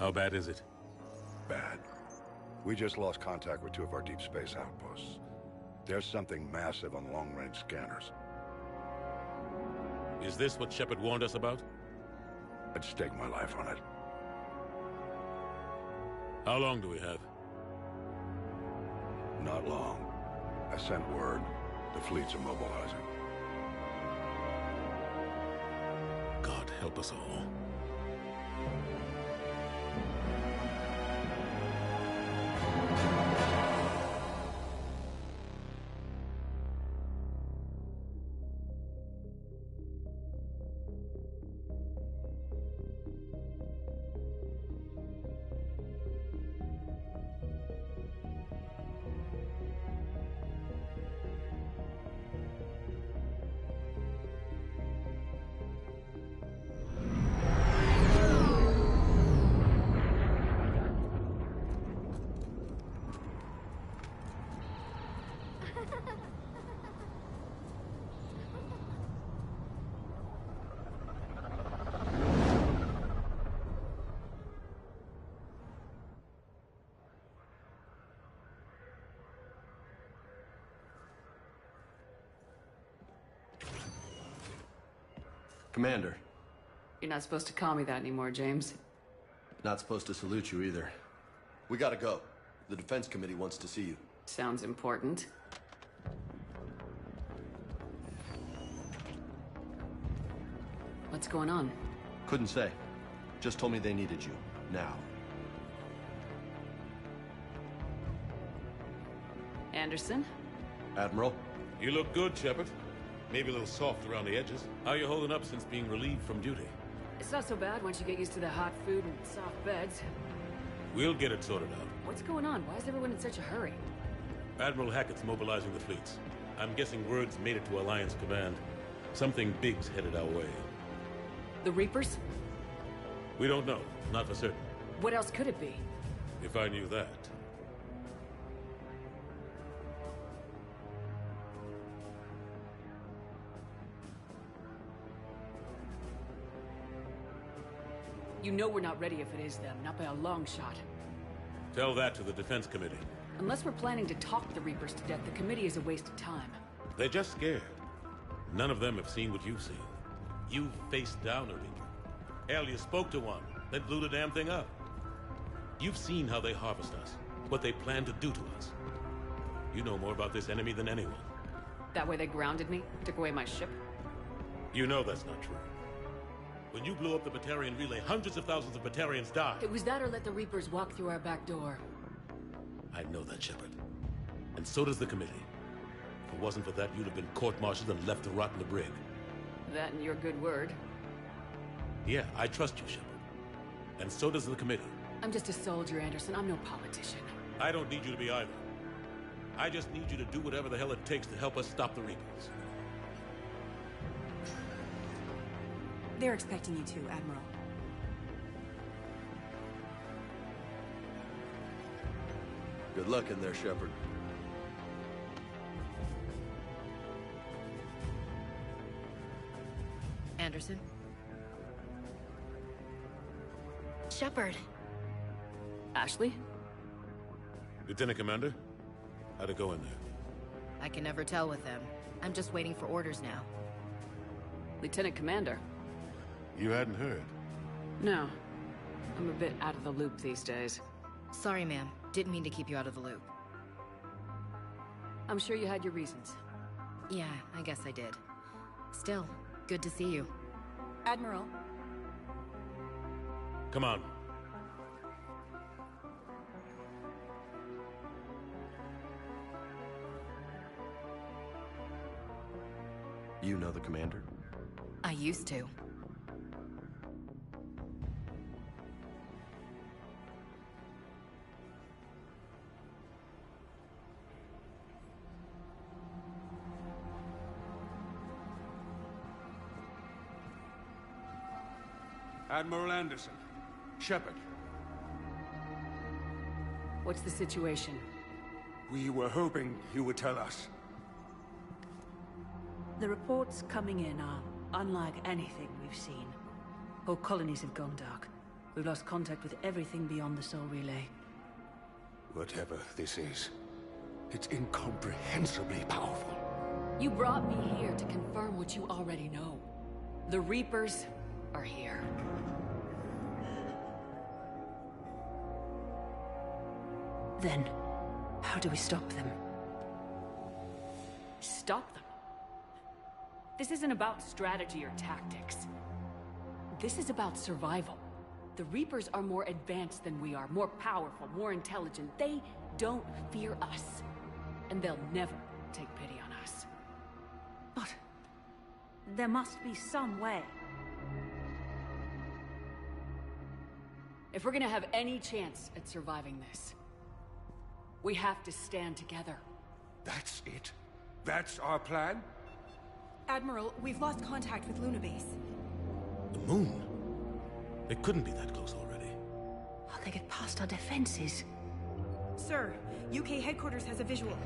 How bad is it? Bad. We just lost contact with two of our deep space outposts. There's something massive on long-range scanners. Is this what Shepard warned us about? I'd stake my life on it. How long do we have? Not long. I sent word. The fleet's immobilizing. God help us all. Commander. You're not supposed to call me that anymore, James. Not supposed to salute you either. We gotta go. The Defense Committee wants to see you. Sounds important. What's going on? Couldn't say. Just told me they needed you. Now. Anderson? Admiral? You look good, Shepard. Maybe a little soft around the edges. How are you holding up since being relieved from duty? It's not so bad once you get used to the hot food and soft beds. We'll get it sorted out. What's going on? Why is everyone in such a hurry? Admiral Hackett's mobilizing the fleets. I'm guessing word's made it to Alliance Command. Something big's headed our way. The Reapers? We don't know. Not for certain. What else could it be? If I knew that. You know we're not ready if it is them, not by a long shot. Tell that to the Defense Committee. Unless we're planning to talk the Reapers to death, the committee is a waste of time. They're just scared. None of them have seen what you've seen. You've faced down a Reaper. Hell, you spoke to one, then blew the damn thing up. You've seen how they harvest us, what they plan to do to us. You know more about this enemy than anyone. That way they grounded me, took away my ship? You know that's not true. When you blew up the Batarian relay, hundreds of thousands of Batarians died. It was that or let the Reapers walk through our back door. I know that, Shepard. And so does the committee. If it wasn't for that, you'd have been court-martialed and left to rot in the brig. That and your good word. Yeah, I trust you, Shepard. And so does the committee. I'm just a soldier, Anderson. I'm no politician. I don't need you to be either. I just need you to do whatever the hell it takes to help us stop the Reapers. They're expecting you to, Admiral. Good luck in there, Shepard. Anderson? Shepard. Ashley? Lieutenant Commander, how'd it go in there? I can never tell with them. I'm just waiting for orders now. Lieutenant Commander? You hadn't heard. No. I'm a bit out of the loop these days. Sorry, ma'am. Didn't mean to keep you out of the loop. I'm sure you had your reasons. Yeah, I guess I did. Still, good to see you. Admiral. Come on. You know the commander? I used to. Admiral Anderson. Shepard. What's the situation? We were hoping you would tell us. The reports coming in are unlike anything we've seen. Whole colonies have gone dark. We've lost contact with everything beyond the Soul Relay. Whatever this is, it's incomprehensibly powerful. You brought me here to confirm what you already know. The Reapers are here. Then, how do we stop them? Stop them? This isn't about strategy or tactics. This is about survival. The Reapers are more advanced than we are, more powerful, more intelligent. They don't fear us. And they'll never take pity on us. But there must be some way. If we're gonna have any chance at surviving this, we have to stand together. That's it? That's our plan? Admiral, we've lost contact with Luna Base. The moon? It couldn't be that close already. How'd they get past our defenses? Sir, UK headquarters has a visual.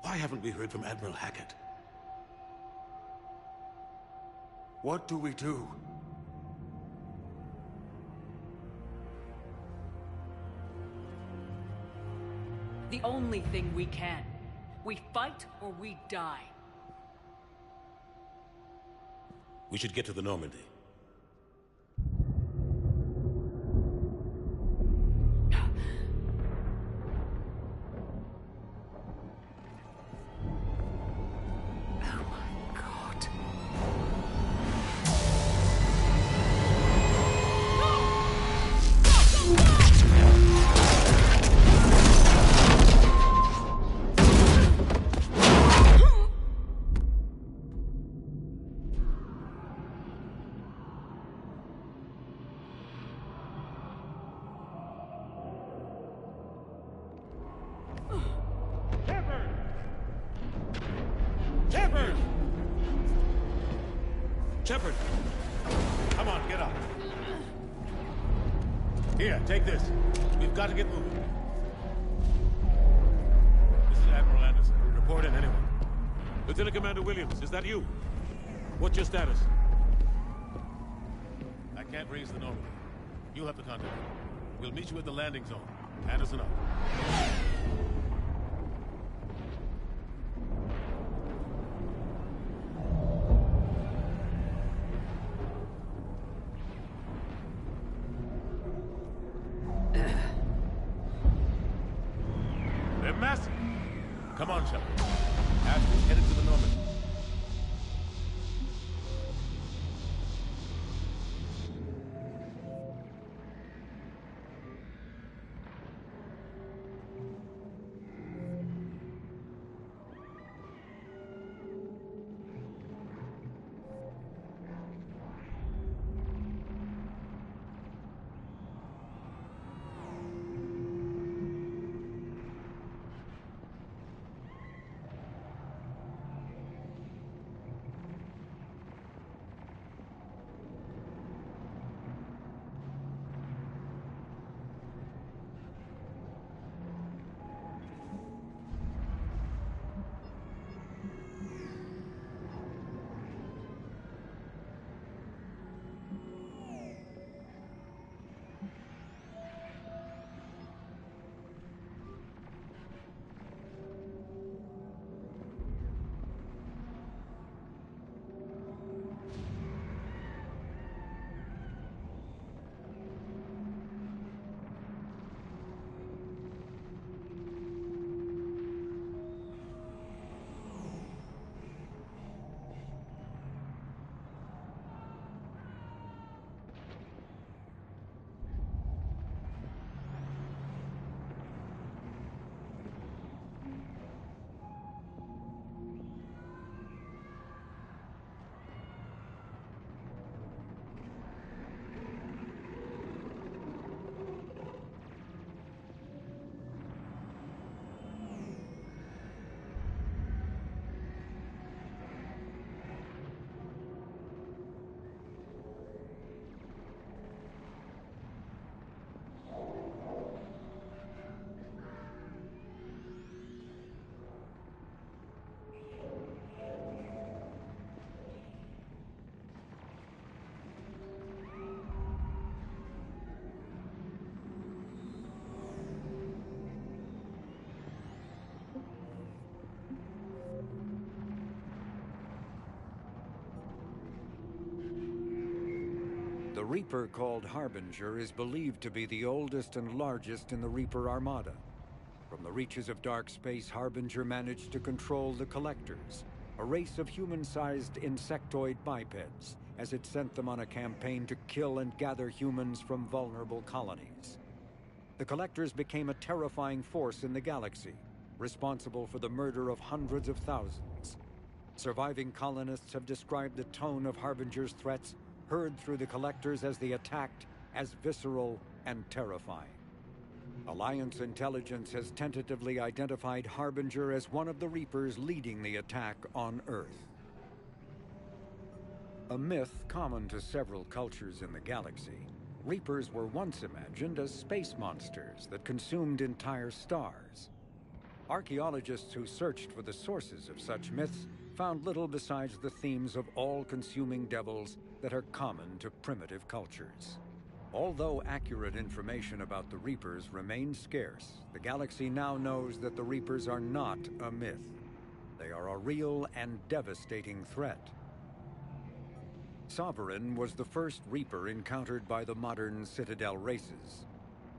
Why haven't we heard from Admiral Hackett? What do we do? The only thing we can. We fight or we die. We should get to the Normandy. Shepard! Come on, get up. Here, take this. We've got to get moving. This is Admiral Anderson. Report in, anyone. Lieutenant Commander Williams, is that you? What's your status? I can't raise the Normandy. You'll have to contact me. We'll meet you at the landing zone. Anderson up. They're massive. Come on, Shepard. Ashley's headed to the Normandy. The Reaper called Harbinger is believed to be the oldest and largest in the Reaper Armada. From the reaches of dark space, Harbinger managed to control the Collectors, a race of human-sized insectoid bipeds, as it sent them on a campaign to kill and gather humans from vulnerable colonies. The Collectors became a terrifying force in the galaxy, responsible for the murder of hundreds of thousands. Surviving colonists have described the tone of Harbinger's threats heard through the Collectors as they attacked as visceral and terrifying. Alliance intelligence has tentatively identified Harbinger as one of the Reapers leading the attack on Earth. A myth common to several cultures in the galaxy, Reapers were once imagined as space monsters that consumed entire stars. Archaeologists who searched for the sources of such myths found little besides the themes of all-consuming devils that are common to primitive cultures. Although accurate information about the Reapers remains scarce, the galaxy now knows that the Reapers are not a myth. They are a real and devastating threat. Sovereign was the first Reaper encountered by the modern Citadel races.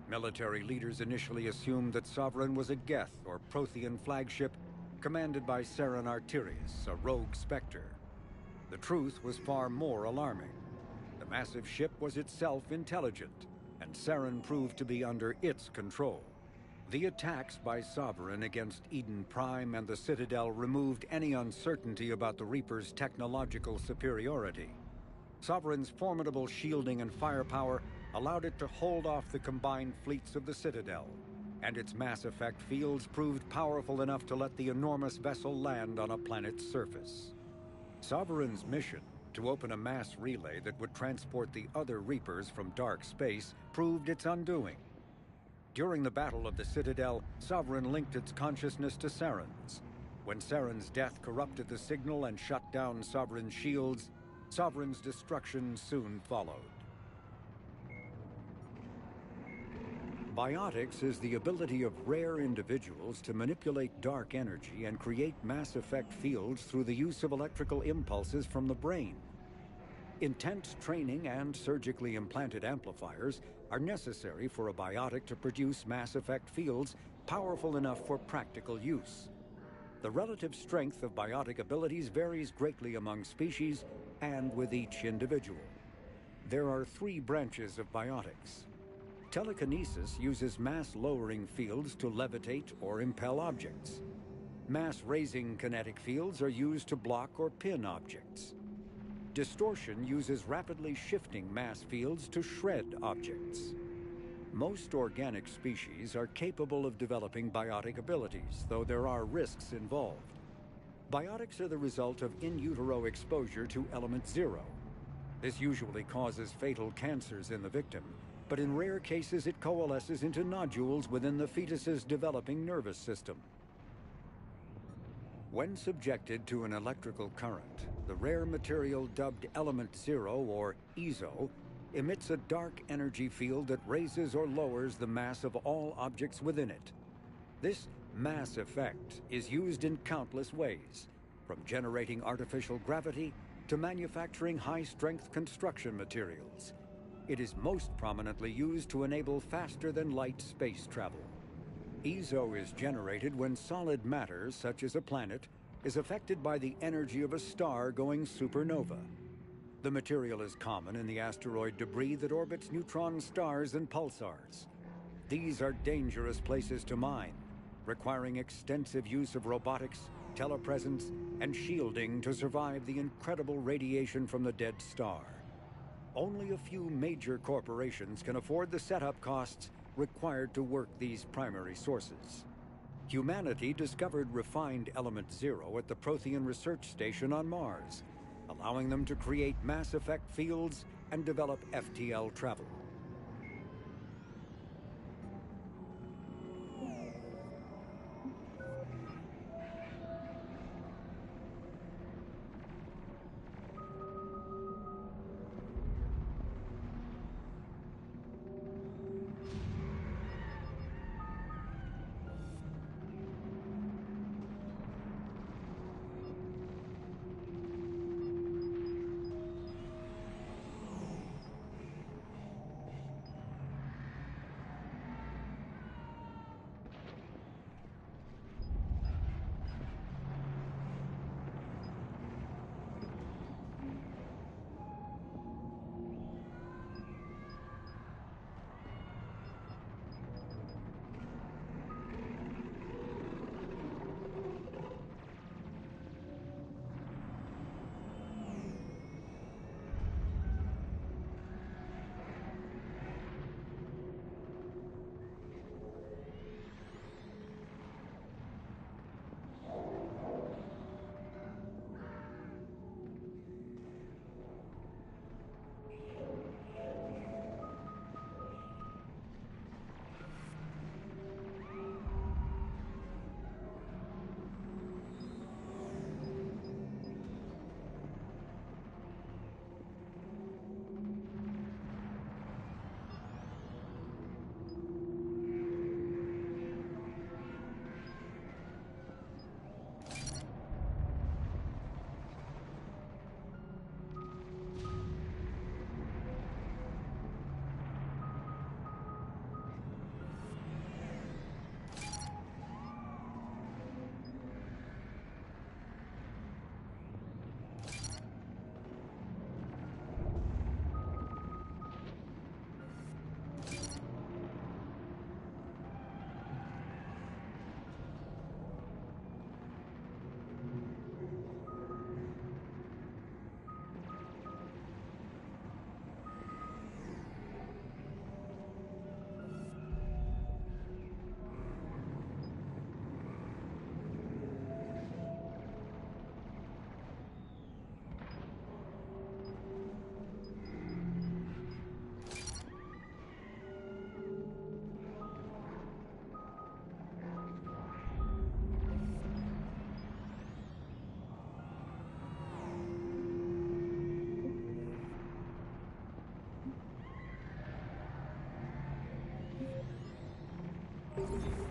Military leaders initially assumed that Sovereign was a Geth or Prothean flagship commanded by Saren Arterius, a rogue Spectre. The truth was far more alarming. The massive ship was itself intelligent, and Saren proved to be under its control. The attacks by Sovereign against Eden Prime and the Citadel removed any uncertainty about the Reaper's technological superiority. Sovereign's formidable shielding and firepower allowed it to hold off the combined fleets of the Citadel, and its mass effect fields proved powerful enough to let the enormous vessel land on a planet's surface. Sovereign's mission, to open a mass relay that would transport the other Reapers from dark space, proved its undoing. During the Battle of the Citadel, Sovereign linked its consciousness to Saren's. When Saren's death corrupted the signal and shut down Sovereign's shields, Sovereign's destruction soon followed. Biotics is the ability of rare individuals to manipulate dark energy and create mass effect fields through the use of electrical impulses from the brain. Intense training and surgically implanted amplifiers are necessary for a biotic to produce mass effect fields powerful enough for practical use. The relative strength of biotic abilities varies greatly among species and with each individual. There are 3 branches of biotics. Telekinesis uses mass-lowering fields to levitate or impel objects. Mass-raising kinetic fields are used to block or pin objects. Distortion uses rapidly shifting mass fields to shred objects. Most organic species are capable of developing biotic abilities, though there are risks involved. Biotics are the result of in utero exposure to element 0. This usually causes fatal cancers in the victim, but in rare cases it coalesces into nodules within the fetus's developing nervous system. When subjected to an electrical current, the rare material dubbed Element 0, or EZO, emits a dark energy field that raises or lowers the mass of all objects within it. This mass effect is used in countless ways, from generating artificial gravity to manufacturing high-strength construction materials. It is most prominently used to enable faster-than-light space travel. EZO is generated when solid matter, such as a planet, is affected by the energy of a star going supernova. The material is common in the asteroid debris that orbits neutron stars and pulsars. These are dangerous places to mine, requiring extensive use of robotics, telepresence, and shielding to survive the incredible radiation from the dead star. Only a few major corporations can afford the setup costs required to work these primary sources. Humanity discovered refined Element 0 at the Prothean Research Station on Mars, allowing them to create mass effect fields and develop FTL travel.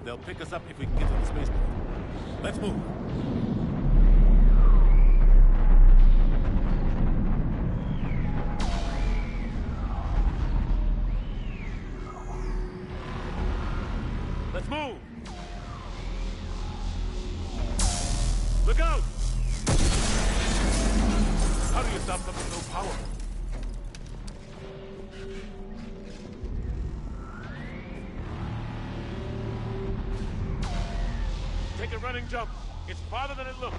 They'll pick us up if we can get to the spaceport. Let's move. Let's move! Look out! How do you stop something so powerful? Take a running jump. It's farther than it looks.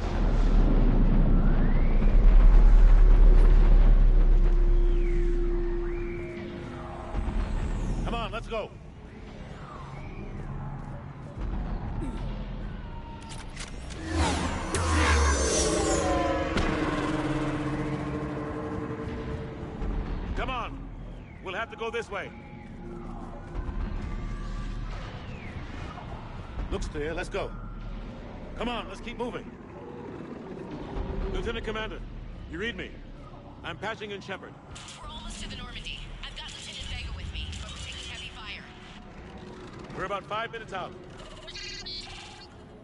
Come on, let's go. Come on. We'll have to go this way. Looks clear. Let's go. Come on, let's keep moving. Lieutenant Commander, you read me? I'm patching in Shepard. We're almost to the Normandy. I've got Lieutenant Vega with me, but we're taking heavy fire. We're about 5 minutes out.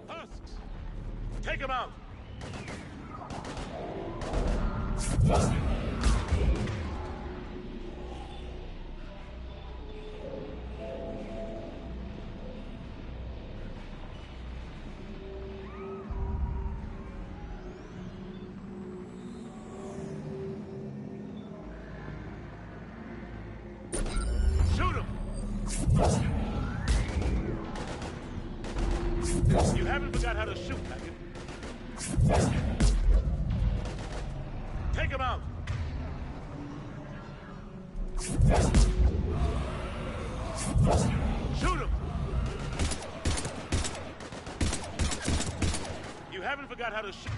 Husks! Take them out! Shoot him! You haven't forgot how to shoot, have you? Take him out! Shoot him! You haven't forgot how to shoot,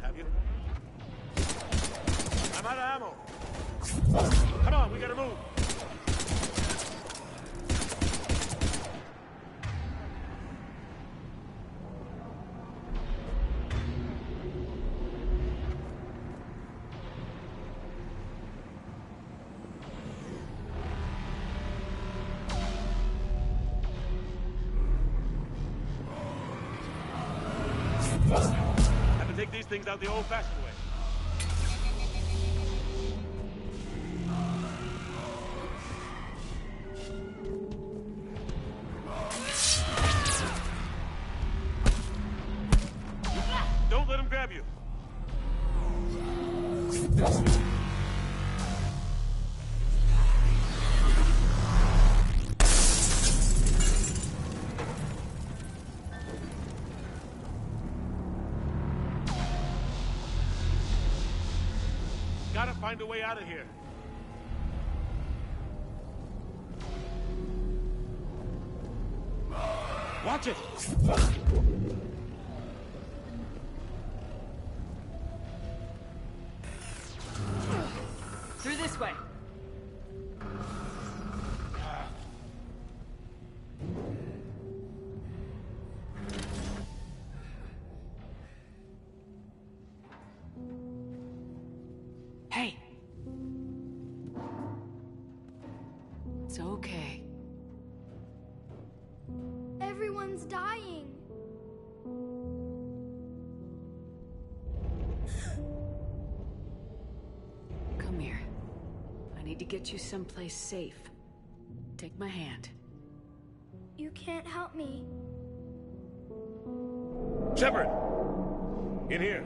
have you? I'm out of ammo. Come on, we gotta move. Have to take these things out the old-fashioned way. Don't let him grab you. Gotta find a way out of here. Watch it! Through this way. Hey. It's okay. Everyone's dying. Come here. I need to get you someplace safe. Take my hand. You can't help me. Shepard! In here.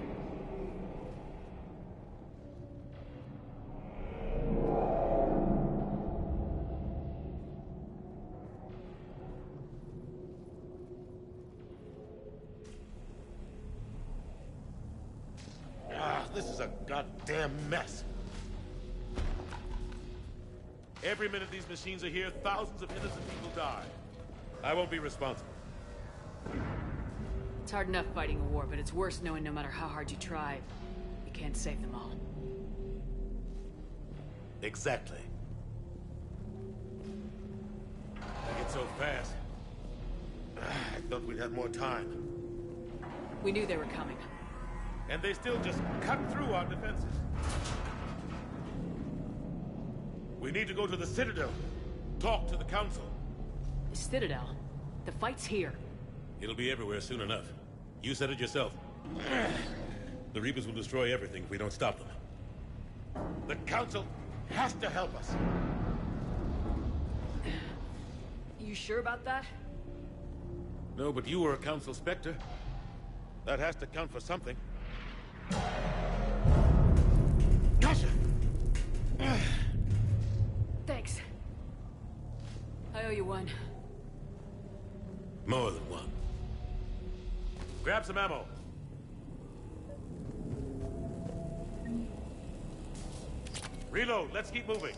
This is a goddamn mess. Every minute these machines are here, thousands of innocent people die. I won't be responsible. It's hard enough fighting a war, but it's worse knowing no matter how hard you try, you can't save them all. Exactly. They get so fast. I thought we'd have more time. We knew they were coming. And they still just cut through our defenses. We need to go to the Citadel. Talk to the Council. The Citadel. The fight's here. It'll be everywhere soon enough. You said it yourself. The Reapers will destroy everything if we don't stop them. The Council has to help us. You sure about that? No, but you were a Council Spectre. That has to count for something. Gotcha! Thanks. I owe you one. More than one. Grab some ammo. Reload. Let's keep moving.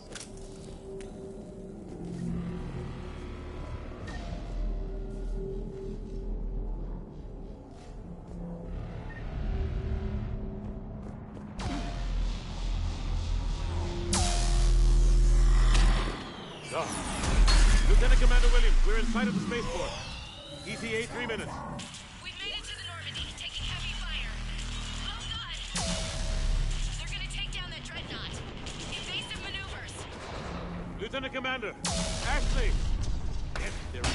Lieutenant Commander Williams, we're in sight of the spaceport. ETA 3 minutes. We've made it to the Normandy, taking heavy fire. Oh god! They're gonna take down that dreadnought. Invasive maneuvers. Lieutenant Commander, Ashley! Yes, there we go.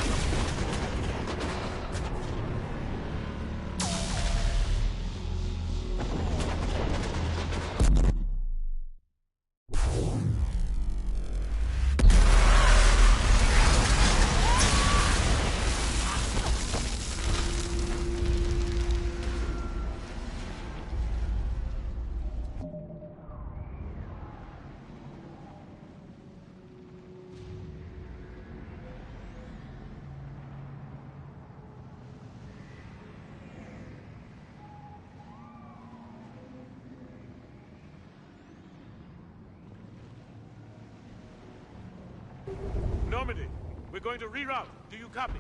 Normandy, we're going to reroute. Do you copy?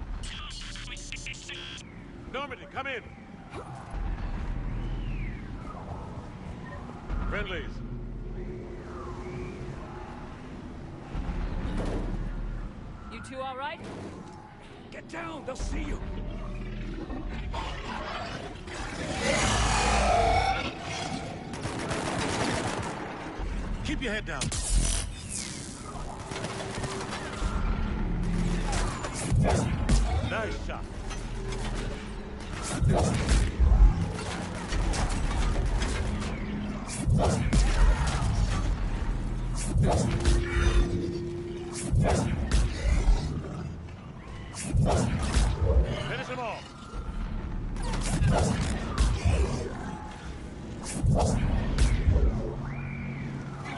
Normandy, come in. Friendlies. You two all right? Get down, they'll see you. Keep your head down. Nice shot. Finish them off.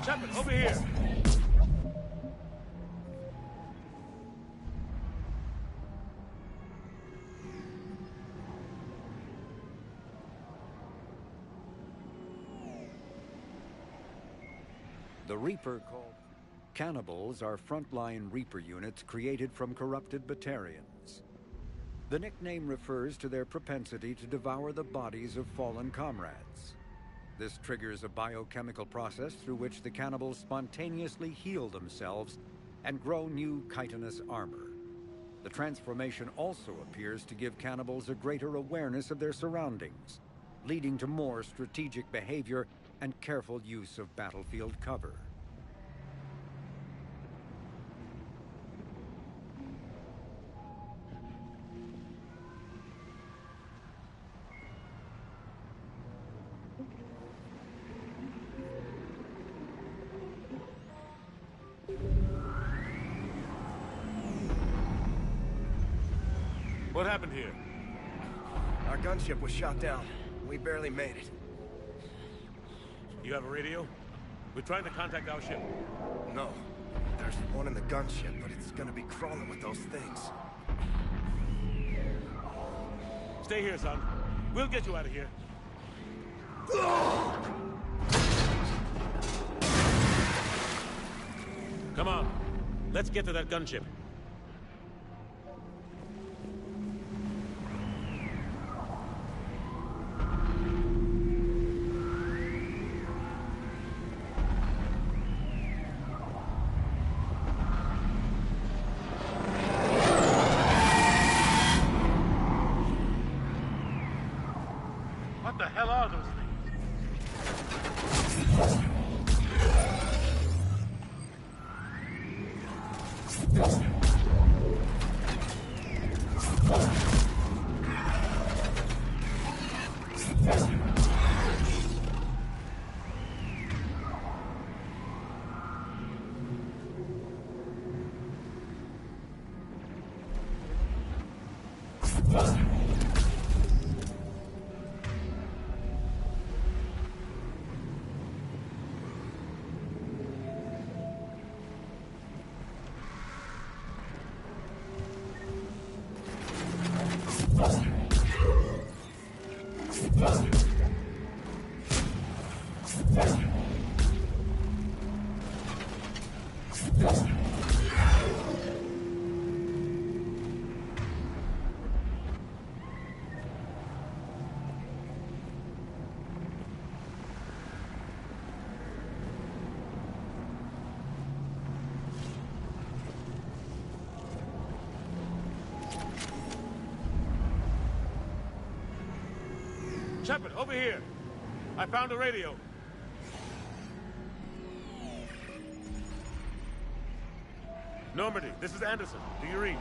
Chapman, over here. The Reaper called Cannibals are frontline Reaper units created from corrupted Batarians. The nickname refers to their propensity to devour the bodies of fallen comrades. This triggers a biochemical process through which the cannibals spontaneously heal themselves and grow new chitinous armor. The transformation also appears to give cannibals a greater awareness of their surroundings, leading to more strategic behavior and careful use of battlefield cover. What happened here? Our gunship was shot down. We barely made it. You have a radio? We're trying to contact our ship. No. There's one in the gunship, but it's gonna be crawling with those things. Stay here, son. We'll get you out of here. Come on. Let's get to that gunship. What the hell are those things? Shepard, over here. I found a radio. Normandy, this is Anderson. Do you read?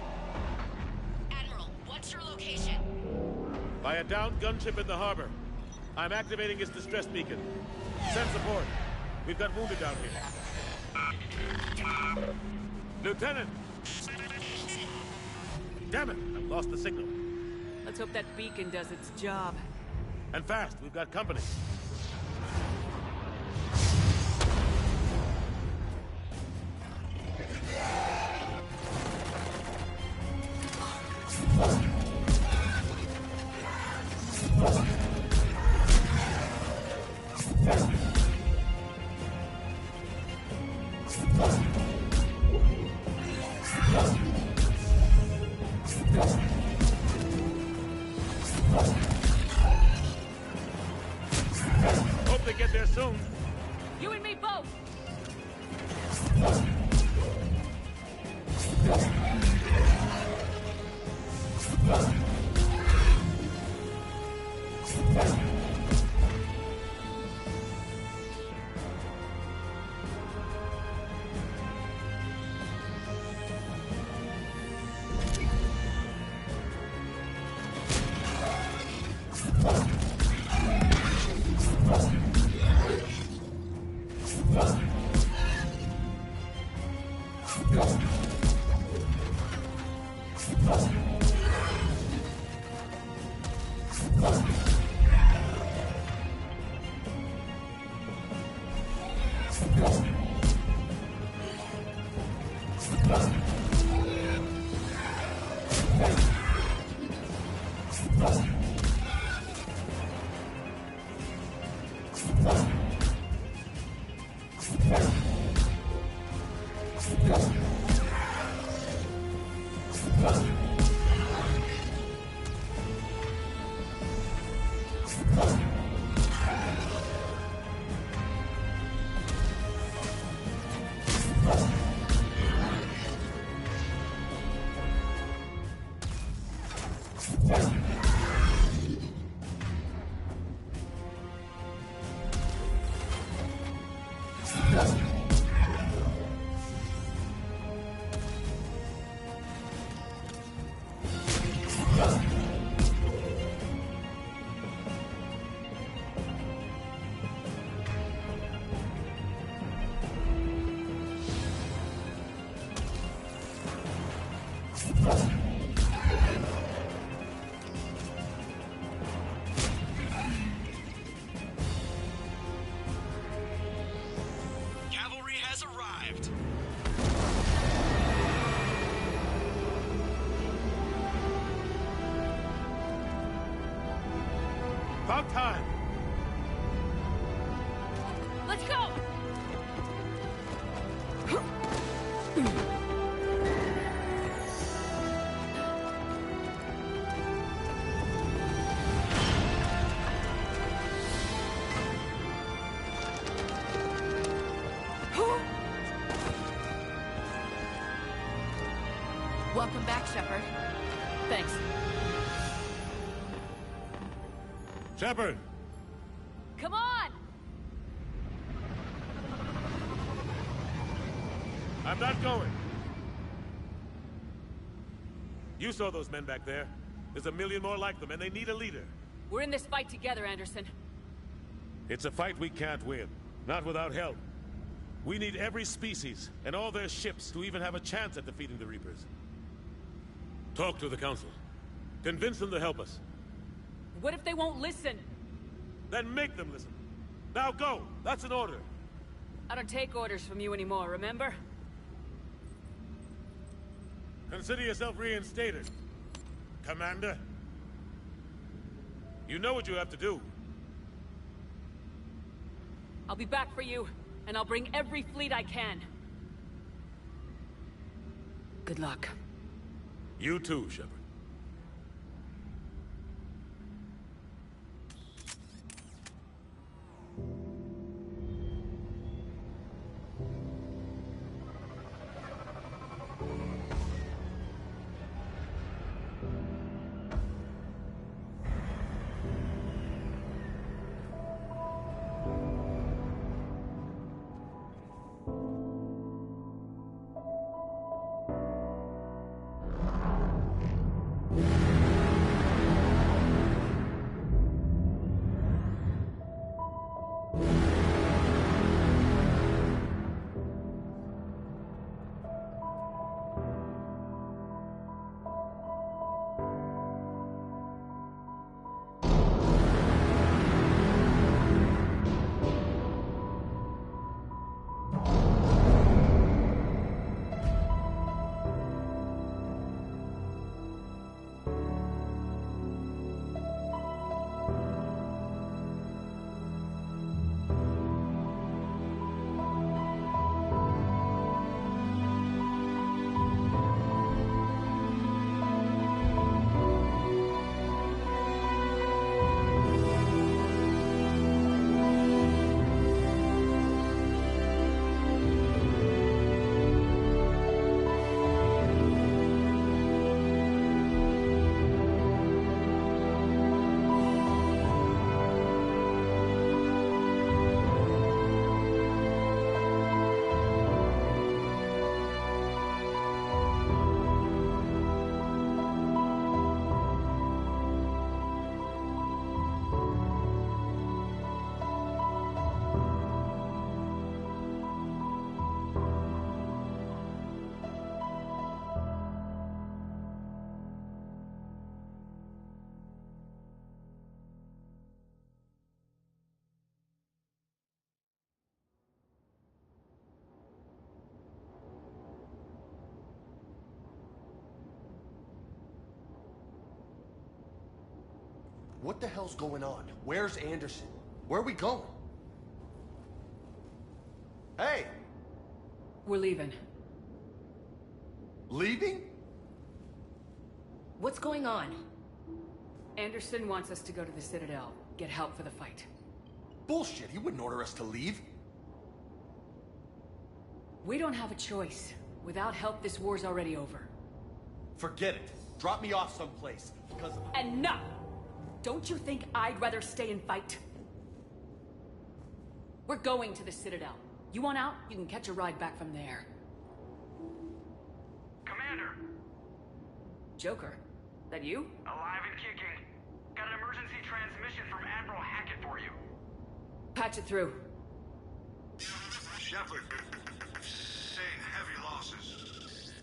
Admiral, what's your location? By a downed gunship in the harbor. I'm activating its distress beacon. Send support. We've got wounded down here. Lieutenant! Damn it! I've lost the signal. Let's hope that beacon does its job. And fast, we've got company. Hope they get there soon. You and me both! Cavalry has arrived. About time. Let's go! Welcome back, Shepard. Thanks. Shepard! Come on! I'm not going. You saw those men back there. There's a million more like them, and they need a leader. We're in this fight together, Anderson. It's a fight we can't win. Not without help. We need every species, and all their ships, to even have a chance at defeating the Reapers. Talk to the Council. Convince them to help us. What if they won't listen? Then make them listen. Now go! That's an order. I don't take orders from you anymore, remember? Consider yourself reinstated, Commander. You know what you have to do. I'll be back for you, and I'll bring every fleet I can. Good luck. You too, Shepard. What the hell's going on? Where's Anderson? Where are we going? Hey! We're leaving. Leaving? What's going on? Anderson wants us to go to the Citadel, get help for the fight. Bullshit, he wouldn't order us to leave. We don't have a choice. Without help, this war's already over. Forget it. Drop me off someplace, because... Enough! Don't you think I'd rather stay and fight? We're going to the Citadel. You want out? You can catch a ride back from there. Commander! Joker? That you? Alive and kicking. Got an emergency transmission from Admiral Hackett for you. Patch it through. Shepard, sustained heavy losses.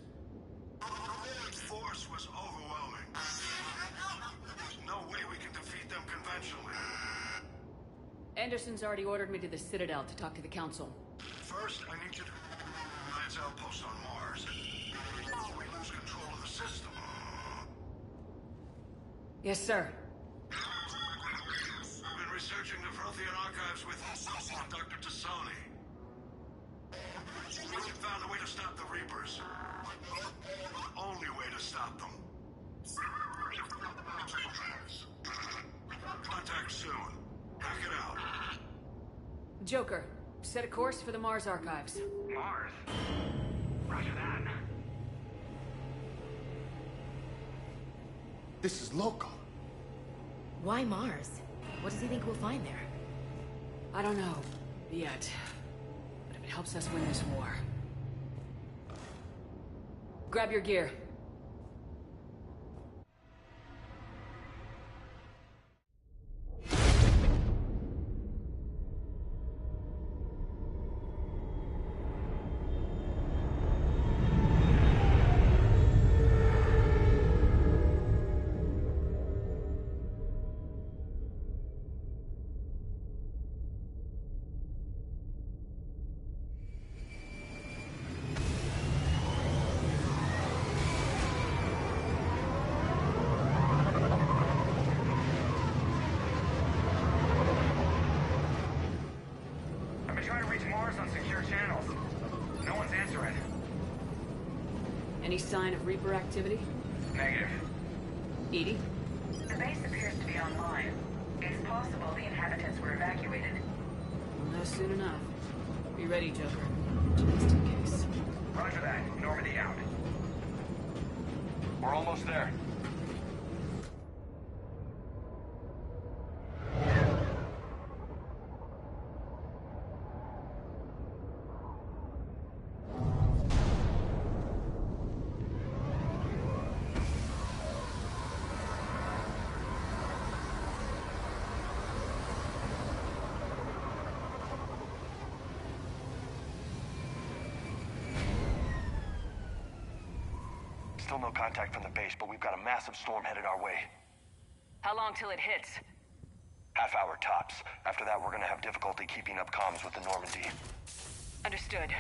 The Rogue force was overwhelming. There's no way we can defeat them conventionally. Anderson's already ordered me to the Citadel to talk to the Council. First, I need you to Alliance outpost on Mars. We lose control of the system. Yes, sir. I've been researching the Prothean archives with Dr. Tassoni. We found a way to stop the Reapers. The only way to stop them. Contact soon. Hack it out. Joker, set a course for the Mars archives. Mars? Roger that. This is loco. Why Mars? What does he think we'll find there? I don't know. Yet. But if it helps us win this war... Grab your gear. Any sign of Reaper activity? Negative. Edie? The base appears to be online. It's possible the inhabitants were evacuated. We'll know soon enough. Be ready, Joker. Just in case. Roger that. Normandy out. We're almost there. Still no contact from the base, but we've got a massive storm headed our way. How long till it hits? Half hour tops. After that, we're gonna have difficulty keeping up comms with the Normandy. Understood.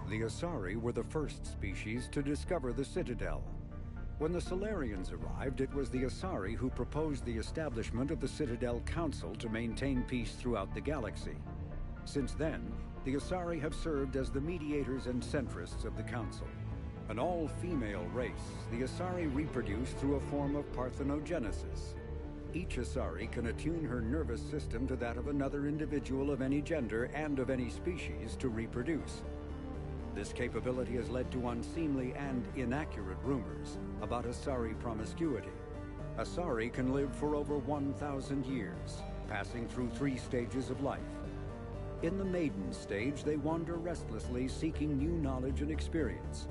The Asari were the first species to discover the Citadel. When the Solarians arrived, it was the Asari who proposed the establishment of the Citadel Council to maintain peace throughout the galaxy. Since then, the Asari have served as the mediators and centrists of the Council. An all-female race, the Asari reproduce through a form of parthenogenesis. Each Asari can attune her nervous system to that of another individual of any gender and of any species to reproduce. This capability has led to unseemly and inaccurate rumors about Asari promiscuity. Asari can live for over 1,000 years, passing through 3 stages of life. In the maiden stage, they wander restlessly, seeking new knowledge and experience.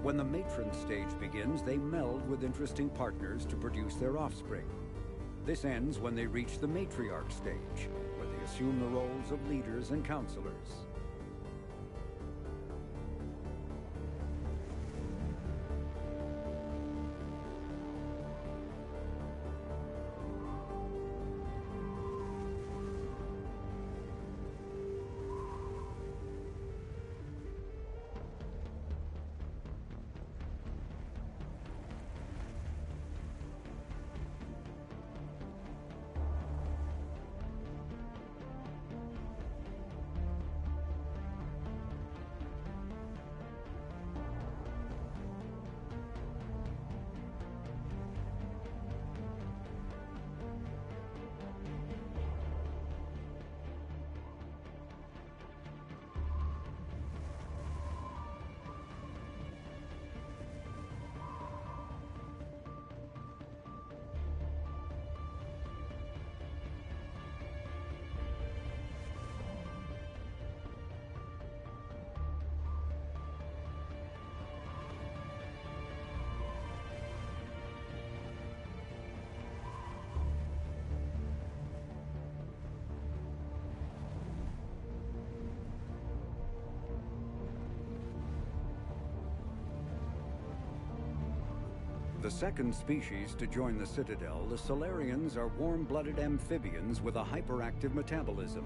When the matron stage begins, they meld with interesting partners to produce their offspring. This ends when they reach the matriarch stage, where they assume the roles of leaders and counselors. The second species to join the Citadel, the Solarians, are warm-blooded amphibians with a hyperactive metabolism.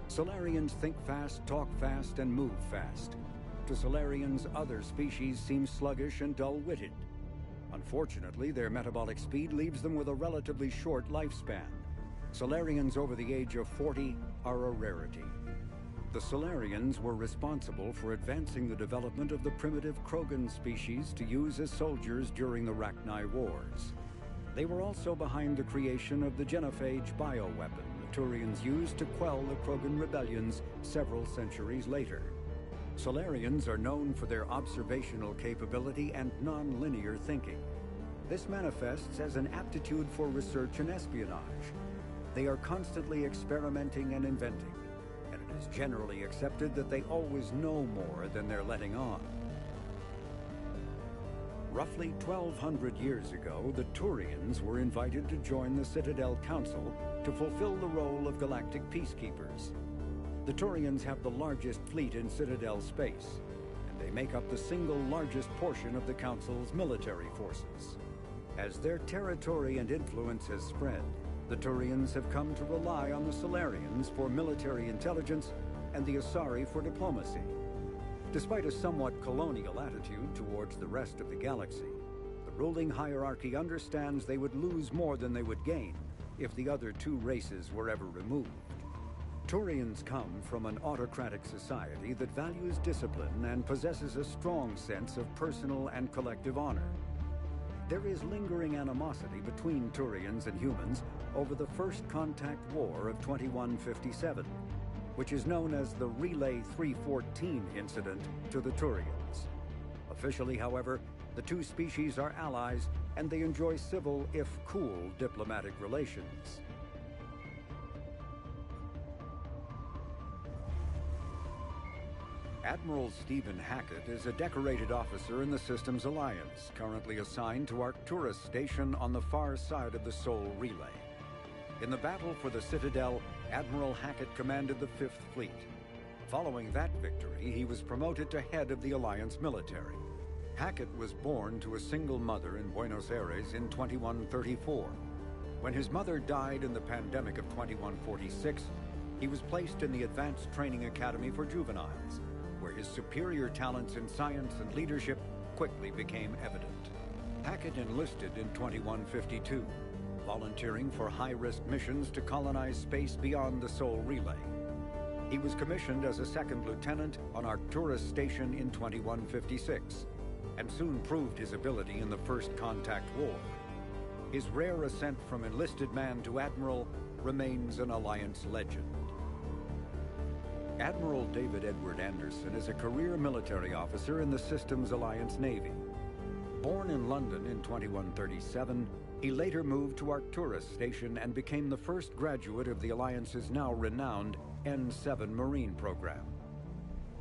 Solarians think fast, talk fast, and move fast. To Solarians, other species seem sluggish and dull-witted. Unfortunately, their metabolic speed leaves them with a relatively short lifespan. Solarians over the age of 40 are a rarity. The Solarians were responsible for advancing the development of the primitive Krogan species to use as soldiers during the Rachni Wars. They were also behind the creation of the genophage bioweapon the Turians used to quell the Krogan rebellions several centuries later. Solarians are known for their observational capability and non-linear thinking. This manifests as an aptitude for research and espionage. They are constantly experimenting and inventing. It is generally accepted that they always know more than they're letting on. Roughly 1,200 years ago, the Turians were invited to join the Citadel Council to fulfill the role of galactic peacekeepers. The Turians have the largest fleet in Citadel space, and they make up the single largest portion of the Council's military forces. As their territory and influence has spread, the Turians have come to rely on the Solarians for military intelligence and the Asari for diplomacy. Despite a somewhat colonial attitude towards the rest of the galaxy, the ruling hierarchy understands they would lose more than they would gain if the other 2 races were ever removed. Turians come from an autocratic society that values discipline and possesses a strong sense of personal and collective honor. There is lingering animosity between Turians and humans over the First Contact War of 2157, which is known as the Relay 314 incident to the Turians. Officially, however, the 2 species are allies, and they enjoy civil, if cool, diplomatic relations. Admiral Stephen Hackett is a decorated officer in the Systems Alliance, currently assigned to Arcturus Station on the far side of the Sol Relay. In the battle for the Citadel, Admiral Hackett commanded the 5th Fleet. Following that victory, he was promoted to head of the Alliance military. Hackett was born to a single mother in Buenos Aires in 2134. When his mother died in the pandemic of 2146, he was placed in the Advanced Training Academy for Juveniles, where his superior talents in science and leadership quickly became evident. Hackett enlisted in 2152, volunteering for high-risk missions to colonize space beyond the Sol Relay. He was commissioned as a second lieutenant on Arcturus Station in 2156, and soon proved his ability in the First Contact War. His rare ascent from enlisted man to admiral remains an Alliance legend. Admiral David Edward Anderson is a career military officer in the Systems Alliance Navy. Born in London in 2137, he later moved to Arcturus Station and became the first graduate of the Alliance's now renowned N-7 Marine program.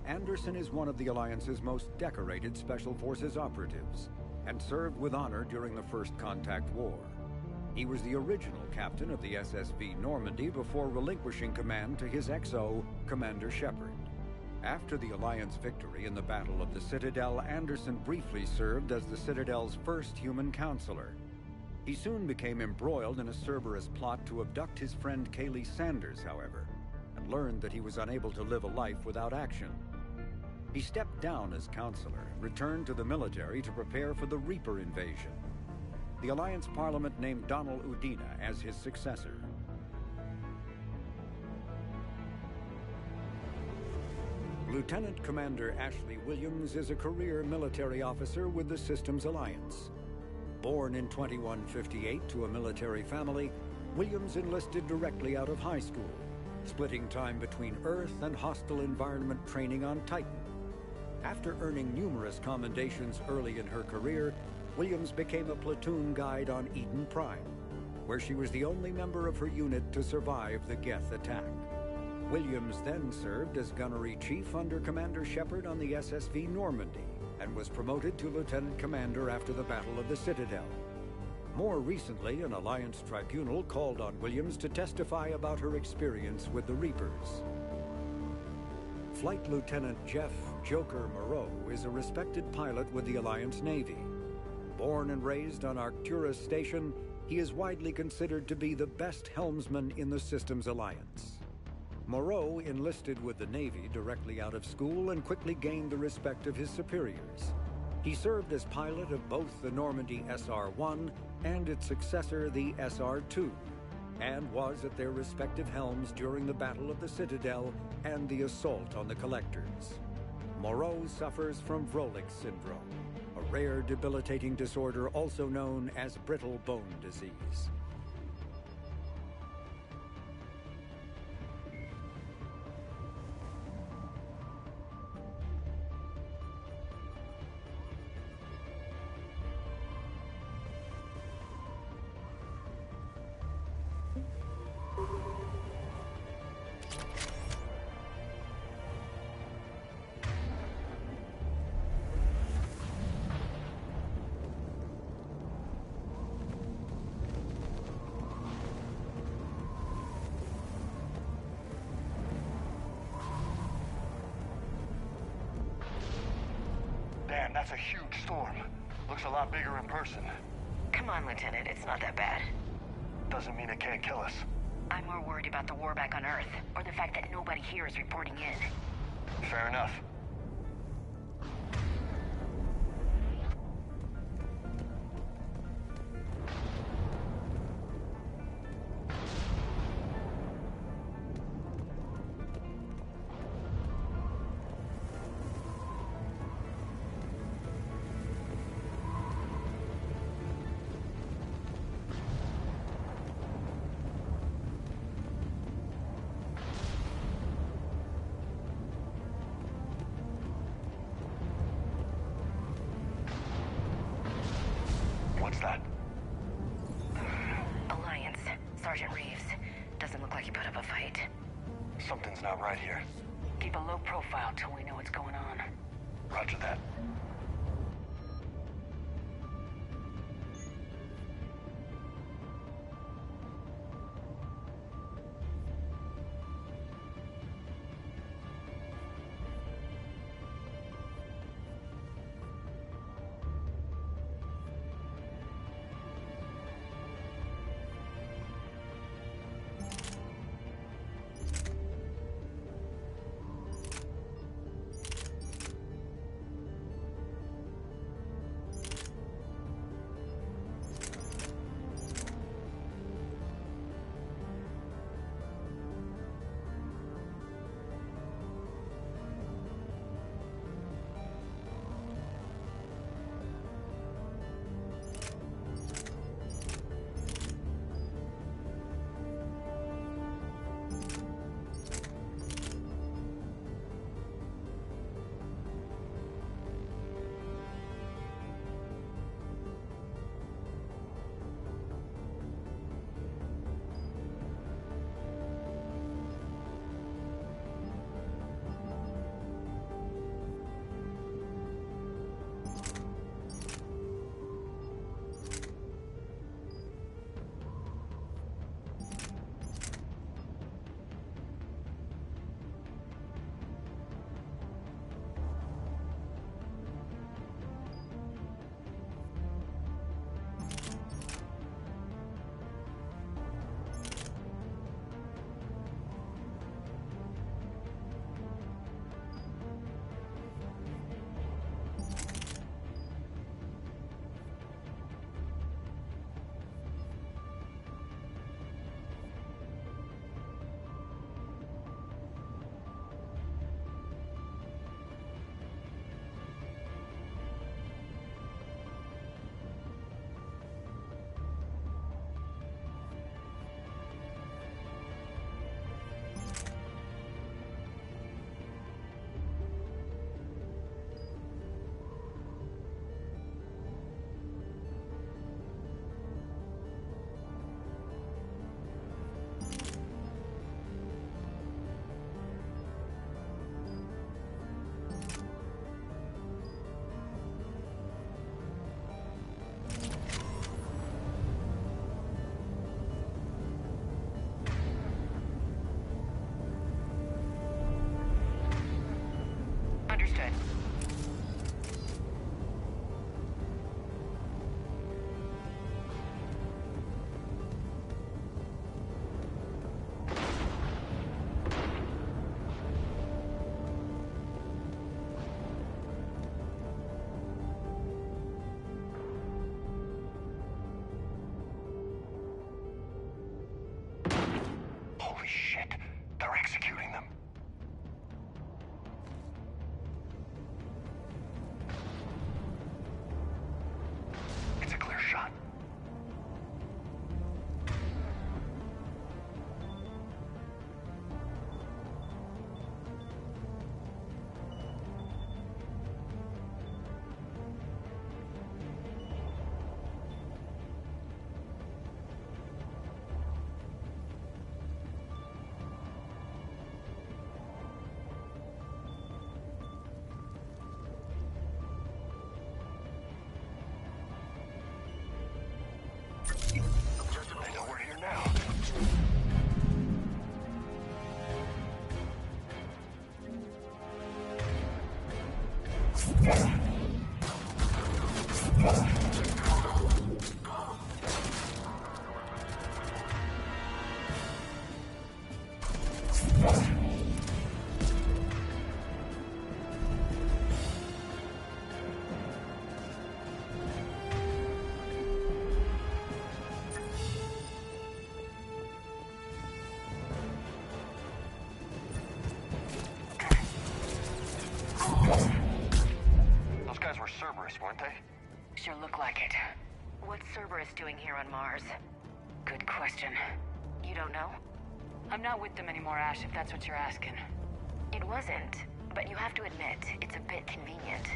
Anderson is one of the Alliance's most decorated Special Forces operatives and served with honor during the First Contact War. He was the original captain of the SSV Normandy before relinquishing command to his XO, Commander Shepard. After the Alliance victory in the Battle of the Citadel, Anderson briefly served as the Citadel's first human counselor. He soon became embroiled in a Cerberus plot to abduct his friend Kaylee Sanders, however, and learned that he was unable to live a life without action. He stepped down as counselor and returned to the military to prepare for the Reaper invasion. The Alliance Parliament named Donald Udina as his successor. Lieutenant Commander Ashley Williams is a career military officer with the Systems Alliance. Born in 2158 to a military family, Williams enlisted directly out of high school, splitting time between Earth and hostile environment training on Titan. After earning numerous commendations early in her career, Williams became a platoon guide on Eden Prime, where she was the only member of her unit to survive the Geth attack. Williams then served as gunnery chief under Commander Shepard on the SSV Normandy and was promoted to lieutenant commander after the Battle of the Citadel. More recently, an Alliance tribunal called on Williams to testify about her experience with the Reapers. Flight Lieutenant Jeff Joker Moreau is a respected pilot with the Alliance Navy. Born and raised on Arcturus Station, he is widely considered to be the best helmsman in the Systems Alliance. Moreau enlisted with the Navy directly out of school and quickly gained the respect of his superiors. He served as pilot of both the Normandy SR-1 and its successor, the SR-2, and was at their respective helms during the Battle of the Citadel and the assault on the Collectors. Moreau suffers from Vrolik syndrome, a rare debilitating disorder also known as brittle bone disease. Damn, that's a huge storm. Looks a lot bigger in person. Come on, Lieutenant, it's not that bad. Doesn't mean it can't kill us. I'm more worried about the war back on Earth, or the fact that nobody here is reporting in. Fair enough. What's that? Alliance. Sergeant Reeves. Doesn't look like he put up a fight. Something's not right here. Keep a low profile till we know what's going on. Roger that. Those guys were Cerberus, weren't they? Sure look like it. What's Cerberus doing here on Mars? Good question. You don't know? I'm not with them anymore, Ash, if that's what you're asking. It wasn't, but you have to admit, it's a bit convenient.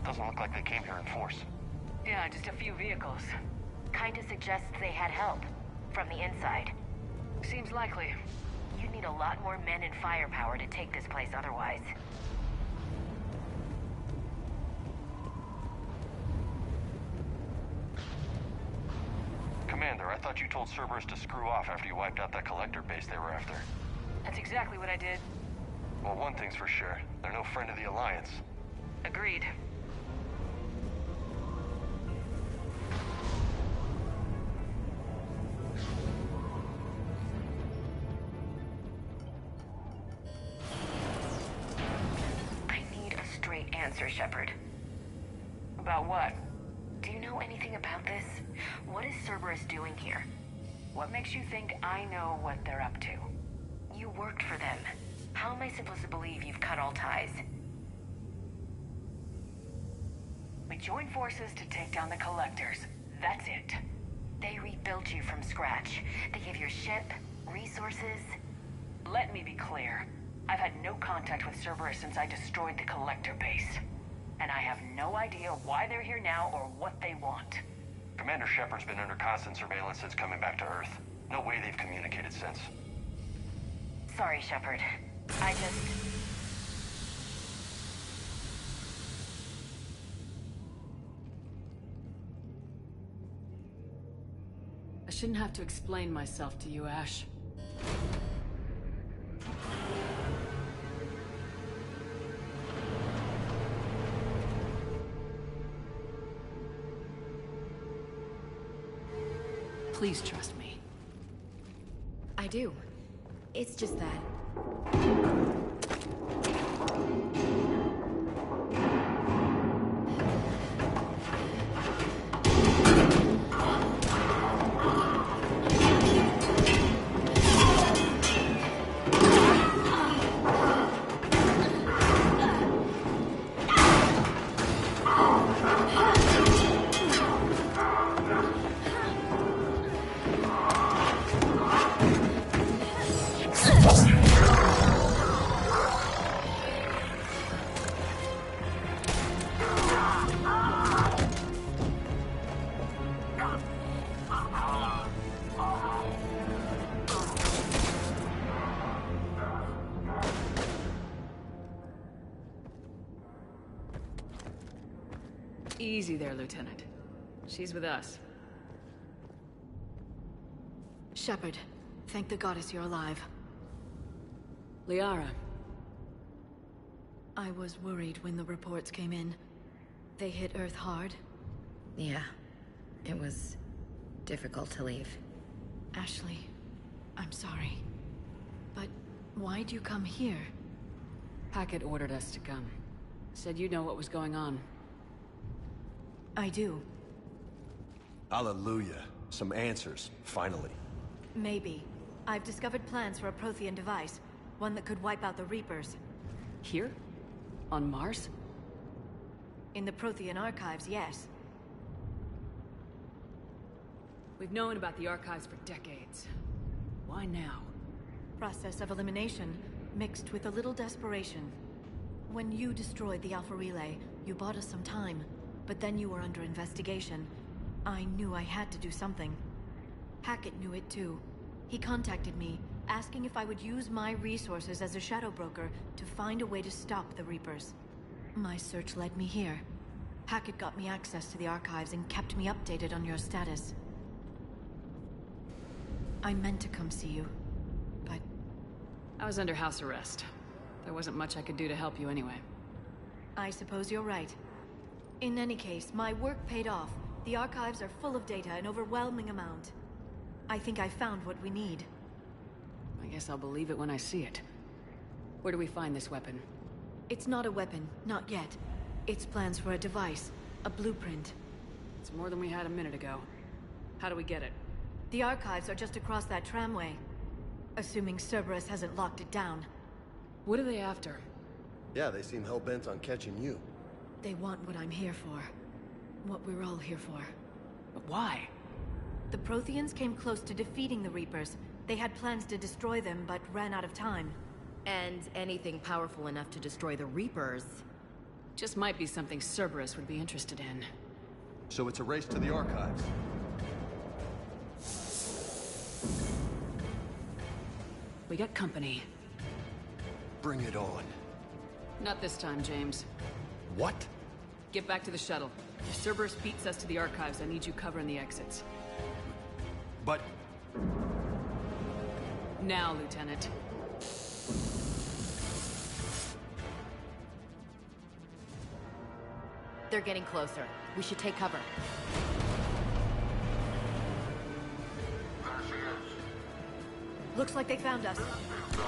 Doesn't look like they came here in force. Yeah, just a few vehicles. Kinda suggests they had help. From the inside. Seems likely. You'd need a lot more men and firepower to take this place otherwise. Commander, I thought you told Cerberus to screw off after you wiped out that collector base they were after. That's exactly what I did. Well, one thing's for sure. They're no friend of the Alliance. Agreed. I need a straight answer, Shepard. About what? Do you know anything about this? What is Cerberus doing here? What makes you think I know what they're up to? You worked for them. How am I supposed to believe you've cut all ties? We joined forces to take down the Collectors. That's it. They rebuilt you from scratch. They gave your ship, resources. Let me be clear. I've had no contact with Cerberus since I destroyed the Collector base. And I have no idea why they're here now or what they want. Commander Shepard's been under constant surveillance since coming back to Earth. No way they've communicated since. Sorry, Shepard. I shouldn't have to explain myself to you, Ash. Please trust me. I do. It's just that... Easy there, Lieutenant. She's with us. Shepard, thank the goddess you're alive. Liara. I was worried when the reports came in. They hit Earth hard. Yeah. It was difficult to leave. Ashley, I'm sorry. But why'd you come here? Hackett ordered us to come. Said you know what was going on. I do. Hallelujah. Some answers, finally. Maybe. I've discovered plans for a Prothean device. One that could wipe out the Reapers. Here? On Mars? In the Prothean archives, yes. We've known about the archives for decades. Why now? Process of elimination, mixed with a little desperation. When you destroyed the Alpha Relay, you bought us some time. But then you were under investigation. I knew I had to do something. Hackett knew it too. He contacted me, asking if I would use my resources as a shadow broker to find a way to stop the Reapers. My search led me here. Hackett got me access to the archives and kept me updated on your status. I meant to come see you, but... I was under house arrest. There wasn't much I could do to help you anyway. I suppose you're right. In any case, my work paid off. The archives are full of data, an overwhelming amount. I think I found what we need. I guess I'll believe it when I see it. Where do we find this weapon? It's not a weapon, not yet. It's plans for a device, a blueprint. It's more than we had a minute ago. How do we get it? The archives are just across that tramway. Assuming Cerberus hasn't locked it down. What are they after? Yeah, they seem hell-bent on catching you. They want what I'm here for. What we're all here for. But why? The Protheans came close to defeating the Reapers. They had plans to destroy them, but ran out of time. And anything powerful enough to destroy the Reapers... Just might be something Cerberus would be interested in. So it's a race to the archives. We got company. Bring it on. Not this time, James. What? Get back to the shuttle. If Cerberus beats us to the archives, I need you covering the exits. But... Now, Lieutenant. They're getting closer. We should take cover. There she is. Looks like they found us. Let's go.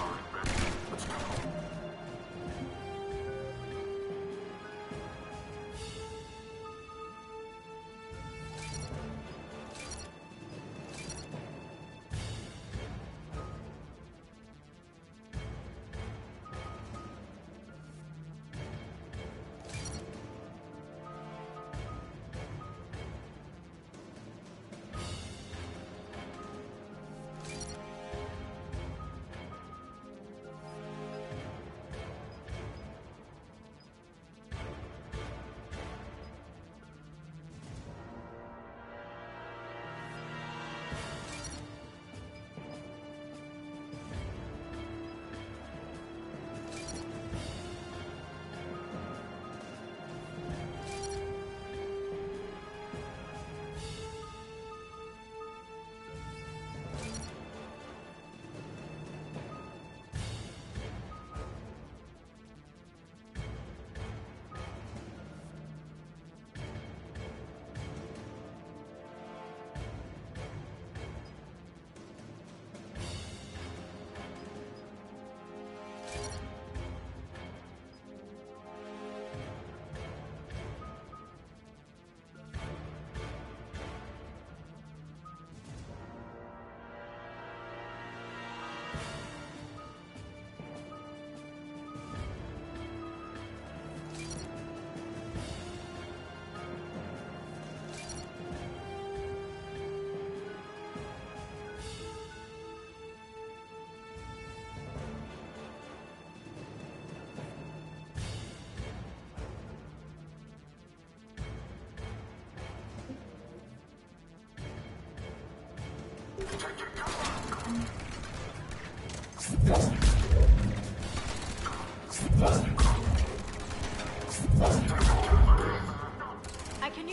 I can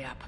up.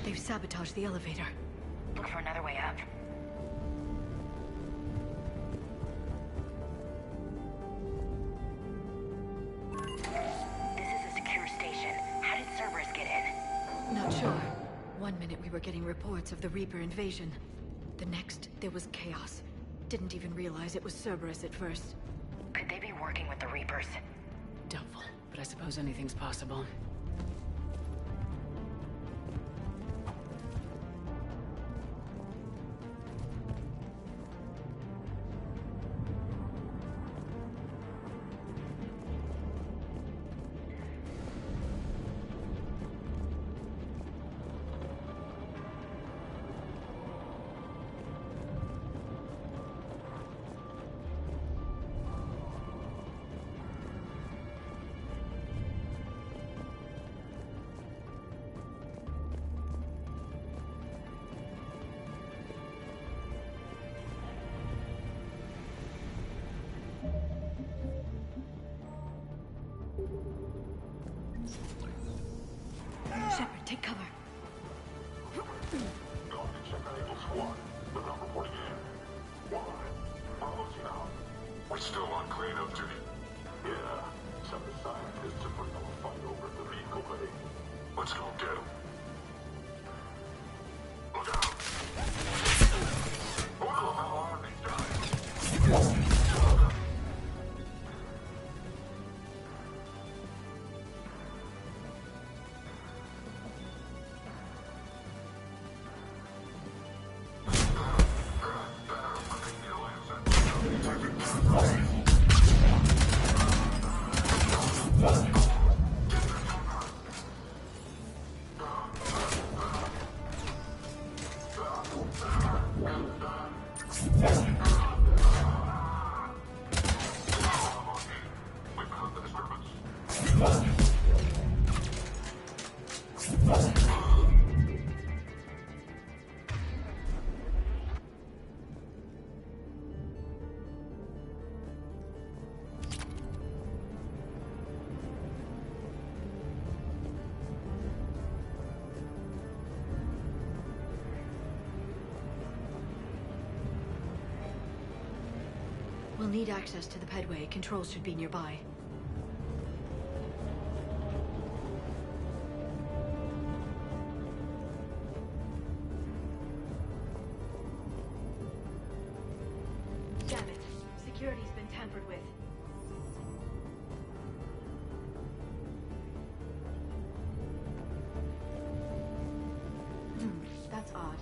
They've sabotaged the elevator. Look for another way up. This is a secure station. How did Cerberus get in? Not sure. One minute we were getting reports of the Reaper invasion. The next, there was chaos. Didn't even realize it was Cerberus at first. Could they be working with the Reapers? Doubtful, but I suppose anything's possible. Shepard, take cover. We're still on cleanup duty. Yeah, some of the scientists are putting up a fight over at the vehicle bay. Let's go get them. Look out! Who the hell are these guys? We'll need access to the pedway. Controls should be nearby. Damn it. Security's been tampered with. That's odd.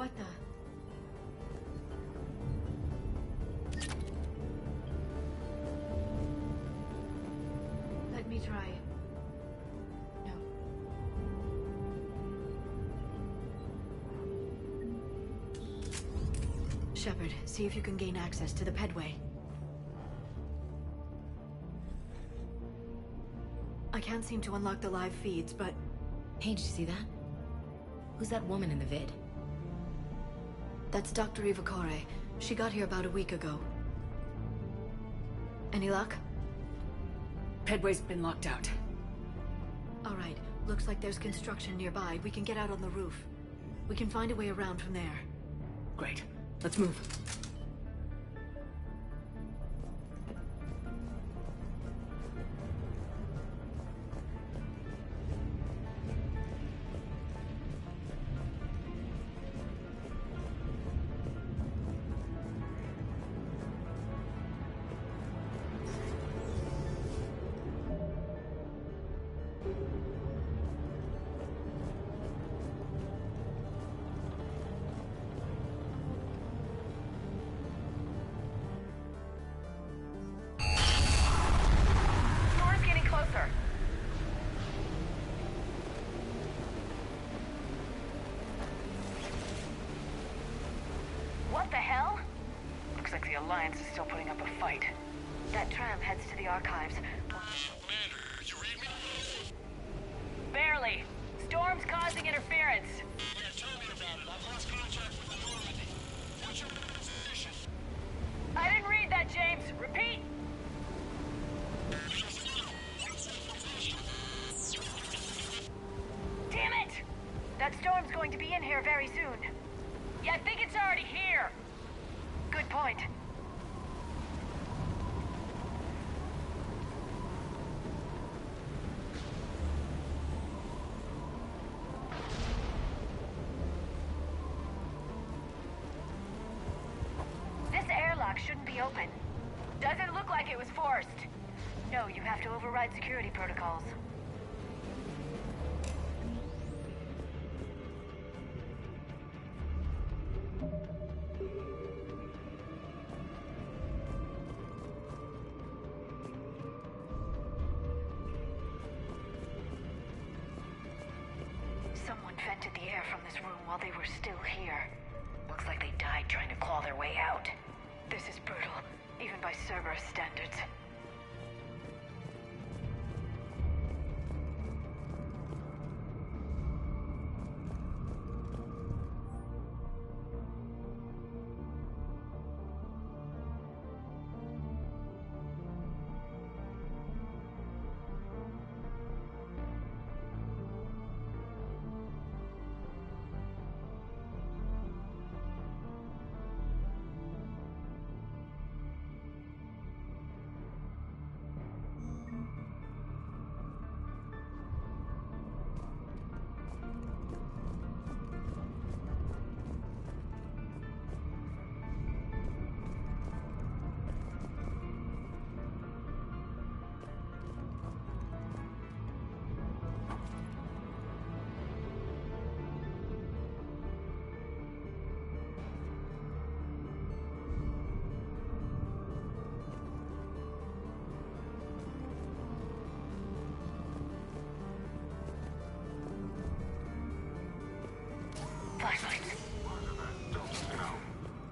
What the? Let me try. No. Shepard, see if you can gain access to the pedway. I can't seem to unlock the live feeds, but... Hey, did you see that? Who's that woman in the vid? That's Dr. Ivakure. She got here about a week ago. Any luck? Pedway's been locked out. All right. Looks like there's construction nearby. We can get out on the roof. We can find a way around from there. Great. Let's move. What the hell? Looks like the Alliance is still putting up a fight. That tram heads to the archives. Commander, you read me? Barely. Storm's causing interference. Yeah, tell me about it. I've lost contact with the Normandy. What's your position? I didn't read that, James. Repeat. Damn it! That storm's going to be in here very soon. Yeah, I think it's already here. Good point. This airlock shouldn't be open. Doesn't look like it was forced. No, you have to override security protocols. Someone vented the air from this room while they were still here. Looks like they died trying to claw their way out. This is brutal, even by Cerberus standards.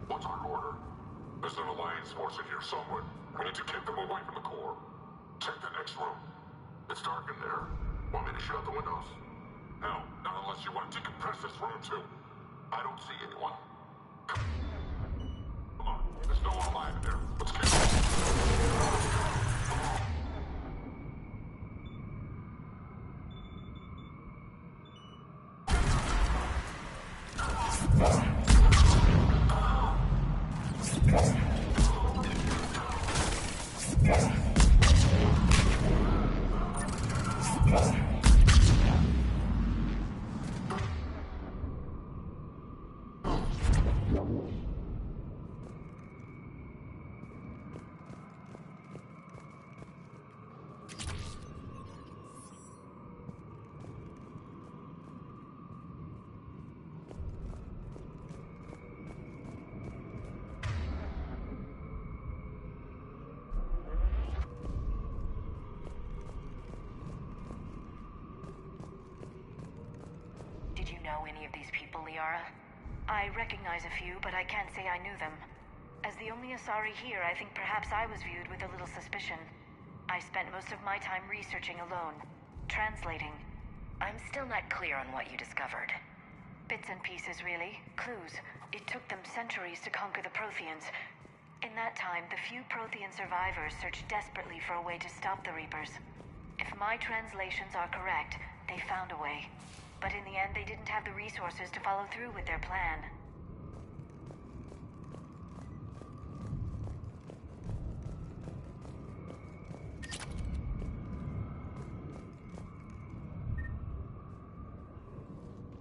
What's our order? There's an Alliance force in here somewhere. We need to keep them away from the core. Check the next room. It's dark in there. Want me to shut the windows? No, not unless you want to decompress this room too. I don't see anyone. Come on, there's no one alive in there. Let's get you know any of these people, Liara? I recognize a few, but I can't say I knew them. As the only Asari here, I think perhaps I was viewed with a little suspicion. I spent most of my time researching alone, translating. I'm still not clear on what you discovered. Bits and pieces, really. Clues. It took them centuries to conquer the Protheans. In that time, the few Prothean survivors searched desperately for a way to stop the Reapers. If my translations are correct, they found a way. But in the end, they didn't have the resources to follow through with their plan.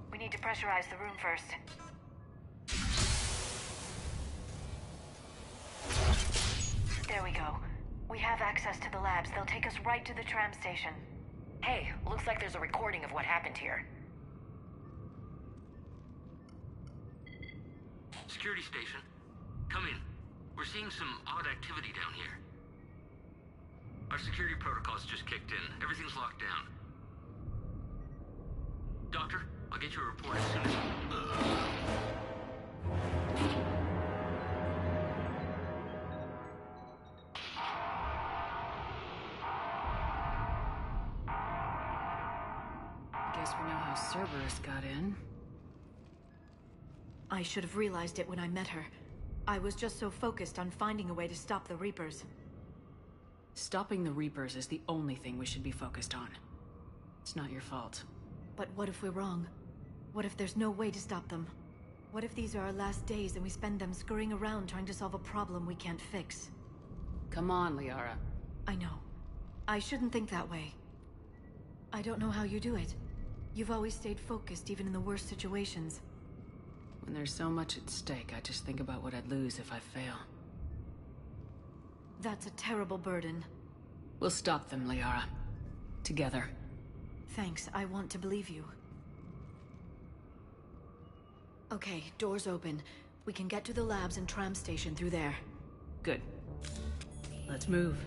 We need to pressurize the room first. There we go. We have access to the labs. They'll take us right to the tram station. Hey, looks like there's a recording of what happened here. Security station. Come in. We're seeing some odd activity down here. Our security protocols just kicked in. Everything's locked down. Doctor, I'll get you a report as soon as... Guess we know how Cerberus got in. I should have realized it when I met her. I was just so focused on finding a way to stop the Reapers. Stopping the Reapers is the only thing we should be focused on. It's not your fault. But what if we're wrong? What if there's no way to stop them? What if these are our last days and we spend them scurrying around trying to solve a problem we can't fix? Come on, Liara. I know. I shouldn't think that way. I don't know how you do it. You've always stayed focused even in the worst situations. When there's so much at stake, I just think about what I'd lose if I fail. That's a terrible burden. We'll stop them, Liara. Together. Thanks, I want to believe you. Okay, doors open. We can get to the labs and tram station through there. Good. Let's move.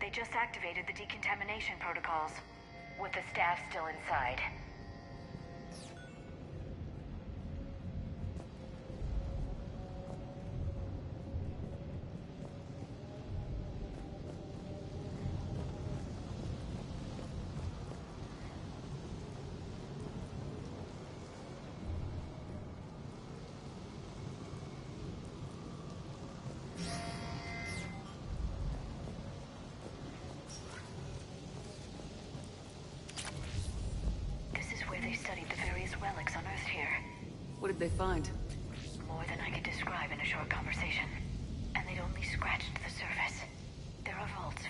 They just activated the decontamination protocols, with the staff still inside. They studied the various relics unearthed here. What did they find? More than I could describe in a short conversation. And they'd only scratched the surface. There are vaults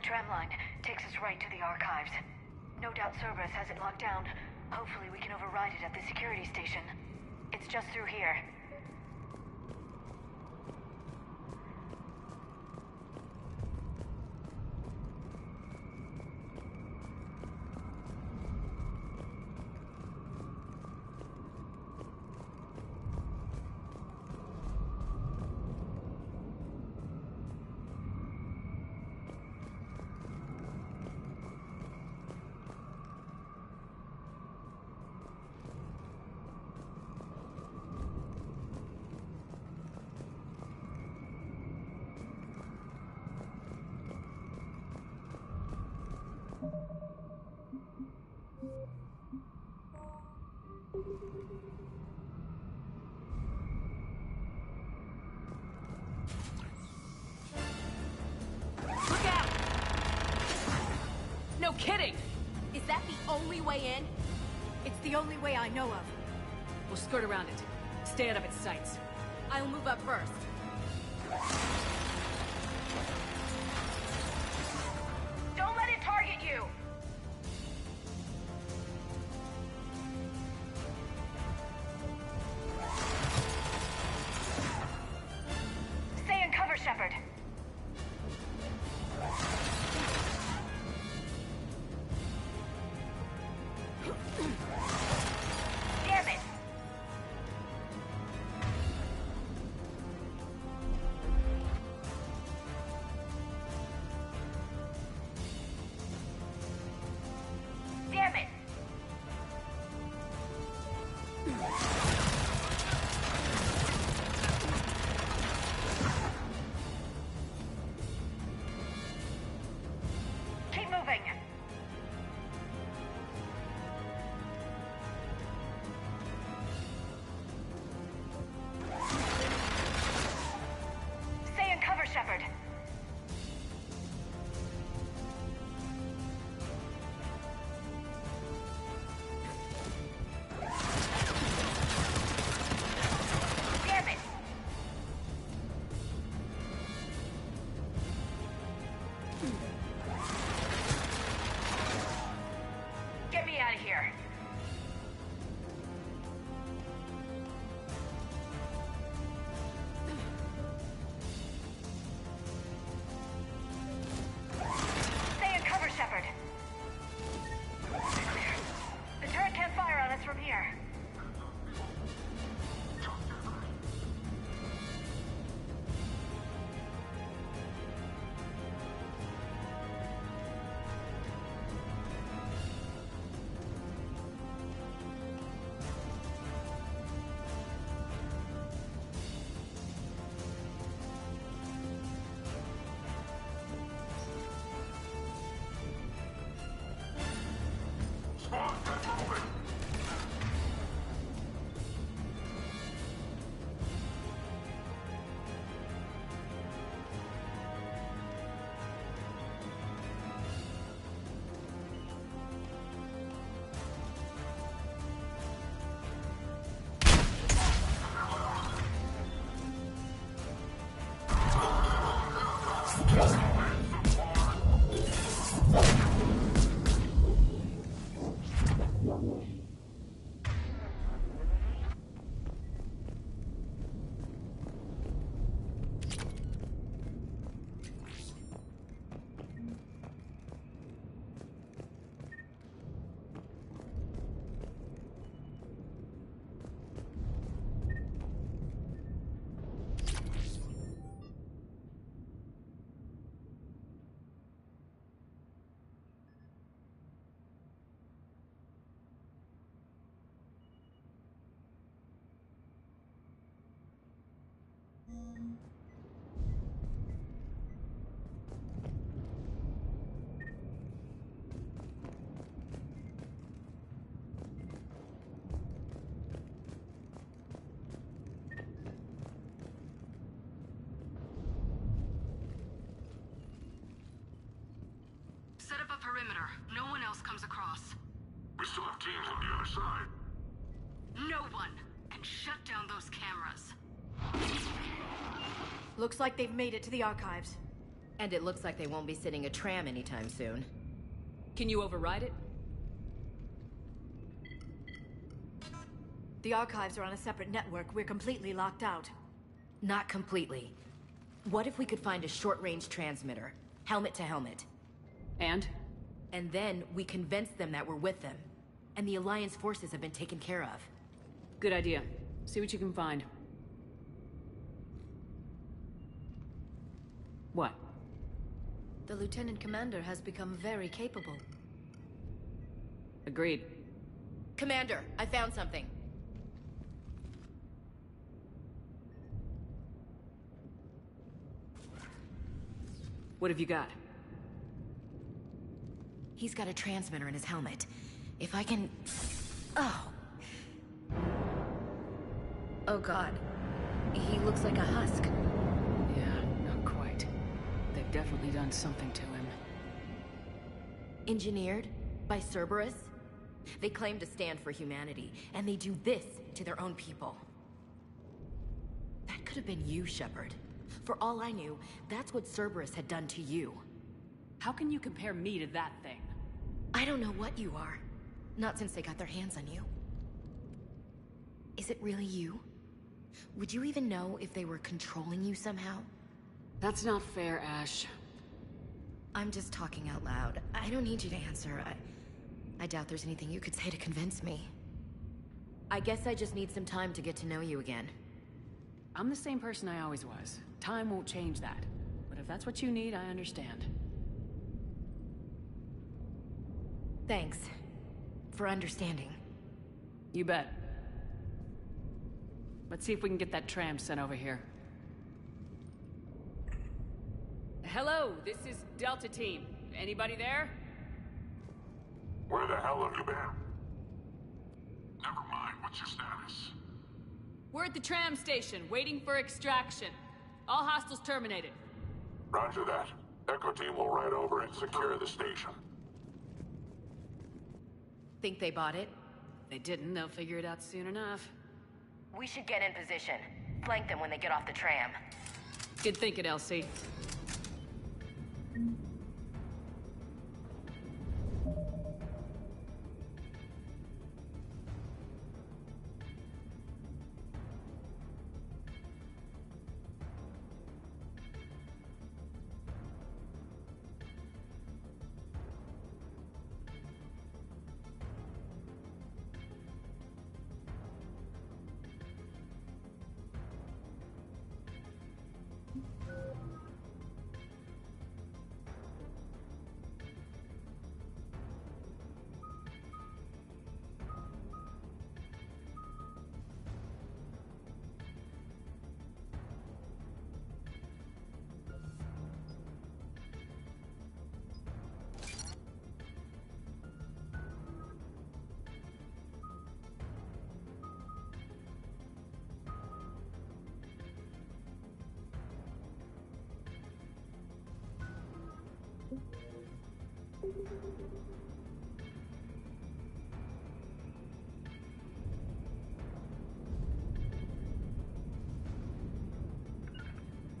the tram line. Takes us right to the archives. No doubt Cerberus has it locked down. Hopefully we can override it at the security station. It's just through here. Look out! No kidding! Is that the only way in? It's the only way I know of. We'll skirt around it. Stay out of its sights. I'll move up first. Don't let it target you! Stay in cover, Shepard. Damn it! Damn it! Keep moving. Stay in cover, Shepard. Damn it! Get me out of here. Stay in cover, Shepard. The turret can't fire on us from here. Spawn, get moving! Set up a perimeter. No one else comes across. We still have teams on the other side. No one! And shut down those cameras. Looks like they've made it to the archives. And it looks like they won't be sitting a tram anytime soon. Can you override it? The archives are on a separate network. We're completely locked out. Not completely. What if we could find a short-range transmitter? Helmet to helmet. And? And then we convince them that we're with them. And the Alliance forces have been taken care of. Good idea. See what you can find. What? The Lieutenant Commander has become very capable. Agreed. Commander, I found something. What have you got? He's got a transmitter in his helmet. If I can... Oh. Oh god. He looks like a husk. Yeah, not quite. They've definitely done something to him. Engineered by Cerberus? They claim to stand for humanity, and they do this to their own people. That could have been you, Shepard. For all I knew, that's what Cerberus had done to you. How can you compare me to that thing? I don't know what you are. Not since they got their hands on you. Is it really you? Would you even know if they were controlling you somehow? That's not fair, Ash. I'm just talking out loud. I don't need you to answer. I doubt there's anything you could say to convince me. I guess I just need some time to get to know you again. I'm the same person I always was. Time won't change that. But if that's what you need, I understand. Thanks. For understanding. You bet. Let's see if we can get that tram sent over here. Hello, this is Delta Team. Anybody there? Where the hell have you been? Never mind, what's your status? We're at the tram station, waiting for extraction. All hostiles terminated. Roger that. Echo Team will ride over and secure the station. Think they bought it? If they didn't, they'll figure it out soon enough. We should get in position. Flank them when they get off the tram. Good thinking, Elsie.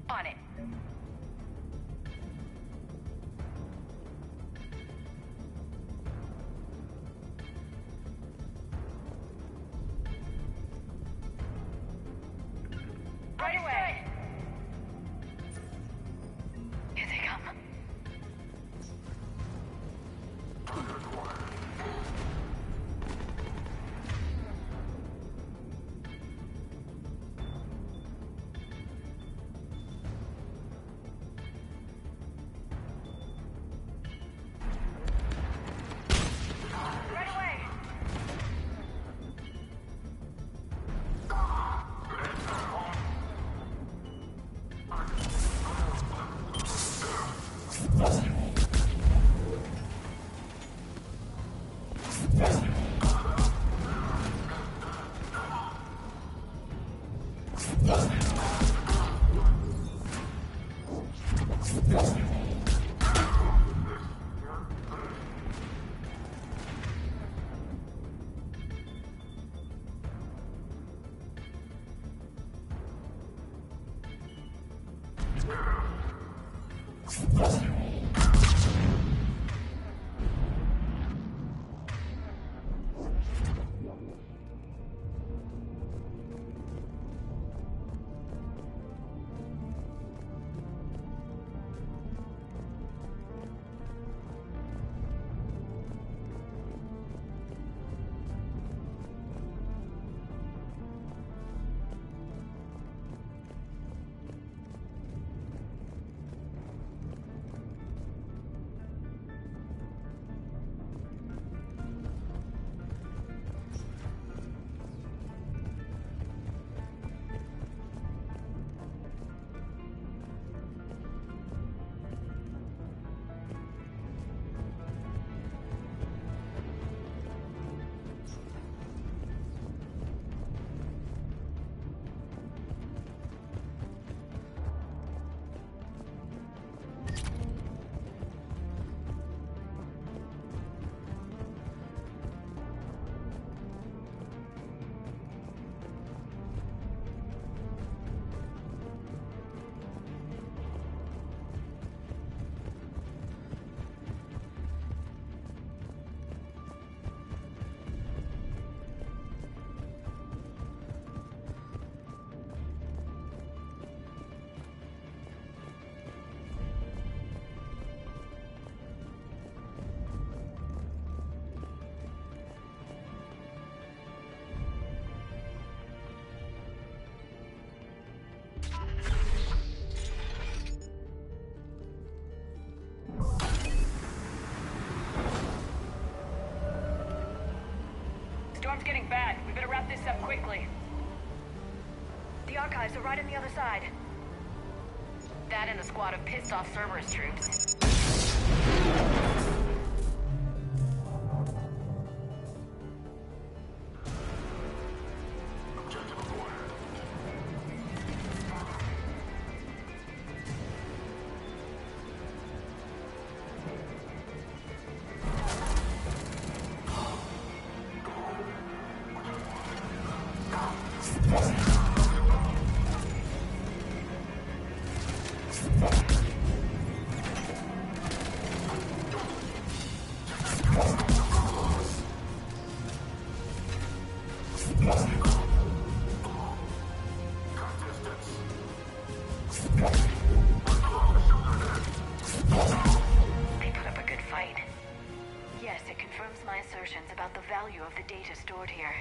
On it. Right away. Here they come. storm's getting bad. We better wrap this up quickly. The archives are right on the other side. That and a squad of pissed-off Cerberus troops. About the value of the data stored here.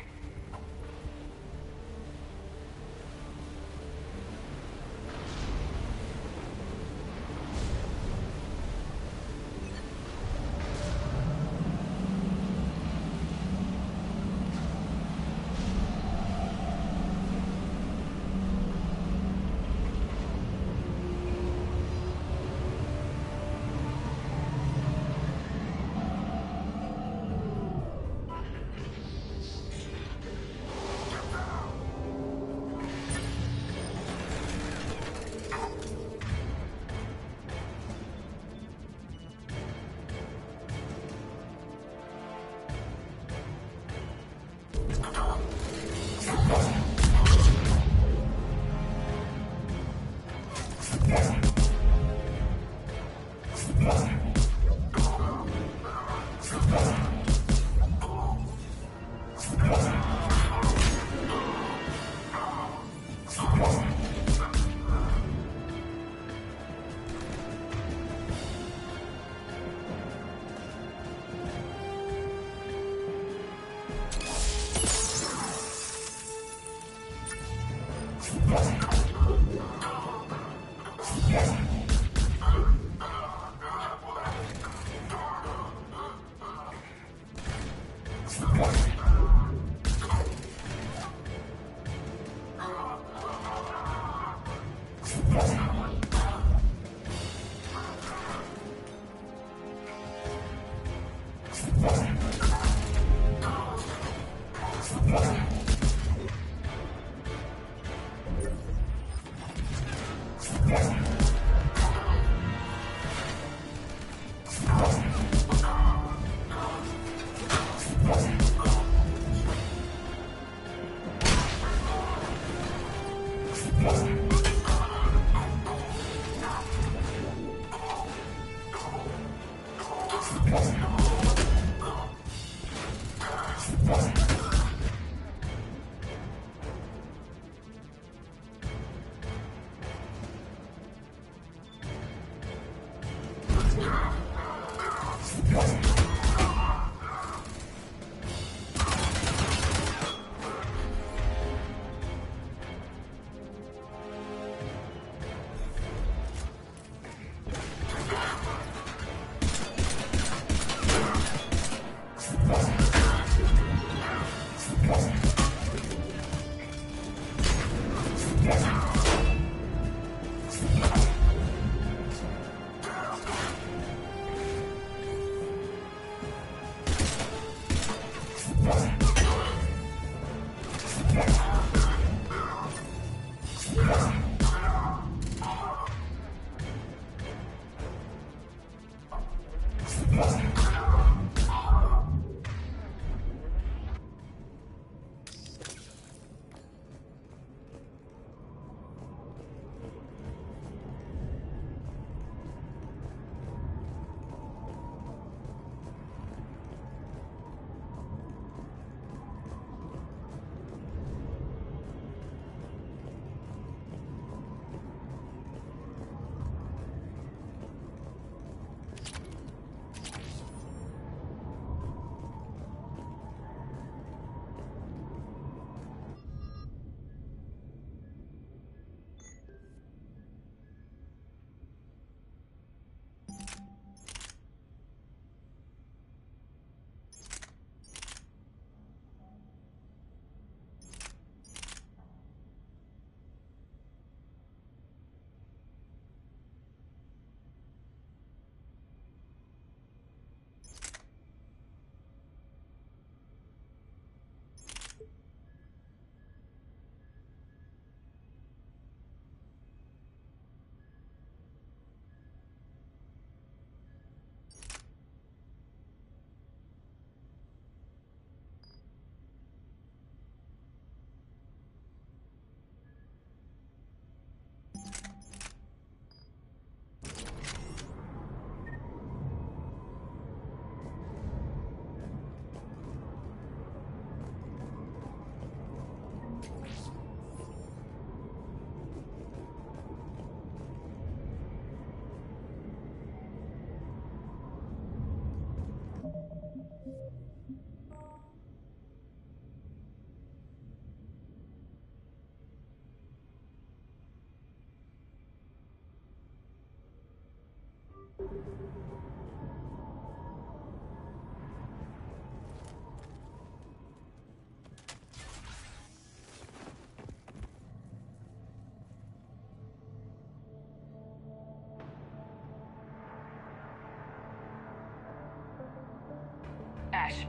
Ash.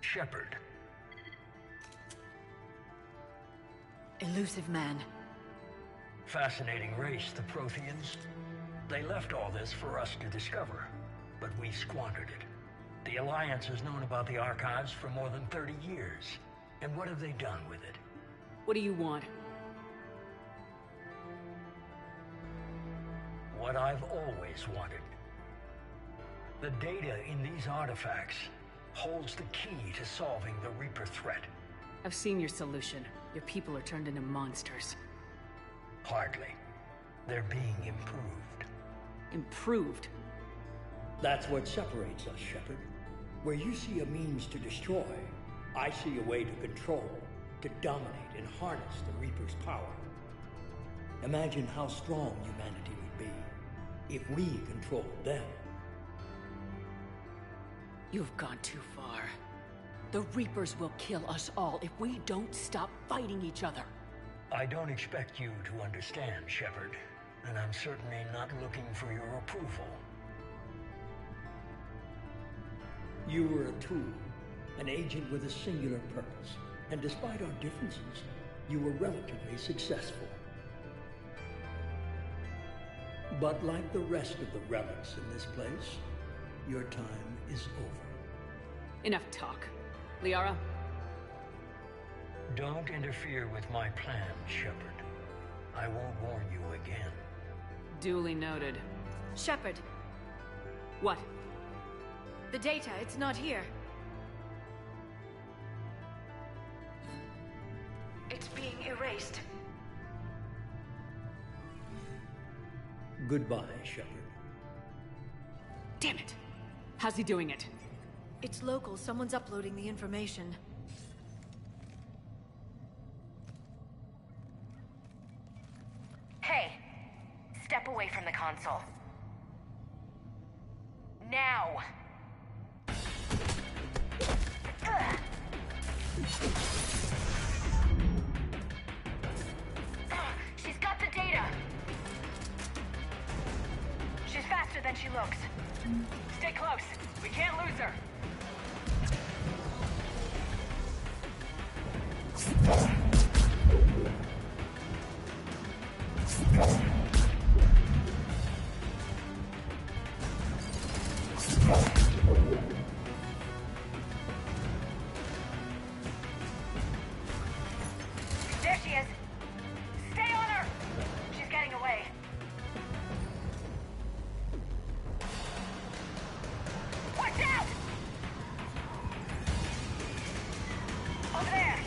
Shepard. Elusive man. Fascinating race, the Protheans. They left all this for us to discover, but we squandered it. The Alliance has known about the archives for more than 30 years. And what have they done with it? What do you want? What I've always wanted. The data in these artifacts holds the key to solving the Reaper threat. I've seen your solution. Your people are turned into monsters. Hardly. They're being improved. Improved? That's what separates us, Shepard. Where you see a means to destroy, I see a way to control, to dominate and harness the Reaper's power. Imagine how strong humanity would be if we controlled them. You've gone too far. The Reapers will kill us all if we don't stop fighting each other. I don't expect you to understand, Shepard, and I'm certainly not looking for your approval. You were a tool, an agent with a singular purpose, and despite our differences, you were relatively successful. But like the rest of the relics in this place, your time is over. Enough talk. Liara? Don't interfere with my plan, Shepard. I won't warn you again. Duly noted. Shepard. What? The data, it's not here. It's being erased. Goodbye, Shepard. Damn it! How's he doing it? It's local. Someone's uploading the information. Hey, step away from the console. Now! She's got the data! She's faster than she looks. Stay close. We can't lose her. There she is! Stay on her! She's getting away. Watch out! Over there!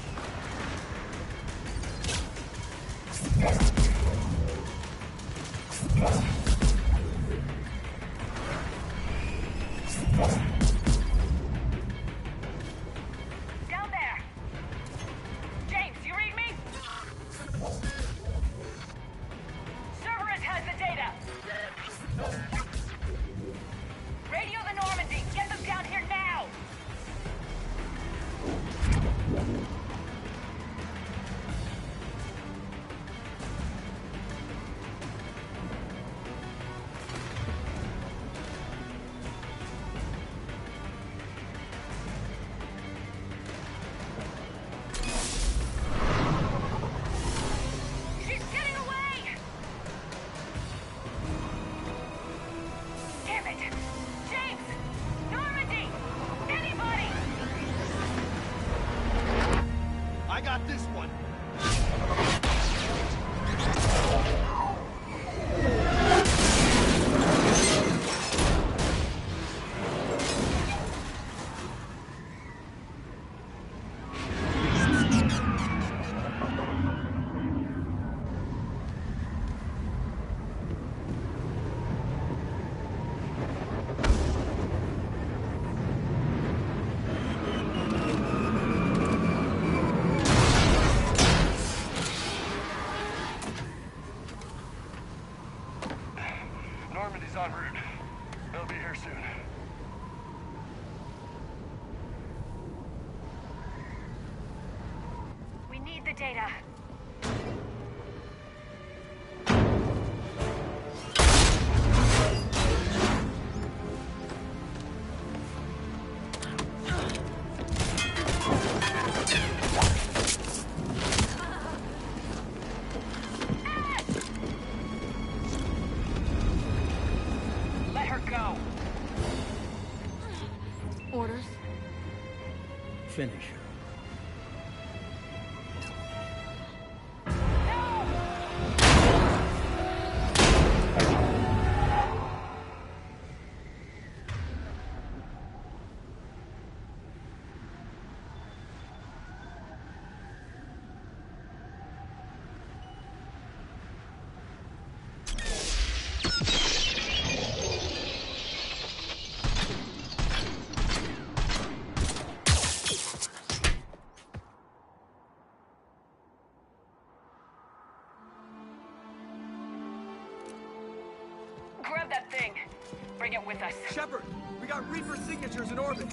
He's en route. They'll be here soon. We need the data. Let her go. Orders? Finish her. Grab that thing. Bring it with us. Shepard, we got Reaper signatures in orbit.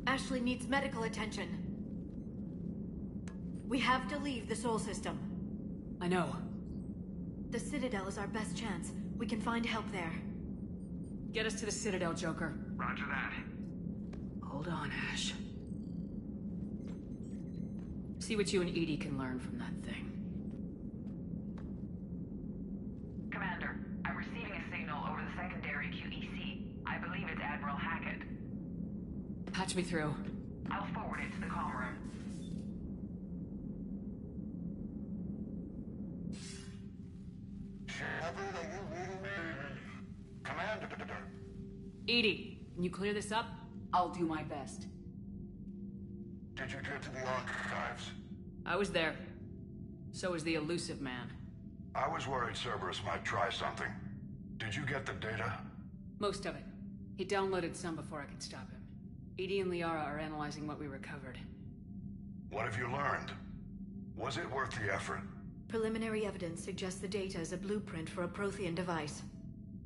Ashley needs medical attention. We have to leave the Sol system. I know. The Citadel is our best chance. We can find help there. Get us to the Citadel, Joker. Roger that. Hold on, Ash. See what you and EDI can learn from that thing. Commander, I'm receiving a signal over the secondary QEC. I believe it's Admiral Hackett. Patch me through. I'll forward it to the comm room. Commander. EDI, can you clear this up? I'll do my best. Did you get to the archives? I was there. So was the elusive man. I was worried Cerberus might try something. Did you get the data? Most of it. He downloaded some before I could stop him. EDI and Liara are analyzing what we recovered. What have you learned? Was it worth the effort? Preliminary evidence suggests the data is a blueprint for a Prothean device.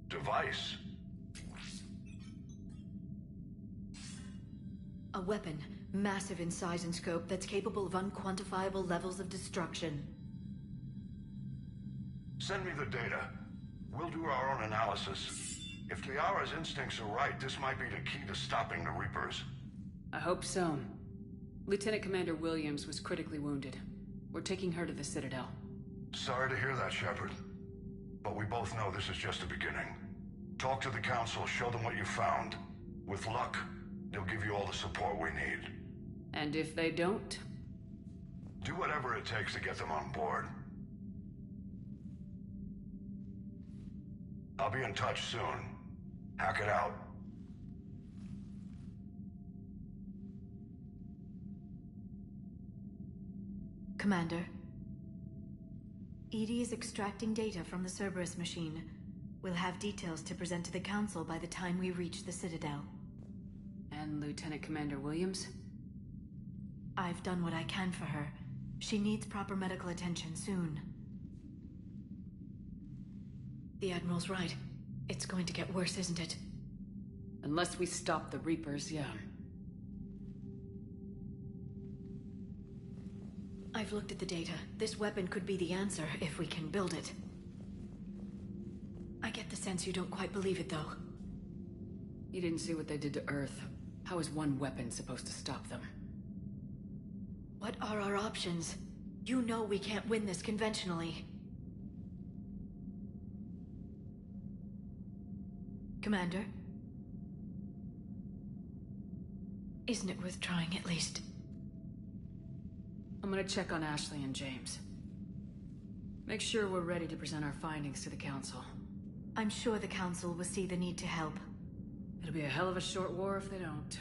Device? A weapon, massive in size and scope, that's capable of unquantifiable levels of destruction. Send me the data. We'll do our own analysis. If Liara's instincts are right, this might be the key to stopping the Reapers. I hope so. Lieutenant Commander Williams was critically wounded. We're taking her to the Citadel. Sorry to hear that, Shepard. But we both know this is just the beginning. Talk to the Council, show them what you found. With luck, they'll give you all the support we need. And if they don't? Do whatever it takes to get them on board. I'll be in touch soon. Hackett out. Commander. EDI is extracting data from the Cerberus machine. We'll have details to present to the Council by the time we reach the Citadel. And Lieutenant Commander Williams? I've done what I can for her. She needs proper medical attention soon. The Admiral's right. It's going to get worse, isn't it? Unless we stop the Reapers, yeah. I've looked at the data. This weapon could be the answer if we can build it. I get the sense you don't quite believe it, though. You didn't see what they did to Earth. How is one weapon supposed to stop them? What are our options? You know we can't win this conventionally. Commander? Isn't it worth trying at least? I'm gonna check on Ashley and James. Make sure we're ready to present our findings to the Council. I'm sure the Council will see the need to help. It'll be a hell of a short war if they don't.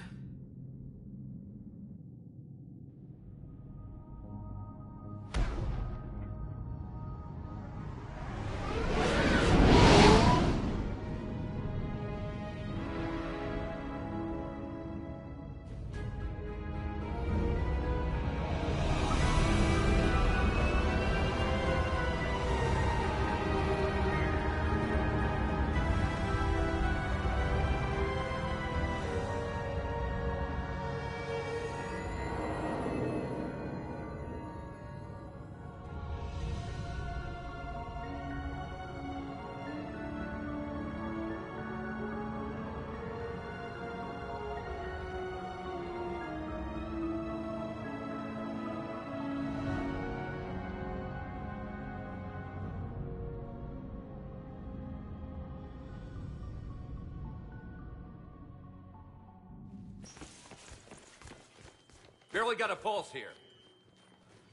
Barely got a pulse here.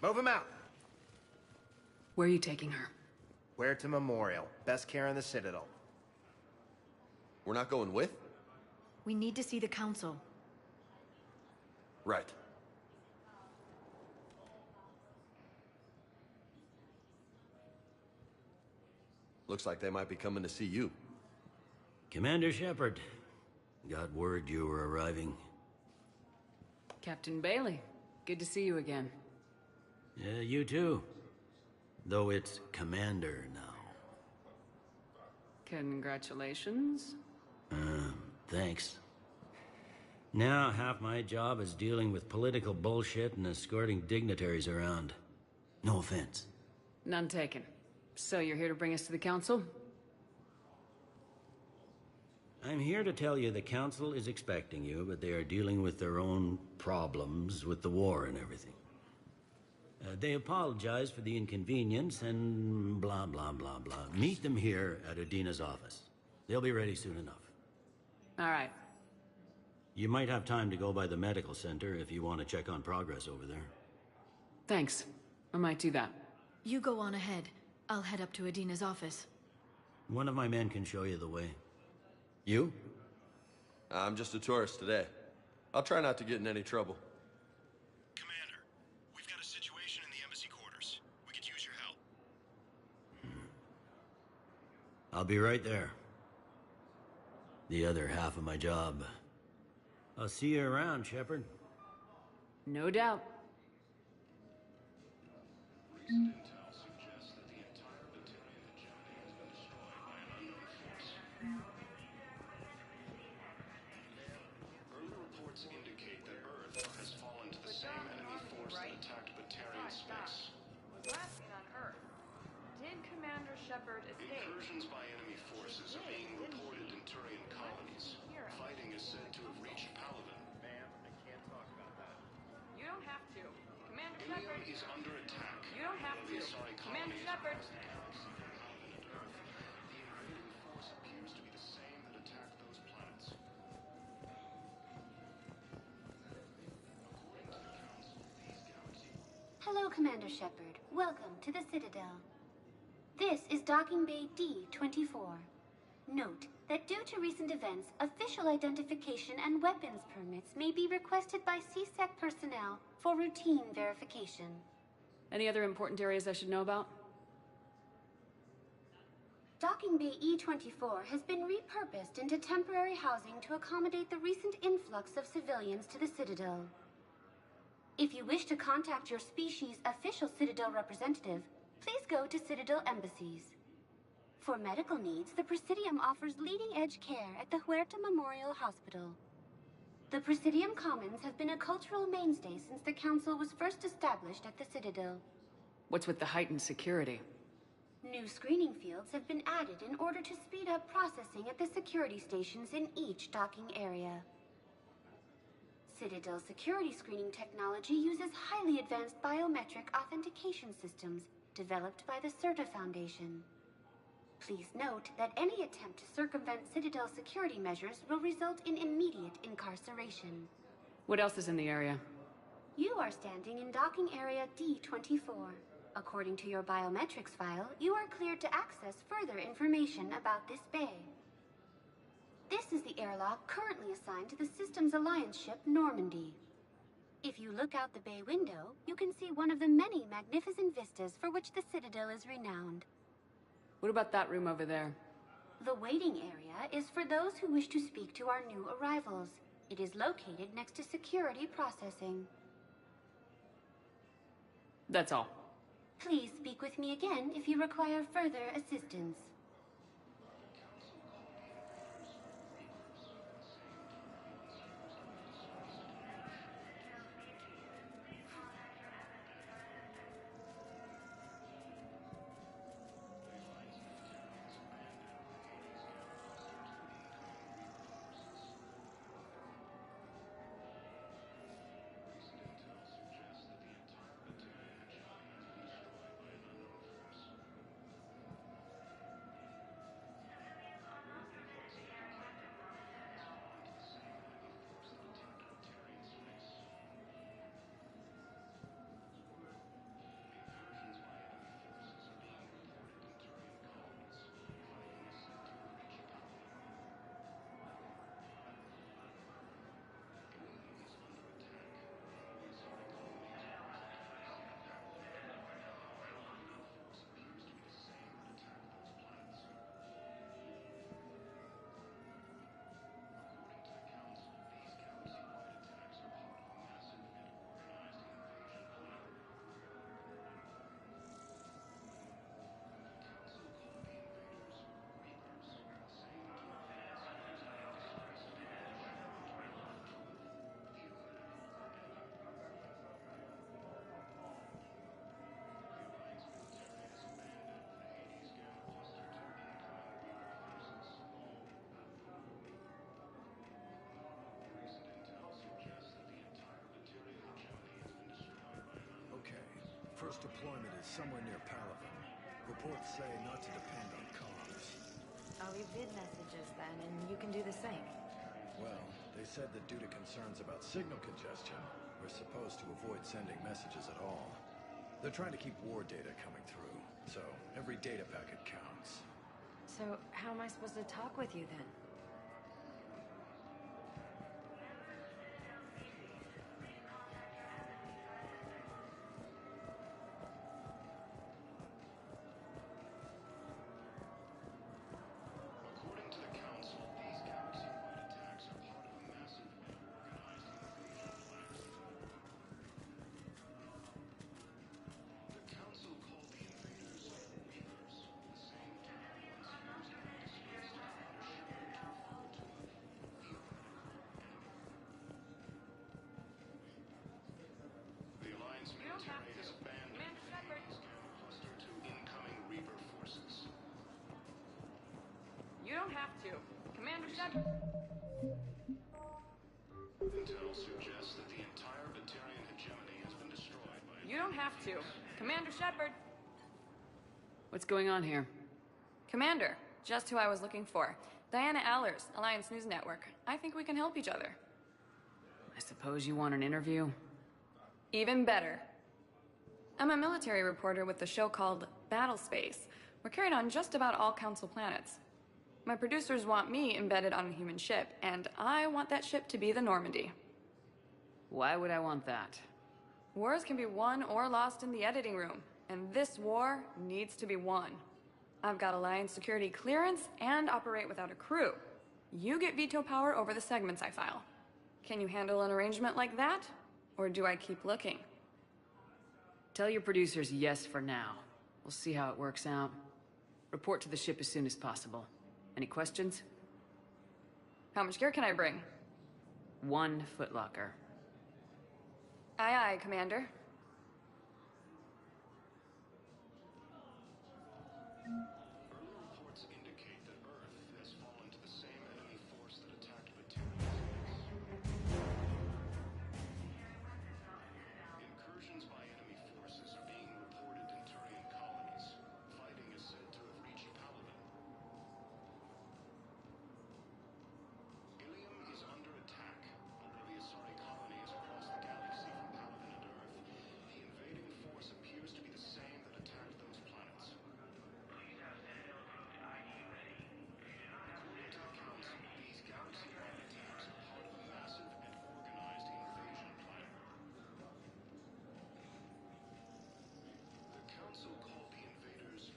Move him out. Where are you taking her? Where to Memorial. Best care in the Citadel. We're not going with? We need to see the Council. Right. Looks like they might be coming to see you. Commander Shepard. Got word you were arriving. Captain Bailey, good to see you again. Yeah, you too. Though it's Commander now. Congratulations. Thanks. Now half my job is dealing with political bullshit and escorting dignitaries around. No offense. None taken. So you're here to bring us to the Council? I'm here to tell you the Council is expecting you, but they are dealing with their own problems with the war and everything. They apologize for the inconvenience and blah, blah, blah, blah. Meet them here at Adina's office. They'll be ready soon enough. All right. You might have time to go by the medical center if you want to check on progress over there. Thanks. I might do that. You go on ahead. I'll head up to Adina's office. One of my men can show you the way. You? I'm just a tourist today. I'll try not to get in any trouble. Commander, we've got a situation in the embassy quarters. We could use your help. I'll be right there. The other half of my job. I'll see you around, Shepard. No doubt. Indicate that Earth has fallen to the same enemy force that attacked Batarian space. Last seen on Earth. Did Commander Shepard escape? Incursions by enemy forces are being reported in Turian colonies. Fighting is said to have reached Paladin. Ma'am, I can't talk about that. You don't have to. Commander Ilium Shepard. is under attack. You don't have to. Commander Shepard. Paladin and Earth. The invading force appears to be the same that attacked those planets. Hello, Commander Shepard. Welcome to the Citadel. This is Docking Bay D-24. Note that due to recent events, official identification and weapons permits may be requested by CSEC personnel for routine verification. Any other important areas I should know about? Docking Bay E-24 has been repurposed into temporary housing to accommodate the recent influx of civilians to the Citadel. If you wish to contact your species' official Citadel representative, please go to Citadel embassies. For medical needs, the Presidium offers leading-edge care at the Huerta Memorial Hospital. The Presidium Commons have been a cultural mainstay since the Council was first established at the Citadel. What's with the heightened security? New screening fields have been added in order to speed up processing at the security stations in each docking area. Citadel security screening technology uses highly advanced biometric authentication systems developed by the CERTA Foundation. Please note that any attempt to circumvent Citadel security measures will result in immediate incarceration. What else is in the area? You are standing in docking area D-24. According to your biometrics file, you are cleared to access further information about this bay. This is the airlock currently assigned to the Systems Alliance ship Normandy. If you look out the bay window, you can see one of the many magnificent vistas for which the Citadel is renowned. What about that room over there? The waiting area is for those who wish to speak to our new arrivals. It is located next to security processing. That's all. Please speak with me again if you require further assistance. First deployment is somewhere near Palaven. Reports say not to depend on comms. I'll leave vid messages then, and you can do the same. Well, they said that due to concerns about signal congestion, we're supposed to avoid sending messages at all. They're trying to keep war data coming through, so every data packet counts. So, how am I supposed to talk with you then? You don't have to. Commander Shepard. Intel suggests that the entire Batarian hegemony has been destroyed by... You don't have to. Commander Shepard. What's going on here? Commander, just who I was looking for. Diana Allers, Alliance News Network. I think we can help each other. I suppose you want an interview? Even better. I'm a military reporter with the show called Battle Space. We're carried on just about all Council planets. My producers want me embedded on a human ship, and I want that ship to be the Normandy. Why would I want that? Wars can be won or lost in the editing room, and this war needs to be won. I've got Alliance security clearance and operate without a crew. You get veto power over the segments I file. Can you handle an arrangement like that? Or do I keep looking? Tell your producers yes for now. We'll see how it works out. Report to the ship as soon as possible. Any questions? How much gear can I bring? 1 footlocker. Aye, aye, Commander. Early reports indicate that Earth has fallen to the same enemy force that attacked Batarian space. Incursions by enemy forces are being reported in Turian colonies. Fighting is said to have reached Paladin. Ilium is under attack. Although the Asari colony is across the galaxy from Paladin and Earth, the invading force appears to be the same that attacked those planets. According to the Council, these galaxy-wide attacks are part of a massive and organized invasion plan. The Council called the invaders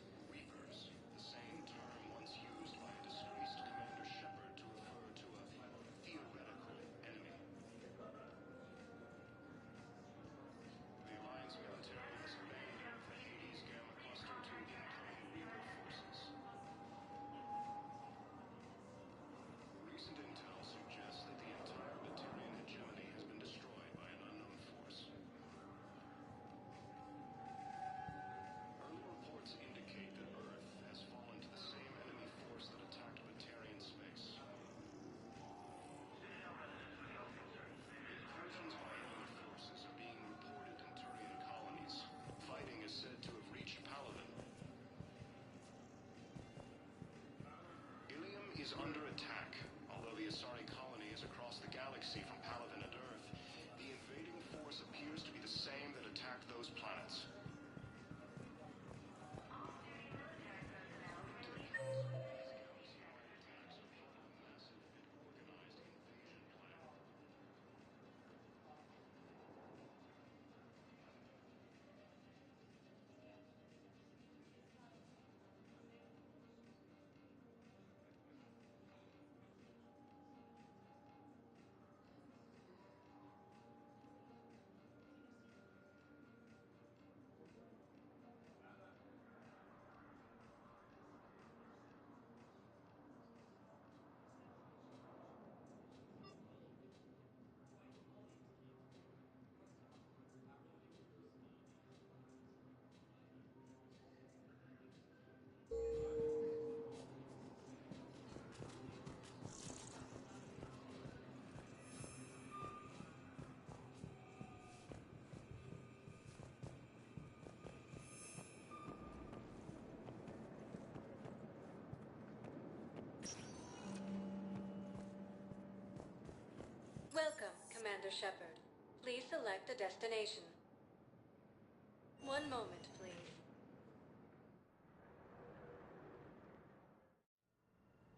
Reapers, the same term once used by a disgraced Commander Shepard to refer to a theoretical enemy. The Alliance military has abandoned the Hades Gamma Cluster to incoming Reaper forces. Recent intel suggests that the entire Batarian hegemony has been destroyed by an unknown force. Early reports indicate that Earth has fallen to the same enemy force that attacked Batarian space. Incursions by enemy forces are being reported in Turian colonies. Fighting is said to have reached Paladin. Ilium is under attack. Although the Asari colony is across the galaxy from Paladin and Earth, the invading force appears to be the same that attacked those planets. Welcome, Commander Shepard. Please select a destination. One moment, please.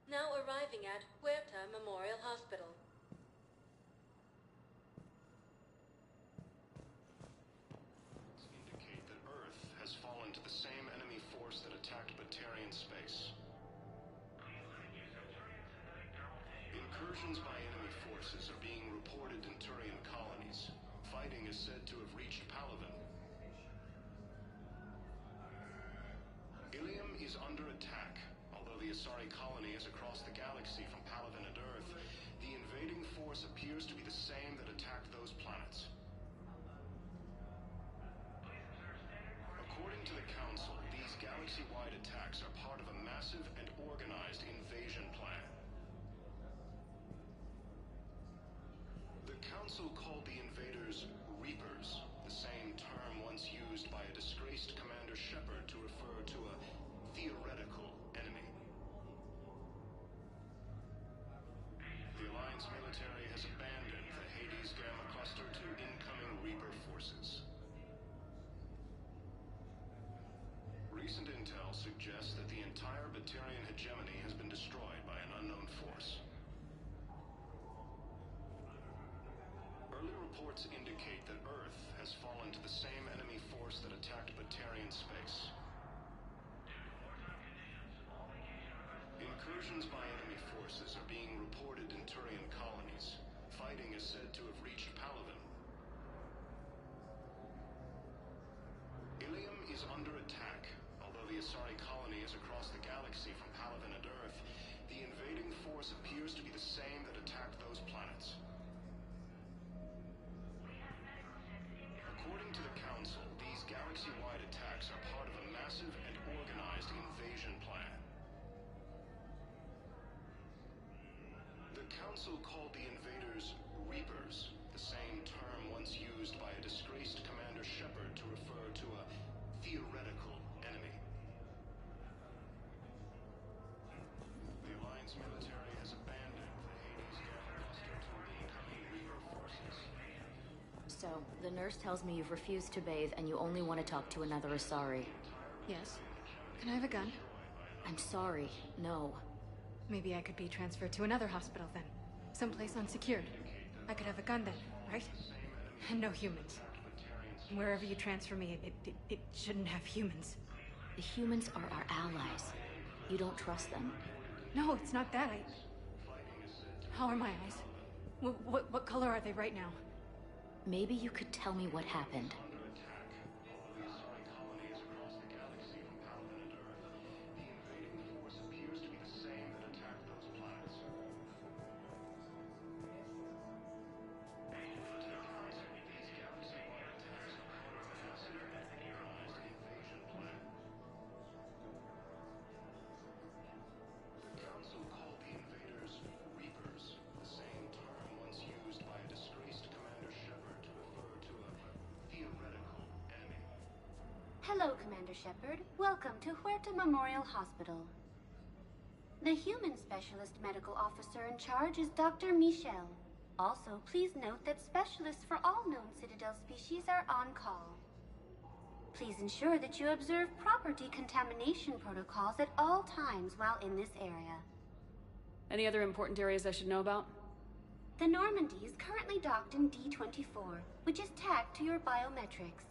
Now arriving at Huerta Memorial Hospital. Indicate that Earth has fallen to the same enemy force that attacked Batarian space. Incursions by enemy forces are being reported in Turian colonies. Fighting is said to have reached Paladin. Ilium is under attack. Although the Asari colony is across the galaxy from Paladin and Earth, the invading force appears to be the same that attacked those planets. According to the Council, these galaxy-wide attacks are part of a massive and organized invasion plan. The Council called the invaders Reapers, the same term once used by a disgraced Commander Shepard to refer to a theoretical enemy. The Alliance military has abandoned the Hades Gamma Cluster to incoming Reaper forces. Recent intel suggests that the entire Batarian hegemony has been destroyed by an unknown force. Early reports indicate that Earth has fallen to the same enemy force that attacked Batarian space. Incursions by enemy forces are being reported in Turian colonies. Fighting is said to have reached Paladin. Ilium is under attack. Although the Asari colony is across the galaxy from Paladin and Earth, the invading force appears to be the same that attacked those planets. According to the Council, these galaxy-wide attacks are part of a massive and organized invasion Council called the invaders Reapers, the same term once used by a disgraced Commander Shepard to refer to a theoretical enemy. The Alliance military has abandoned the Hades Gamma cluster to incoming Reaper forces. So, the nurse tells me you've refused to bathe and you only want to talk to another Asari. Yes. Can I have a gun? I'm sorry, no. Maybe I could be transferred to another hospital then. Someplace unsecured. I could have a gun then, right? And no humans. Wherever you transfer me, it shouldn't have humans. The humans are our allies. You don't trust them. No, it's not that. How are my eyes? What color are they right now? Maybe you could tell me what happened. Hello, Commander Shepard. Welcome to Huerta Memorial Hospital. The human specialist medical officer in charge is Dr. Michel. Also, please note that specialists for all known Citadel species are on call. Please ensure that you observe proper decontamination protocols at all times while in this area. Any other important areas I should know about? The Normandy is currently docked in D-24, which is tagged to your biometrics.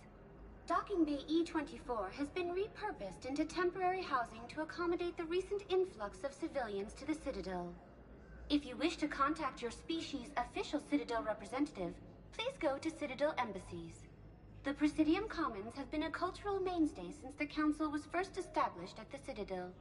Docking Bay E-24 has been repurposed into temporary housing to accommodate the recent influx of civilians to the Citadel. If you wish to contact your species' official Citadel representative, please go to Citadel embassies. The Presidium Commons have been a cultural mainstay since the Council was first established at the Citadel.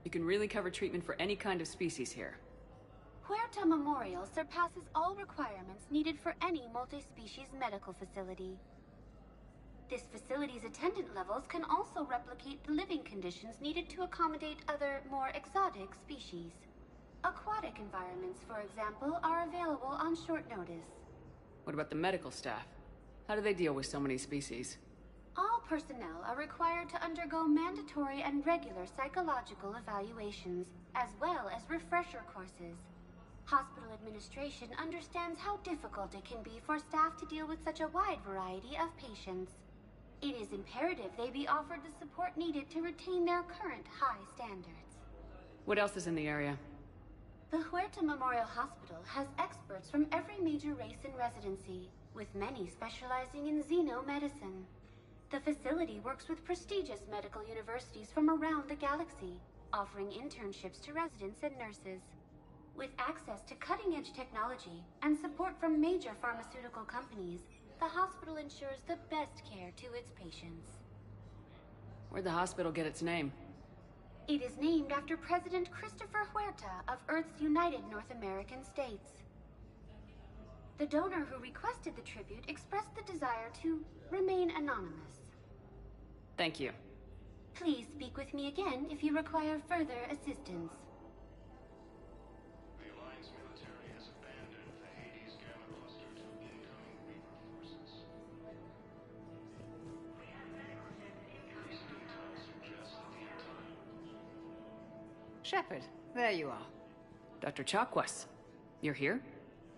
You can really cover treatment for any kind of species here. Huerta Memorial surpasses all requirements needed for any multi-species medical facility. This facility's attendant levels can also replicate the living conditions needed to accommodate other, more exotic species. Aquatic environments, for example, are available on short notice. What about the medical staff? How do they deal with so many species? All personnel are required to undergo mandatory and regular psychological evaluations, as well as refresher courses. Hospital administration understands how difficult it can be for staff to deal with such a wide variety of patients. It is imperative they be offered the support needed to retain their current high standards. What else is in the area? The Huerta Memorial Hospital has experts from every major race in residency, with many specializing in xenomedicine. The facility works with prestigious medical universities from around the galaxy, offering internships to residents and nurses. With access to cutting-edge technology and support from major pharmaceutical companies, the hospital ensures the best care to its patients. Where'd the hospital get its name? It is named after President Christopher Huerta of Earth's United North American States. The donor who requested the tribute expressed the desire to remain anonymous. Thank you. Please speak with me again if you require further assistance. The Alliance military has abandoned the Hades Gamma cluster to incoming Reaper forces. These details suggest that the entire... Shepard, there you are. Dr. Chakwas, you're here?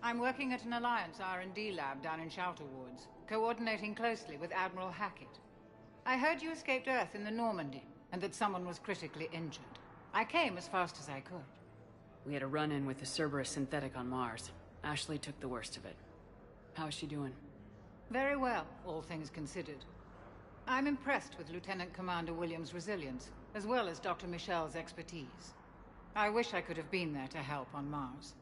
I'm working at an Alliance R&D lab down in Shelter Woods, coordinating closely with Admiral Hackett. I heard you escaped Earth in the Normandy, and that someone was critically injured. I came as fast as I could. We had a run-in with the Cerberus synthetic on Mars. Ashley took the worst of it. How is she doing? Very well, all things considered. I'm impressed with Lieutenant Commander Williams' resilience, as well as Dr. Michel's expertise. I wish I could have been there to help on Mars.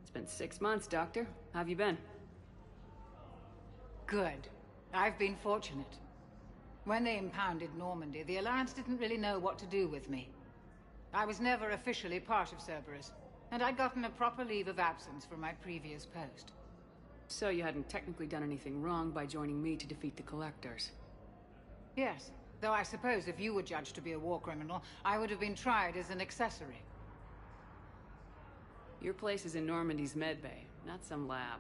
It's been 6 months, Doctor. How have you been? Good. I've been fortunate. When they impounded Normandy, the Alliance didn't really know what to do with me. I was never officially part of Cerberus, And I'd gotten a proper leave of absence from my previous post. So you hadn't technically done anything wrong by joining me to defeat the Collectors? Yes, though I suppose if you were judged to be a war criminal, I would have been tried as an accessory. Your place is in Normandy's medbay, not some lab.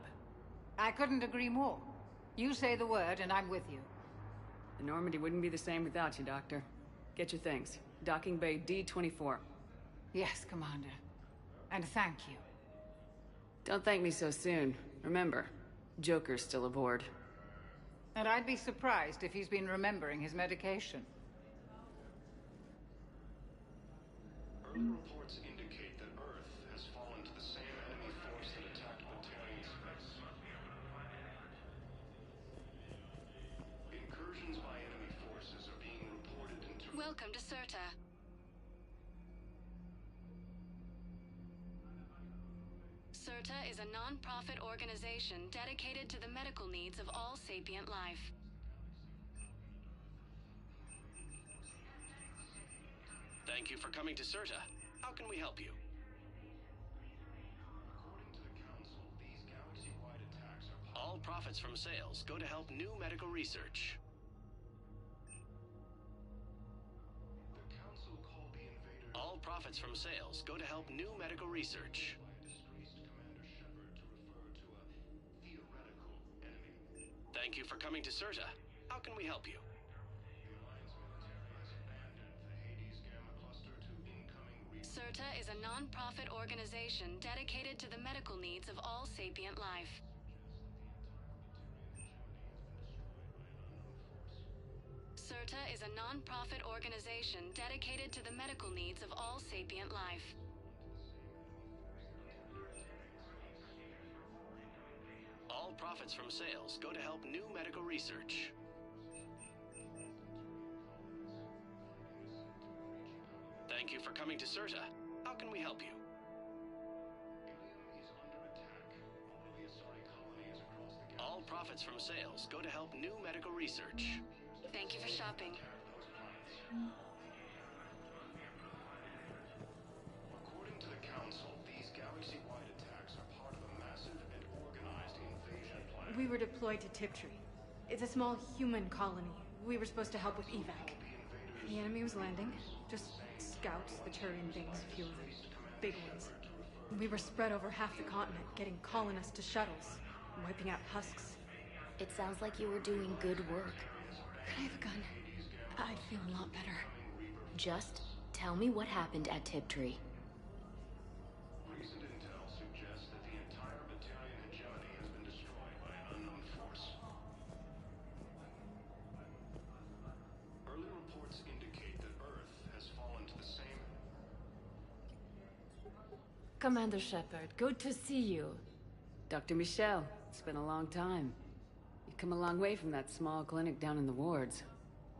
I couldn't agree more. You say the word and I'm with you. The Normandy wouldn't be the same without you, Doctor. Get your things. Docking Bay D-24. Yes, Commander. And thank you. Don't thank me so soon. Remember, Joker's still aboard. And I'd be surprised if he's been remembering his medication. Early reports indicate that Earth has fallen to the same enemy force that attacked Batarian space. Incursions by enemy forces are being reported into... Welcome to Serta. Serta is a non-profit organization dedicated to the medical needs of all sapient life. Thank you for coming to Serta. How can we help you? According to the Council, these galaxy-wide attacks are... All profits from sales go to help new medical research. The Council called the invaders... All profits from sales go to help new medical research. Thank you for coming to Serta. How can we help you? Serta is a non-profit organization dedicated to the medical needs of all sapient life. Serta is a non-profit organization dedicated to the medical needs of all sapient life. All profits from sales go to help new medical research. Thank you for coming to Serta. How can we help you? All profits from sales go to help new medical research. Thank you for shopping. According to the Council, these galaxy-wide attacks are part of a massive and organized invasion plan. We were deployed to Tiptree. It's a small human colony. We were supposed to help with evac. The enemy was landing. Just scouts, the Turian things, a few of the big ones. We were spread over half the continent, getting colonists to shuttles, wiping out husks. It sounds like you were doing good work. Could I have a gun? I'd feel a lot better. Just tell me what happened at Tiptree. Recent intel suggests that the entire Batarian hegemony has been destroyed by an unknown force. Early reports indicate that Earth has fallen to the same... Commander Shepard, good to see you. Dr. Michel, it's been a long time. You've come a long way from that small clinic down in the wards.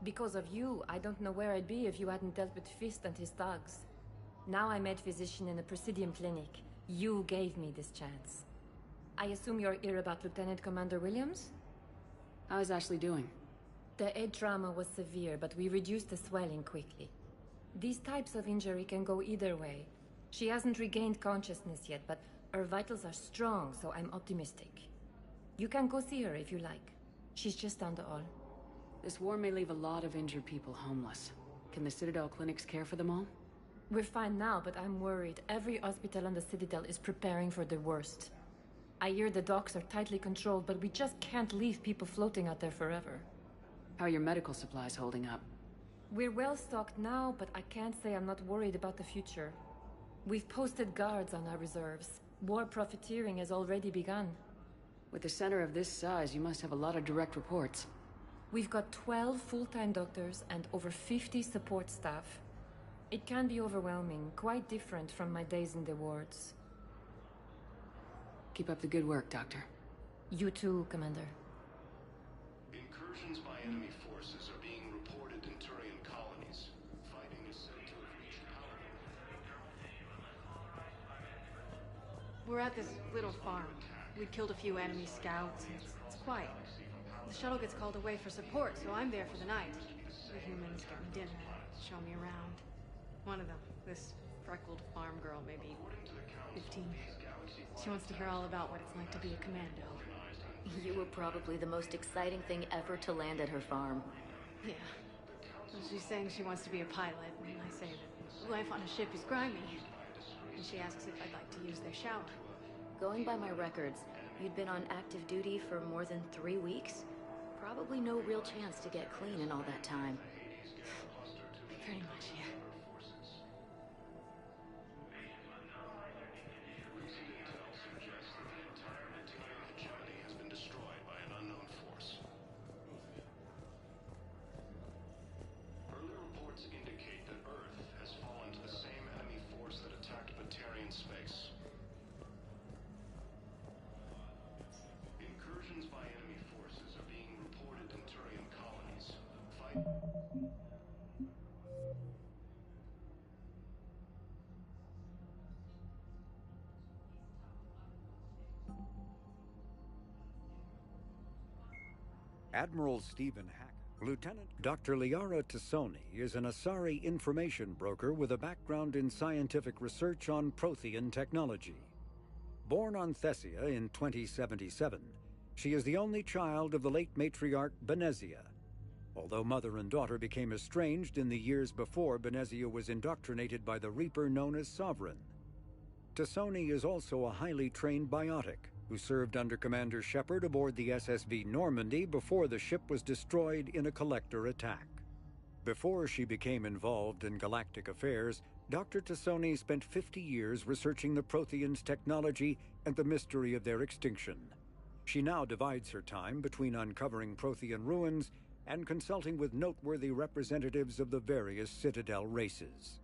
Because of you, I don't know where I'd be if you hadn't dealt with Fist and his thugs. Now I'm head physician in the Presidium Clinic. You gave me this chance. I assume you're here about Lieutenant Commander Williams? How is Ashley doing? The head trauma was severe, but we reduced the swelling quickly. These types of injury can go either way. She hasn't regained consciousness yet, but her vitals are strong, so I'm optimistic. You can go see her if you like. She's just down the hall. This war may leave a lot of injured people homeless. Can the Citadel clinics care for them all? We're fine now, but I'm worried. Every hospital on the Citadel is preparing for the worst. I hear the docks are tightly controlled, but we just can't leave people floating out there forever. How are your medical supplies holding up? We're well stocked now, but I can't say I'm not worried about the future. We've posted guards on our reserves. War profiteering has already begun. With a center of this size, you must have a lot of direct reports. We've got 12 full-time doctors and over 50 support staff. It can be overwhelming, quite different from my days in the wards. Keep up the good work, Doctor. You too, Commander. Incursions by enemy forces are being reported in Turian colonies. Fighting is said to have reached We're at this little farm. We've killed a few enemy scouts, and it's quiet. The shuttle gets called away for support, so I'm there for the night. The humans get me dinner, show me around. One of them, this freckled farm girl, maybe 15. She wants to hear all about what it's like to be a commando. You were probably the most exciting thing ever to land at her farm. Yeah. Well, she's saying she wants to be a pilot, and I say that life on a ship is grimy. And she asks if I'd like to use their shower. Going by my records, you'd been on active duty for more than 3 weeks. Probably no real chance to get clean in all that time. Pretty much, yeah. Admiral Stephen Hackett. Lieutenant Dr. Liara Tassoni is an Asari information broker with a background in scientific research on Prothean technology. Born on Thessia in 2077, she is the only child of the late matriarch Benezia. Although mother and daughter became estranged in the years before Benezia was indoctrinated by the Reaper known as Sovereign. Tassoni is also a highly trained biotic who served under Commander Shepard aboard the SSV Normandy before the ship was destroyed in a Collector attack. Before she became involved in galactic affairs, Dr. Tassoni spent 50 years researching the Protheans' technology and the mystery of their extinction. She now divides her time between uncovering Prothean ruins and consulting with noteworthy representatives of the various Citadel races.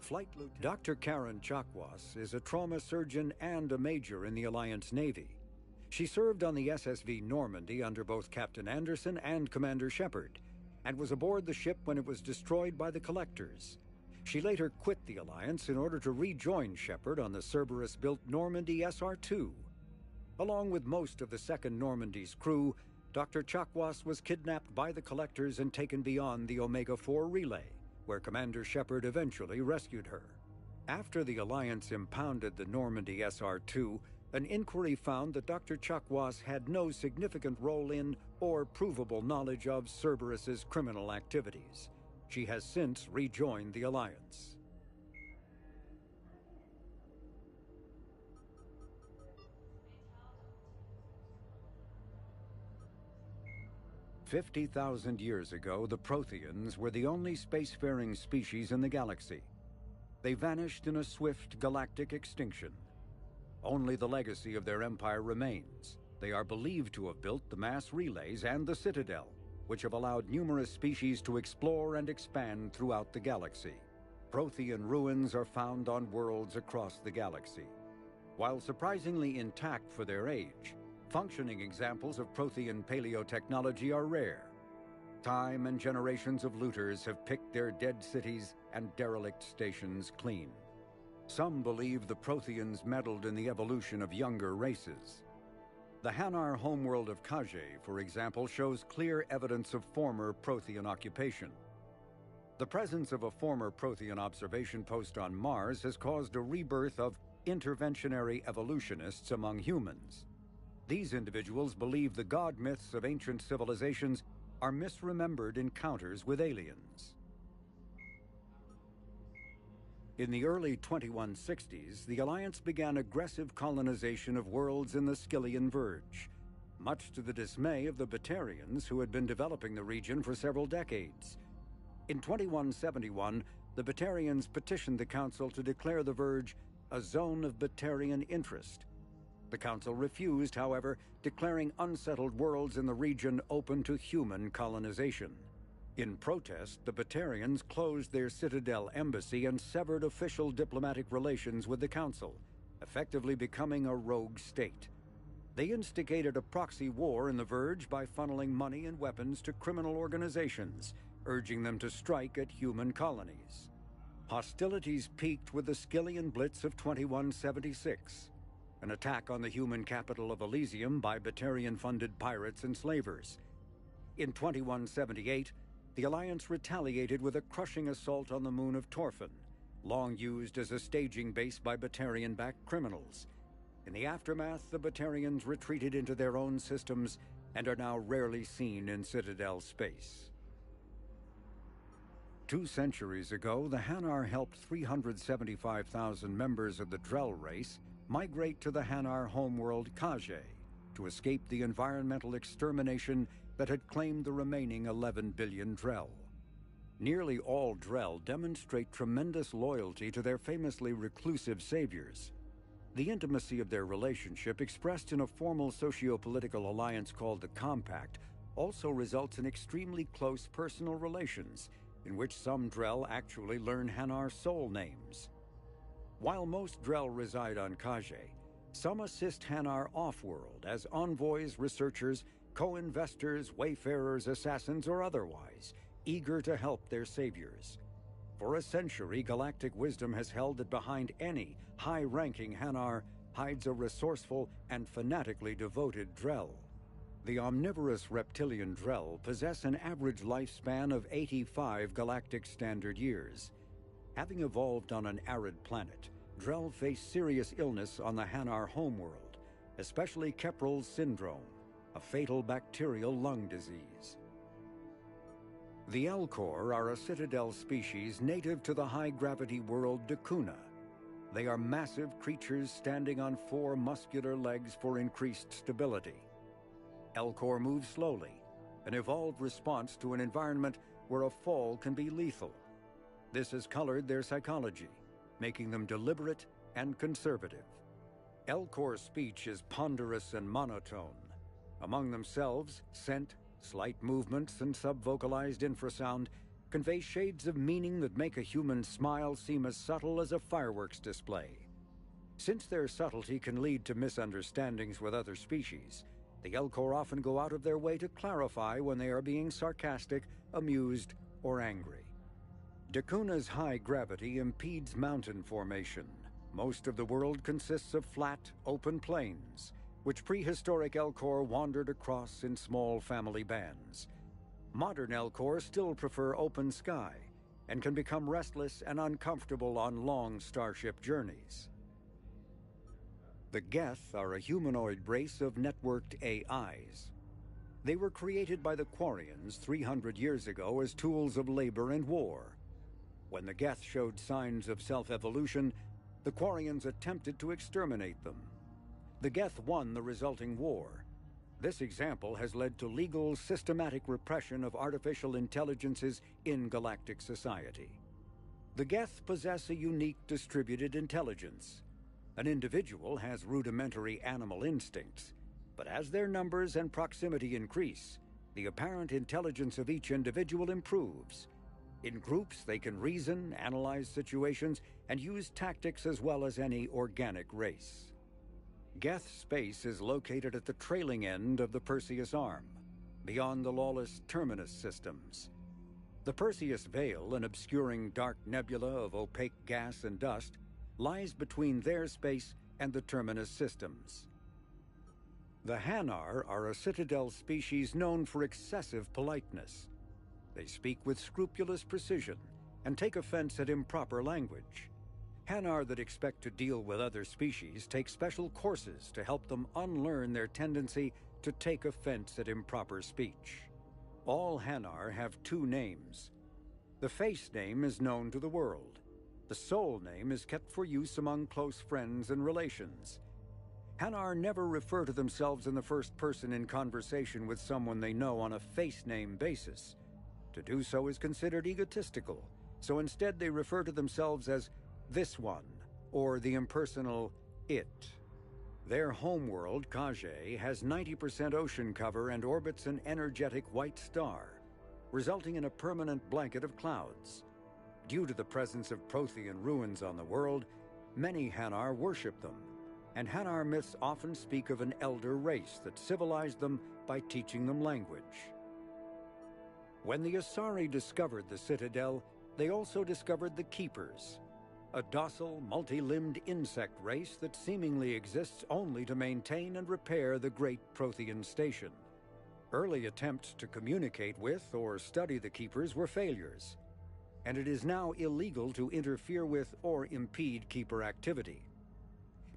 Flight Lieutenant Dr. Karen Chakwas is a trauma surgeon and a major in the Alliance Navy. She served on the SSV Normandy under both Captain Anderson and Commander Shepard, and was aboard the ship when it was destroyed by the Collectors. She later quit the Alliance in order to rejoin Shepard on the Cerberus-built Normandy SR-2. Along with most of the Second Normandy's crew, Dr. Chakwas was kidnapped by the Collectors and taken beyond the Omega-4 relay, where Commander Shepard eventually rescued her. After the Alliance impounded the Normandy SR-2, an inquiry found that Dr. Chakwas had no significant role in or provable knowledge of Cerberus's criminal activities. She has since rejoined the Alliance. "50,000 years ago, the Protheans were the only spacefaring species in the galaxy. They vanished in a swift galactic extinction. Only the legacy of their empire remains. They are believed to have built the mass relays and the Citadel, which have allowed numerous species to explore and expand throughout the galaxy. Prothean ruins are found on worlds across the galaxy. While surprisingly intact for their age, functioning examples of Prothean paleotechnology are rare. Time and generations of looters have picked their dead cities and derelict stations clean. Some believe the Protheans meddled in the evolution of younger races. The Hanar homeworld of Khaje, for example, shows clear evidence of former Prothean occupation. The presence of a former Prothean observation post on Mars has caused a rebirth of interventionary evolutionists among humans. These individuals believe the god myths of ancient civilizations are misremembered encounters with aliens. In the early 2160s, the Alliance began aggressive colonization of worlds in the Skyllian Verge, much to the dismay of the Batarians, who had been developing the region for several decades. In 2171, the Batarians petitioned the Council to declare the Verge a zone of Batarian interest. The Council refused, however, declaring unsettled worlds in the region open to human colonization. In protest, the Batarians closed their Citadel embassy and severed official diplomatic relations with the Council, effectively becoming a rogue state. They instigated a proxy war in the Verge by funneling money and weapons to criminal organizations, urging them to strike at human colonies. Hostilities peaked with the Skyllian Blitz of 2176, an attack on the human capital of Elysium by Batarian-funded pirates and slavers. In 2178, the Alliance retaliated with a crushing assault on the moon of Torfan, long used as a staging base by Batarian-backed criminals. In the aftermath, the Batarians retreated into their own systems and are now rarely seen in Citadel space. 2 centuries ago, the Hanar helped 375,000 members of the Drell race migrate to the Hanar homeworld Khaje to escape the environmental extermination that had claimed the remaining 11 billion Drell. Nearly all Drell demonstrate tremendous loyalty to their famously reclusive saviors. The intimacy of their relationship, expressed in a formal socio-political alliance called the Compact, also results in extremely close personal relations, in which some Drell actually learn Hanar soul names. While most Drell reside on Khaje, some assist Hanar off-world as envoys, researchers, co-investors, wayfarers, assassins, or otherwise, eager to help their saviors. For a century, galactic wisdom has held that behind any high-ranking Hanar hides a resourceful and fanatically devoted Drell. The omnivorous reptilian Drell possess an average lifespan of 85 galactic standard years. Having evolved on an arid planet, Drell face serious illness on the Hanar homeworld, especially Kepral's syndrome, a fatal bacterial lung disease. The Elcor are a Citadel species native to the high-gravity world Dakuna. They are massive creatures standing on 4 muscular legs for increased stability. Elcor move slowly, an evolved response to an environment where a fall can be lethal. This has colored their psychology, making them deliberate and conservative. Elcor's speech is ponderous and monotone. Among themselves, scent, slight movements, and sub-vocalized infrasound convey shades of meaning that make a human smile seem as subtle as a fireworks display. Since their subtlety can lead to misunderstandings with other species, the Elcor often go out of their way to clarify when they are being sarcastic, amused, or angry. Dakuna's high gravity impedes mountain formation. Most of the world consists of flat, open plains, which prehistoric Elcor wandered across in small family bands. Modern Elcor still prefer open sky and can become restless and uncomfortable on long starship journeys. The Geth are a humanoid race of networked AIs. They were created by the Quarians 300 years ago as tools of labor and war. When the Geth showed signs of self-evolution, the Quarians attempted to exterminate them. The Geth won the resulting war. This example has led to legal, systematic repression of artificial intelligences in galactic society. The Geth possess a unique distributed intelligence. An individual has rudimentary animal instincts, but as their numbers and proximity increase, the apparent intelligence of each individual improves. In groups, they can reason, analyze situations, and use tactics as well as any organic race. Geth space is located at the trailing end of the Perseus Arm, beyond the lawless Terminus systems. The Perseus Veil, an obscuring dark nebula of opaque gas and dust, lies between their space and the Terminus systems. The Hanar are a Citadel species known for excessive politeness. They speak with scrupulous precision and take offense at improper language. Hanar that expect to deal with other species take special courses to help them unlearn their tendency to take offense at improper speech. All Hanar have 2 names. The face name is known to the world. The soul name is kept for use among close friends and relations. Hanar never refer to themselves in the first person in conversation with someone they know on a face name basis. To do so is considered egotistical, so instead they refer to themselves as this one, or the impersonal it. Their homeworld, Khaje, has 90% ocean cover and orbits an energetic white star, resulting in a permanent blanket of clouds. Due to the presence of Prothean ruins on the world, many Hanar worship them, and Hanar myths often speak of an elder race that civilized them by teaching them language. When the Asari discovered the Citadel, they also discovered the Keepers, a docile, multi-limbed insect race that seemingly exists only to maintain and repair the great Prothean station. Early attempts to communicate with or study the Keepers were failures, and it is now illegal to interfere with or impede Keeper activity.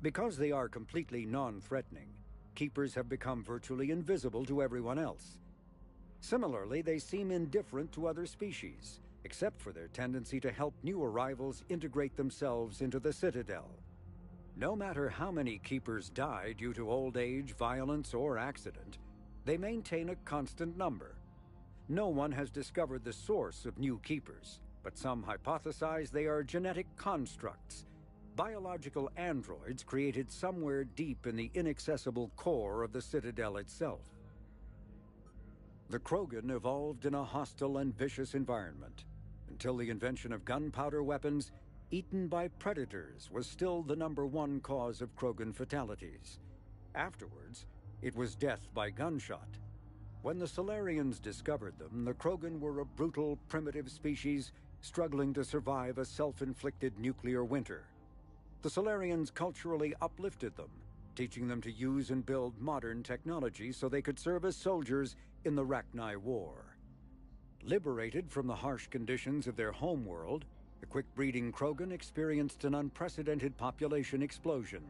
Because they are completely non-threatening, Keepers have become virtually invisible to everyone else. Similarly, they seem indifferent to other species, except for their tendency to help new arrivals integrate themselves into the Citadel. No matter how many Keepers die due to old age, violence, or accident, they maintain a constant number. No one has discovered the source of new Keepers, but some hypothesize they are genetic constructs, biological androids created somewhere deep in the inaccessible core of the Citadel itself. The Krogan evolved in a hostile and vicious environment. Until the invention of gunpowder weapons, eaten by predators was still the #1 cause of Krogan fatalities. Afterwards, it was death by gunshot. When the Solarians discovered them, the Krogan were a brutal, primitive species struggling to survive a self-inflicted nuclear winter. The Solarians culturally uplifted them, teaching them to use and build modern technology so they could serve as soldiers in the Rachni War. Liberated from the harsh conditions of their homeworld, the quick-breeding Krogan experienced an unprecedented population explosion.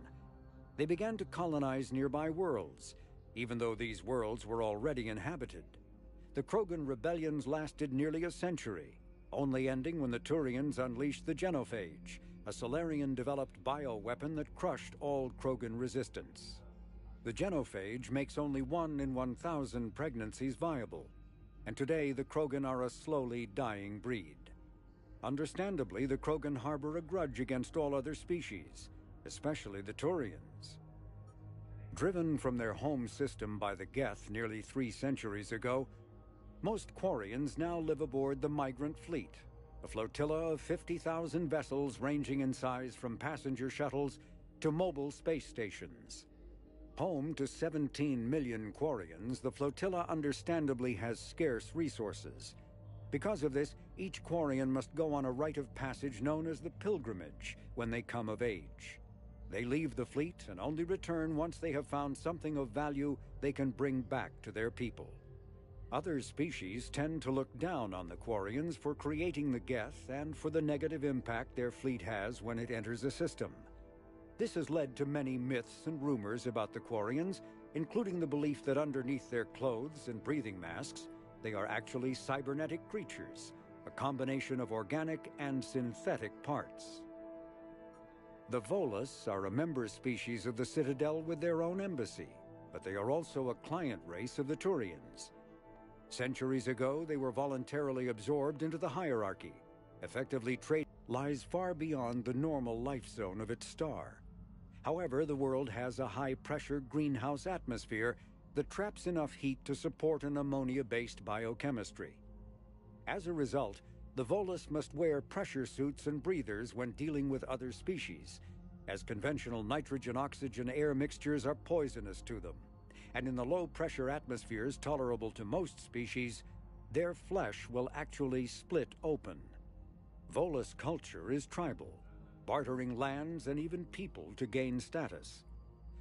They began to colonize nearby worlds, even though these worlds were already inhabited. The Krogan rebellions lasted nearly a century, only ending when the Turians unleashed the Genophage, a Solarian-developed bioweapon that crushed all Krogan resistance. The Genophage makes only 1 in 1,000 pregnancies viable, and today the Krogan are a slowly dying breed. Understandably, the Krogan harbor a grudge against all other species, especially the Turians. Driven from their home system by the Geth nearly 3 centuries ago, most Quarians now live aboard the Migrant Fleet, a flotilla of 50,000 vessels ranging in size from passenger shuttles to mobile space stations. Home to 17 million Quarians, the flotilla understandably has scarce resources. Because of this, each Quarian must go on a rite of passage known as the Pilgrimage when they come of age. They leave the fleet and only return once they have found something of value they can bring back to their people. Other species tend to look down on the Quarians for creating the Geth and for the negative impact their fleet has when it enters a system. This has led to many myths and rumors about the Quarians, including the belief that underneath their clothes and breathing masks, they are actually cybernetic creatures, a combination of organic and synthetic parts. The Volus are a member species of the Citadel with their own embassy, but they are also a client race of the Turians. Centuries ago, they were voluntarily absorbed into the hierarchy. Effectively, trade lies far beyond the normal life zone of its star. However, the world has a high-pressure greenhouse atmosphere that traps enough heat to support an ammonia-based biochemistry. As a result, the Volus must wear pressure suits and breathers when dealing with other species, as conventional nitrogen-oxygen air mixtures are poisonous to them. And in the low-pressure atmospheres tolerable to most species, their flesh will actually split open. Volus culture is tribal, bartering lands and even people to gain status.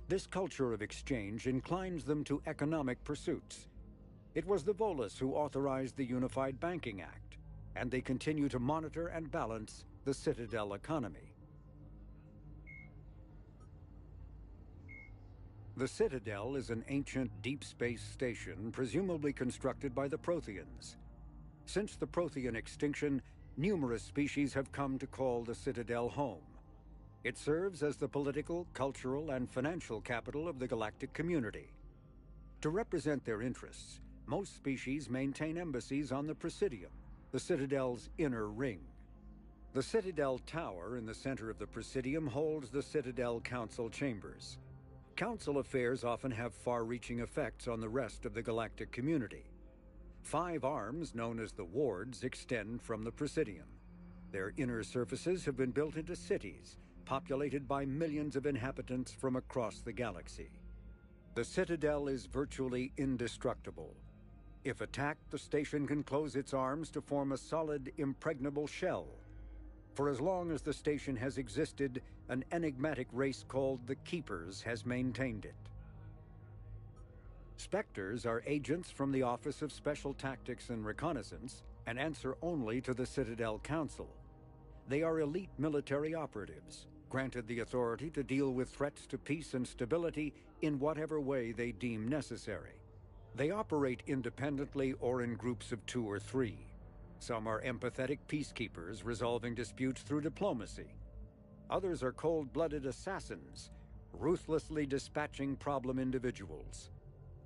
This culture of exchange inclines them to economic pursuits. It was the Volus who authorized the Unified Banking Act, and they continue to monitor and balance the Citadel economy. The Citadel is an ancient deep space station presumably constructed by the Protheans. Since the Prothean extinction, numerous species have come to call the Citadel home. It serves as the political, cultural, and financial capital of the galactic community. To represent their interests, most species maintain embassies on the Presidium, the Citadel's inner ring. The Citadel Tower in the center of the Presidium holds the Citadel Council chambers. Council affairs often have far-reaching effects on the rest of the galactic community. 5 arms, known as the Wards, extend from the Presidium. Their inner surfaces have been built into cities, populated by millions of inhabitants from across the galaxy. The Citadel is virtually indestructible. If attacked, the station can close its arms to form a solid, impregnable shell. For as long as the station has existed, an enigmatic race called the Keepers has maintained it. Spectres are agents from the Office of Special Tactics and Reconnaissance and answer only to the Citadel Council. They are elite military operatives, granted the authority to deal with threats to peace and stability in whatever way they deem necessary. They operate independently or in groups of 2 or 3. Some are empathetic peacekeepers resolving disputes through diplomacy. Others are cold-blooded assassins, ruthlessly dispatching problem individuals.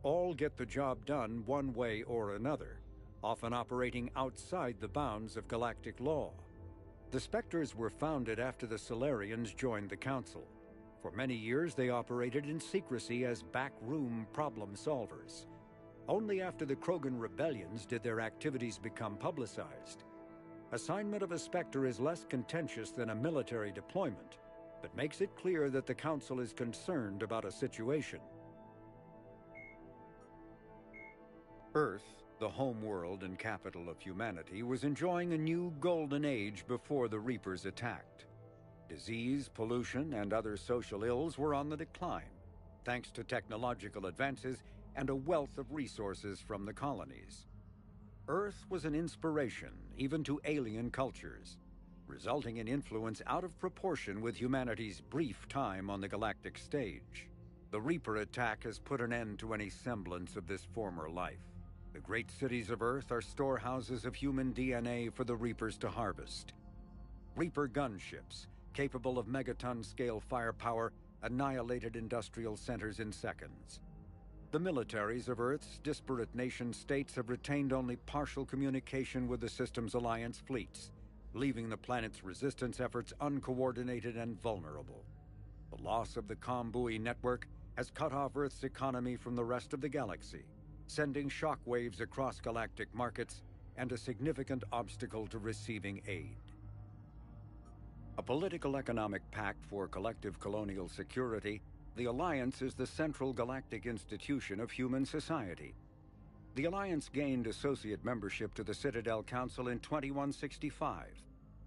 All get the job done one way or another, often operating outside the bounds of galactic law. The Spectres were founded after the Solarians joined the Council. For many years, they operated in secrecy as backroom problem solvers. Only after the Krogan rebellions did their activities become publicized. Assignment of a Spectre is less contentious than a military deployment, but makes it clear that the Council is concerned about a situation. Earth, the home world and capital of humanity, was enjoying a new golden age before the Reapers attacked. Disease, pollution, and other social ills were on the decline, thanks to technological advances and a wealth of resources from the colonies. Earth was an inspiration even to alien cultures, resulting in influence out of proportion with humanity's brief time on the galactic stage. The Reaper attack has put an end to any semblance of this former life. The great cities of Earth are storehouses of human DNA for the Reapers to harvest. Reaper gunships, capable of megaton-scale firepower, annihilated industrial centers in seconds. The militaries of Earth's disparate nation-states have retained only partial communication with the system's alliance fleets, leaving the planet's resistance efforts uncoordinated and vulnerable. The loss of the ComBuoy network has cut off Earth's economy from the rest of the galaxy, sending shockwaves across galactic markets and a significant obstacle to receiving aid. A political economic pact for collective colonial security, the Alliance is the central galactic institution of human society. The Alliance gained associate membership to the Citadel Council in 2165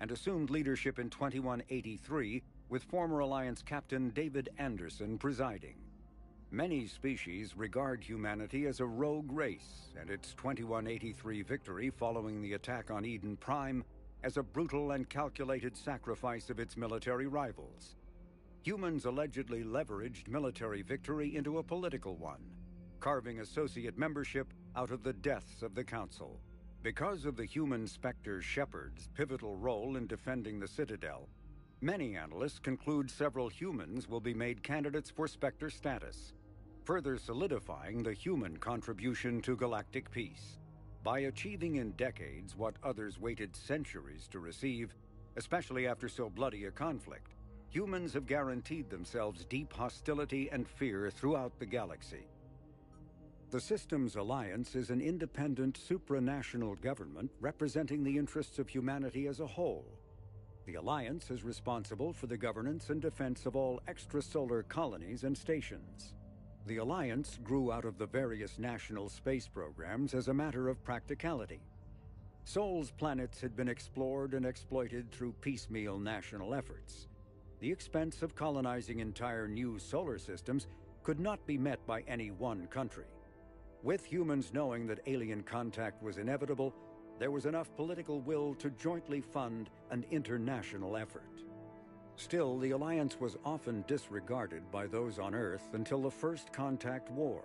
and assumed leadership in 2183 with former Alliance Captain David Anderson presiding. Many species regard humanity as a rogue race, and its 2183 victory following the attack on Eden Prime as a brutal and calculated sacrifice of its military rivals. Humans allegedly leveraged military victory into a political one, carving associate membership out of the deaths of the Council. Because of the human Spectre Shepard's pivotal role in defending the Citadel, many analysts conclude several humans will be made candidates for Spectre status, further solidifying the human contribution to galactic peace. By achieving in decades what others waited centuries to receive, especially after so bloody a conflict, humans have guaranteed themselves deep hostility and fear throughout the galaxy. The Systems Alliance is an independent supranational government representing the interests of humanity as a whole. The Alliance is responsible for the governance and defense of all extrasolar colonies and stations. The Alliance grew out of the various national space programs as a matter of practicality. Sol's planets had been explored and exploited through piecemeal national efforts. The expense of colonizing entire new solar systems could not be met by any one country. With humans knowing that alien contact was inevitable, there was enough political will to jointly fund an international effort. Still, the Alliance was often disregarded by those on Earth until the First Contact War.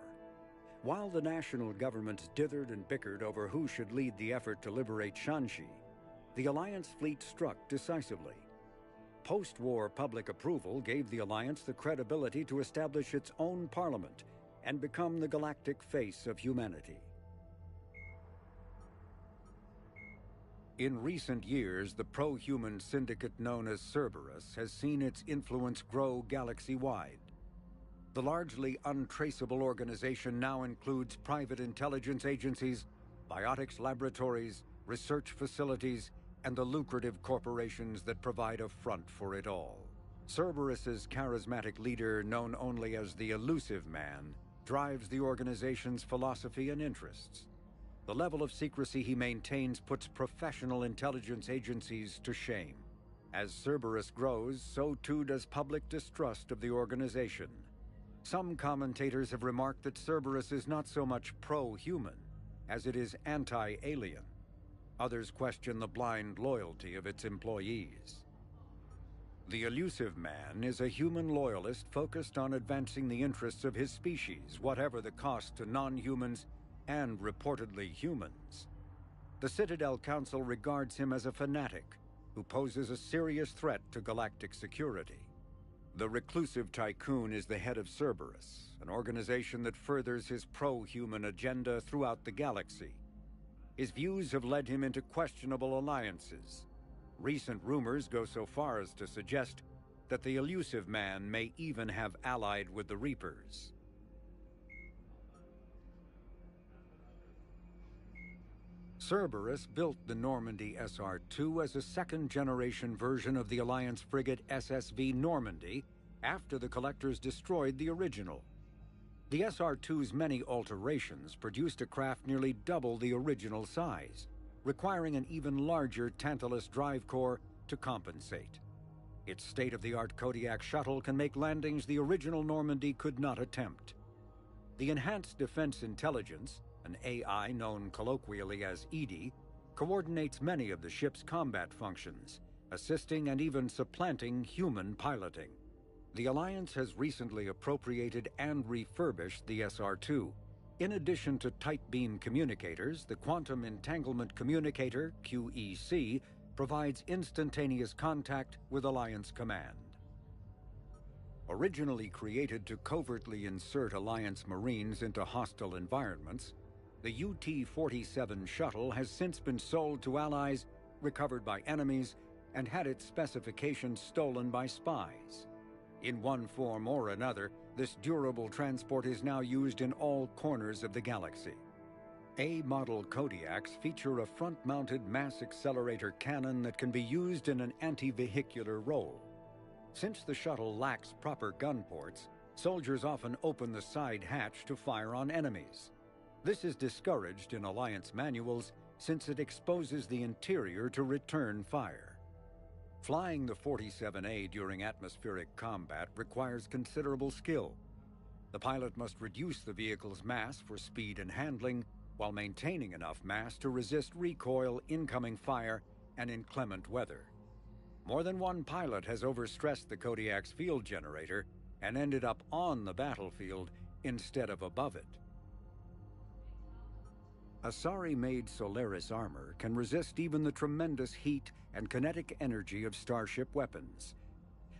While the national governments dithered and bickered over who should lead the effort to liberate Shanxi, the Alliance fleet struck decisively. Post-war public approval gave the Alliance the credibility to establish its own parliament and become the galactic face of humanity. In recent years, the pro-human syndicate known as Cerberus has seen its influence grow galaxy-wide. The largely untraceable organization now includes private intelligence agencies, biotics laboratories, research facilities, and the lucrative corporations that provide a front for it all. Cerberus's charismatic leader, known only as the Elusive Man, drives the organization's philosophy and interests. The level of secrecy he maintains puts professional intelligence agencies to shame. As Cerberus grows, so too does public distrust of the organization. Some commentators have remarked that Cerberus is not so much pro-human as it is anti-alien. Others question the blind loyalty of its employees. The Illusive Man is a human loyalist focused on advancing the interests of his species, whatever the cost to non-humans and reportedly humans. The Citadel Council regards him as a fanatic who poses a serious threat to galactic security. The reclusive tycoon is the head of Cerberus, an organization that furthers his pro-human agenda throughout the galaxy. His views have led him into questionable alliances. Recent rumors go so far as to suggest that the Illusive Man may even have allied with the Reapers. Cerberus built the Normandy SR-2 as a second-generation version of the Alliance frigate SSV Normandy after the Collectors destroyed the original. The SR-2's many alterations produced a craft nearly double the original size, requiring an even larger Tantalus drive core to compensate. Its state-of-the-art Kodiak shuttle can make landings the original Normandy could not attempt. The Enhanced Defense Intelligence, an AI known colloquially as EDI, coordinates many of the ship's combat functions, assisting and even supplanting human piloting. The Alliance has recently appropriated and refurbished the SR-2. In addition to tight beam communicators, the Quantum Entanglement Communicator, QEC, provides instantaneous contact with Alliance Command. Originally created to covertly insert Alliance Marines into hostile environments, the UT-47 shuttle has since been sold to allies, recovered by enemies, and had its specifications stolen by spies. In one form or another, this durable transport is now used in all corners of the galaxy. A-model Kodiaks feature a front-mounted mass accelerator cannon that can be used in an anti-vehicular role. Since the shuttle lacks proper gun ports, soldiers often open the side hatch to fire on enemies. This is discouraged in Alliance manuals since it exposes the interior to return fire. Flying the 47A during atmospheric combat requires considerable skill. The pilot must reduce the vehicle's mass for speed and handling while maintaining enough mass to resist recoil, incoming fire, and inclement weather. More than one pilot has overstressed the Kodiak's field generator and ended up on the battlefield instead of above it. Asari-made Solaris armor can resist even the tremendous heat and kinetic energy of Starship weapons.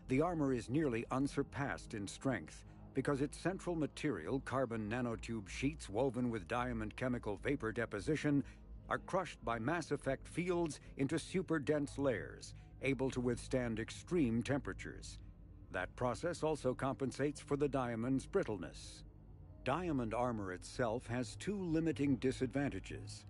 The armor is nearly unsurpassed in strength because its central material, carbon nanotube sheets woven with diamond chemical vapor deposition, are crushed by mass effect fields into super-dense layers, able to withstand extreme temperatures. That process also compensates for the diamond's brittleness. Diamond armor itself has two limiting disadvantages.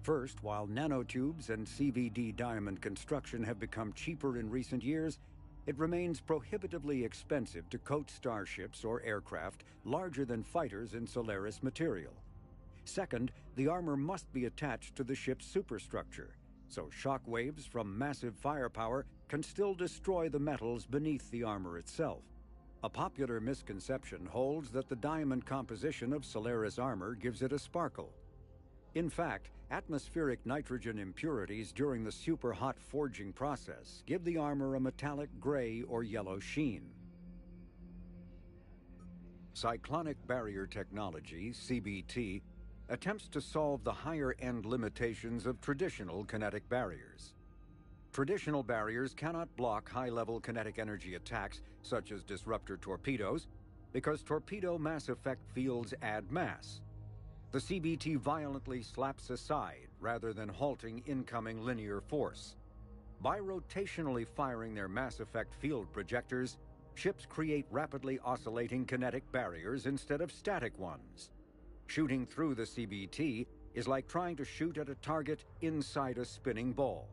First, while nanotubes and CVD diamond construction have become cheaper in recent years, it remains prohibitively expensive to coat starships or aircraft larger than fighters in Solaris material. Second, the armor must be attached to the ship's superstructure, so shock waves from massive firepower can still destroy the metals beneath the armor itself. A popular misconception holds that the diamond composition of Solaris armor gives it a sparkle. In fact, atmospheric nitrogen impurities during the super-hot forging process give the armor a metallic gray or yellow sheen. Cyclonic Barrier Technology, CBT, attempts to solve the higher-end limitations of traditional kinetic barriers. Traditional barriers cannot block high-level kinetic energy attacks, such as disruptor torpedoes, because torpedo mass effect fields add mass. The CBT violently slaps aside rather than halting incoming linear force. By rotationally firing their mass effect field projectors, ships create rapidly oscillating kinetic barriers instead of static ones. Shooting through the CBT is like trying to shoot at a target inside a spinning ball.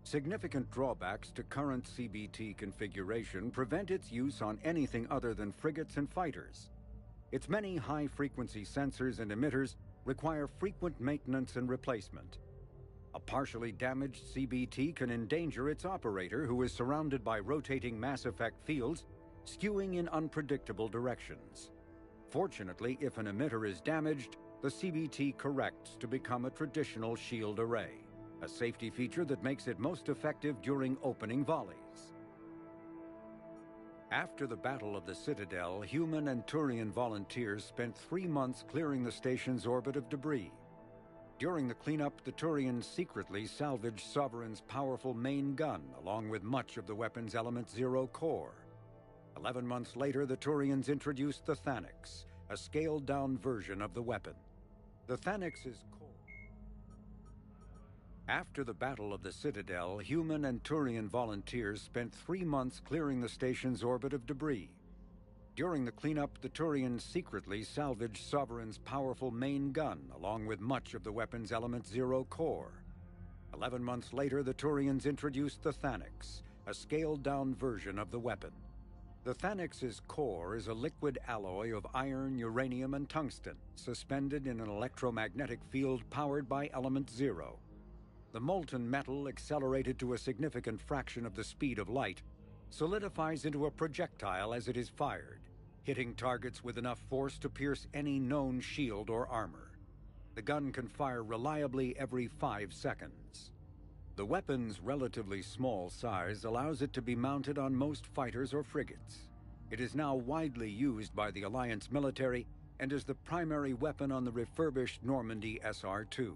Significant drawbacks to current CBT configuration prevent its use on anything other than frigates and fighters. Its many high-frequency sensors and emitters require frequent maintenance and replacement. A partially damaged CBT can endanger its operator, who is surrounded by rotating mass effect fields, skewing in unpredictable directions. Fortunately, if an emitter is damaged, the CBT corrects to become a traditional shield array, a safety feature that makes it most effective during opening volleys. After the Battle of the Citadel, human and Turian volunteers spent 3 months clearing the station's orbit of debris. During the cleanup, the Turians secretly salvaged Sovereign's powerful main gun, along with much of the weapon's Element Zero core. 11 months later, the Turians introduced the Thanix, a scaled-down version of the weapon. The Thanix's core. After the Battle of the Citadel, human and Turian volunteers spent 3 months clearing the station's orbit of debris. During the cleanup, the Turians secretly salvaged Sovereign's powerful main gun, along with much of the weapon's Element Zero core. 11 months later, the Turians introduced the Thanix, a scaled-down version of the weapon. The Thanix's core is a liquid alloy of iron, uranium, and tungsten, suspended in an electromagnetic field powered by Element Zero. The molten metal, accelerated to a significant fraction of the speed of light, solidifies into a projectile as it is fired, hitting targets with enough force to pierce any known shield or armor. The gun can fire reliably every 5 seconds. The weapon's relatively small size allows it to be mounted on most fighters or frigates. It is now widely used by the Alliance military and is the primary weapon on the refurbished Normandy SR-2.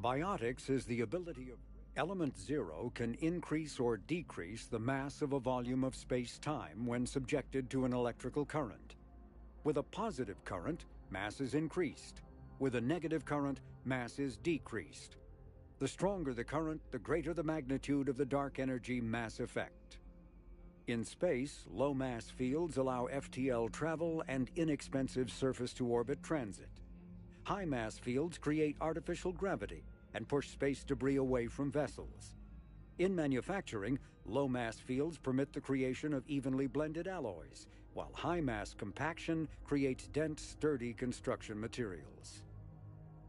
Biotics is the ability of Element Zero can increase or decrease the mass of a volume of space-time when subjected to an electrical current. With a positive current, mass is increased. With a negative current, mass is decreased. The stronger the current, the greater the magnitude of the dark energy mass effect. In space, low-mass fields allow FTL travel and inexpensive surface-to-orbit transit. High-mass fields create artificial gravity and push space debris away from vessels. In manufacturing, low-mass fields permit the creation of evenly blended alloys, while high-mass compaction creates dense, sturdy construction materials.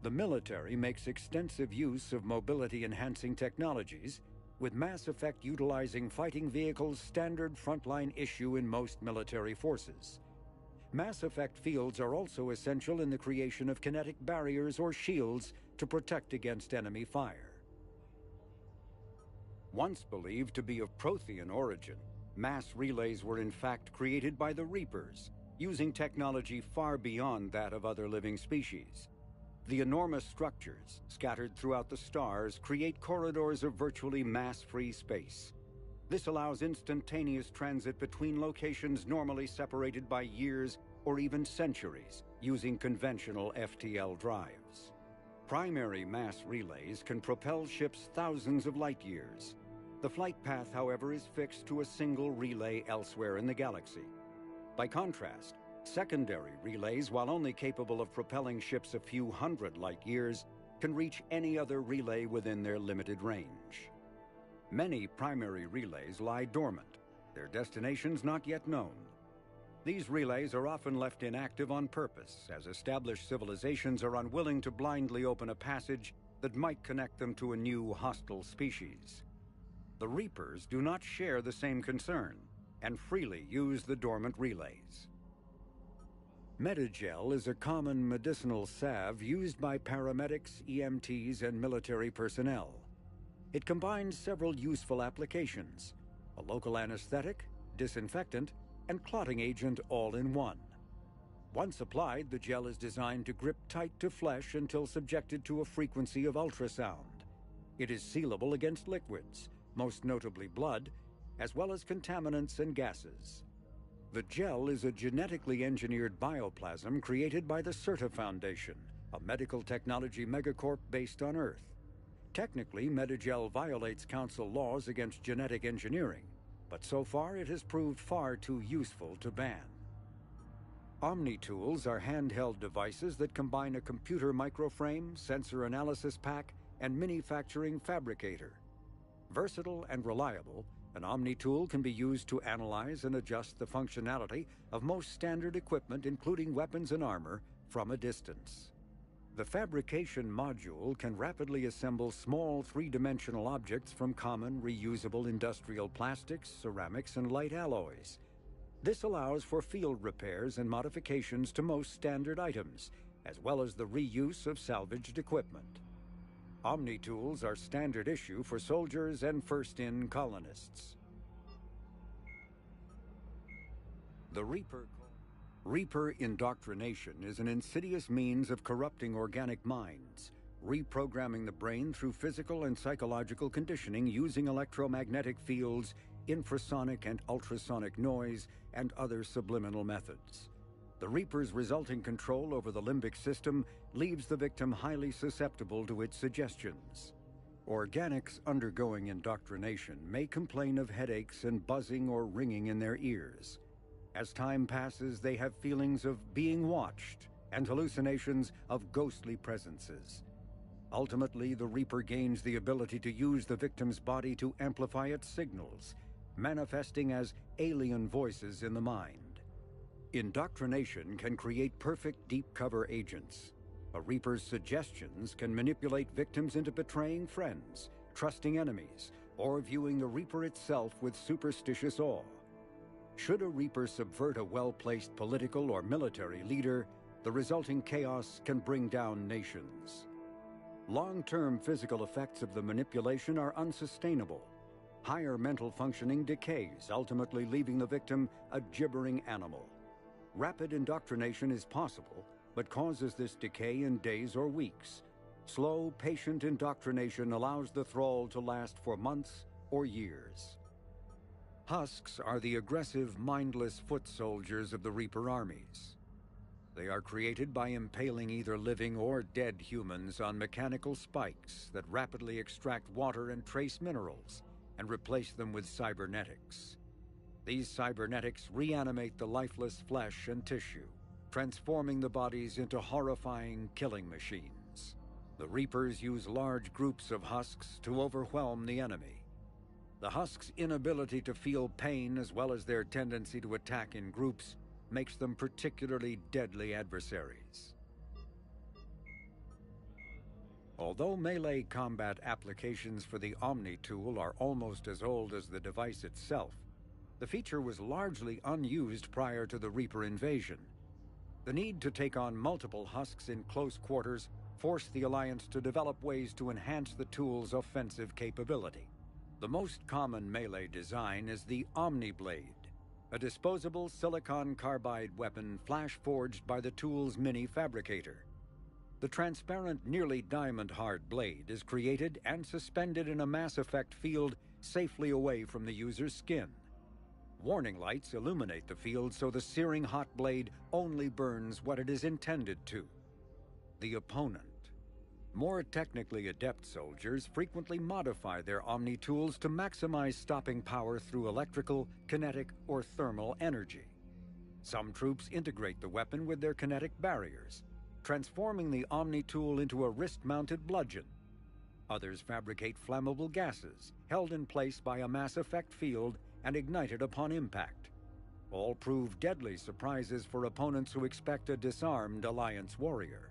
The military makes extensive use of mobility-enhancing technologies, with Mass Effect utilizing fighting vehicles standard frontline issue in most military forces. Mass Effect fields are also essential in the creation of kinetic barriers or shields to protect against enemy fire. Once believed to be of Prothean origin, mass relays were in fact created by the Reapers, using technology far beyond that of other living species. The enormous structures, scattered throughout the stars, create corridors of virtually mass-free space. This allows instantaneous transit between locations normally separated by years or even centuries, using conventional FTL drives. Primary mass relays can propel ships thousands of light years. The flight path, however, is fixed to a single relay elsewhere in the galaxy. By contrast, secondary relays, while only capable of propelling ships a few hundred light years, can reach any other relay within their limited range. Many primary relays lie dormant, their destinations not yet known. These relays are often left inactive on purpose, as established civilizations are unwilling to blindly open a passage that might connect them to a new hostile species. The Reapers do not share the same concern, and freely use the dormant relays. Medigel is a common medicinal salve used by paramedics, EMTs, and military personnel. It combines several useful applications: a local anesthetic, disinfectant, and clotting agent all in one. Once applied, the gel is designed to grip tight to flesh until subjected to a frequency of ultrasound. It is sealable against liquids, most notably blood, as well as contaminants and gases. The gel is a genetically engineered bioplasm created by the CERTA Foundation, a medical technology megacorp based on Earth. Technically, Medigel violates Council laws against genetic engineering, but so far it has proved far too useful to ban. Omni-tools are handheld devices that combine a computer microframe, sensor analysis pack, and manufacturing fabricator. Versatile and reliable, an Omni-tool can be used to analyze and adjust the functionality of most standard equipment, including weapons and armor, from a distance. The fabrication module can rapidly assemble small three-dimensional objects from common, reusable industrial plastics, ceramics, and light alloys. This allows for field repairs and modifications to most standard items, as well as the reuse of salvaged equipment. Omni-tools are standard issue for soldiers and first-in colonists. The Reaper indoctrination is an insidious means of corrupting organic minds, reprogramming the brain through physical and psychological conditioning using electromagnetic fields, infrasonic and ultrasonic noise, and other subliminal methods. The Reaper's resulting control over the limbic system leaves the victim highly susceptible to its suggestions. Organics undergoing indoctrination may complain of headaches and buzzing or ringing in their ears. As time passes, they have feelings of being watched and hallucinations of ghostly presences. Ultimately, the Reaper gains the ability to use the victim's body to amplify its signals, manifesting as alien voices in the mind. Indoctrination can create perfect deep cover agents. A Reaper's suggestions can manipulate victims into betraying friends, trusting enemies, or viewing the Reaper itself with superstitious awe. Should a Reaper subvert a well-placed political or military leader, the resulting chaos can bring down nations. Long-term physical effects of the manipulation are unsustainable. Higher mental functioning decays, ultimately leaving the victim a gibbering animal. Rapid indoctrination is possible, but causes this decay in days or weeks. Slow, patient indoctrination allows the thrall to last for months or years. Husks are the aggressive, mindless foot soldiers of the Reaper armies. They are created by impaling either living or dead humans on mechanical spikes that rapidly extract water and trace minerals and replace them with cybernetics. These cybernetics reanimate the lifeless flesh and tissue, transforming the bodies into horrifying killing machines. The Reapers use large groups of husks to overwhelm the enemy. The Husks' inability to feel pain, as well as their tendency to attack in groups, makes them particularly deadly adversaries. Although melee combat applications for the Omni-tool are almost as old as the device itself, the feature was largely unused prior to the Reaper invasion. The need to take on multiple Husks in close quarters forced the Alliance to develop ways to enhance the tool's offensive capability. The most common melee design is the Omni-Blade, a disposable silicon carbide weapon flash-forged by the tool's mini-fabricator. The transparent, nearly diamond-hard blade is created and suspended in a Mass Effect field safely away from the user's skin. Warning lights illuminate the field so the searing hot blade only burns what it is intended to: the opponent. More technically adept soldiers frequently modify their Omni-tools to maximize stopping power through electrical, kinetic, or thermal energy. Some troops integrate the weapon with their kinetic barriers, transforming the Omni-tool into a wrist-mounted bludgeon. Others fabricate flammable gases, held in place by a Mass Effect field and ignited upon impact. All prove deadly surprises for opponents who expect a disarmed Alliance warrior.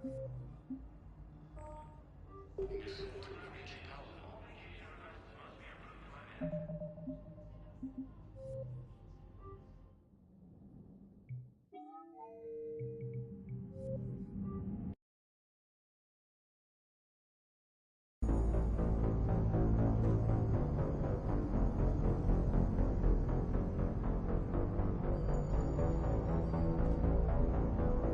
Missile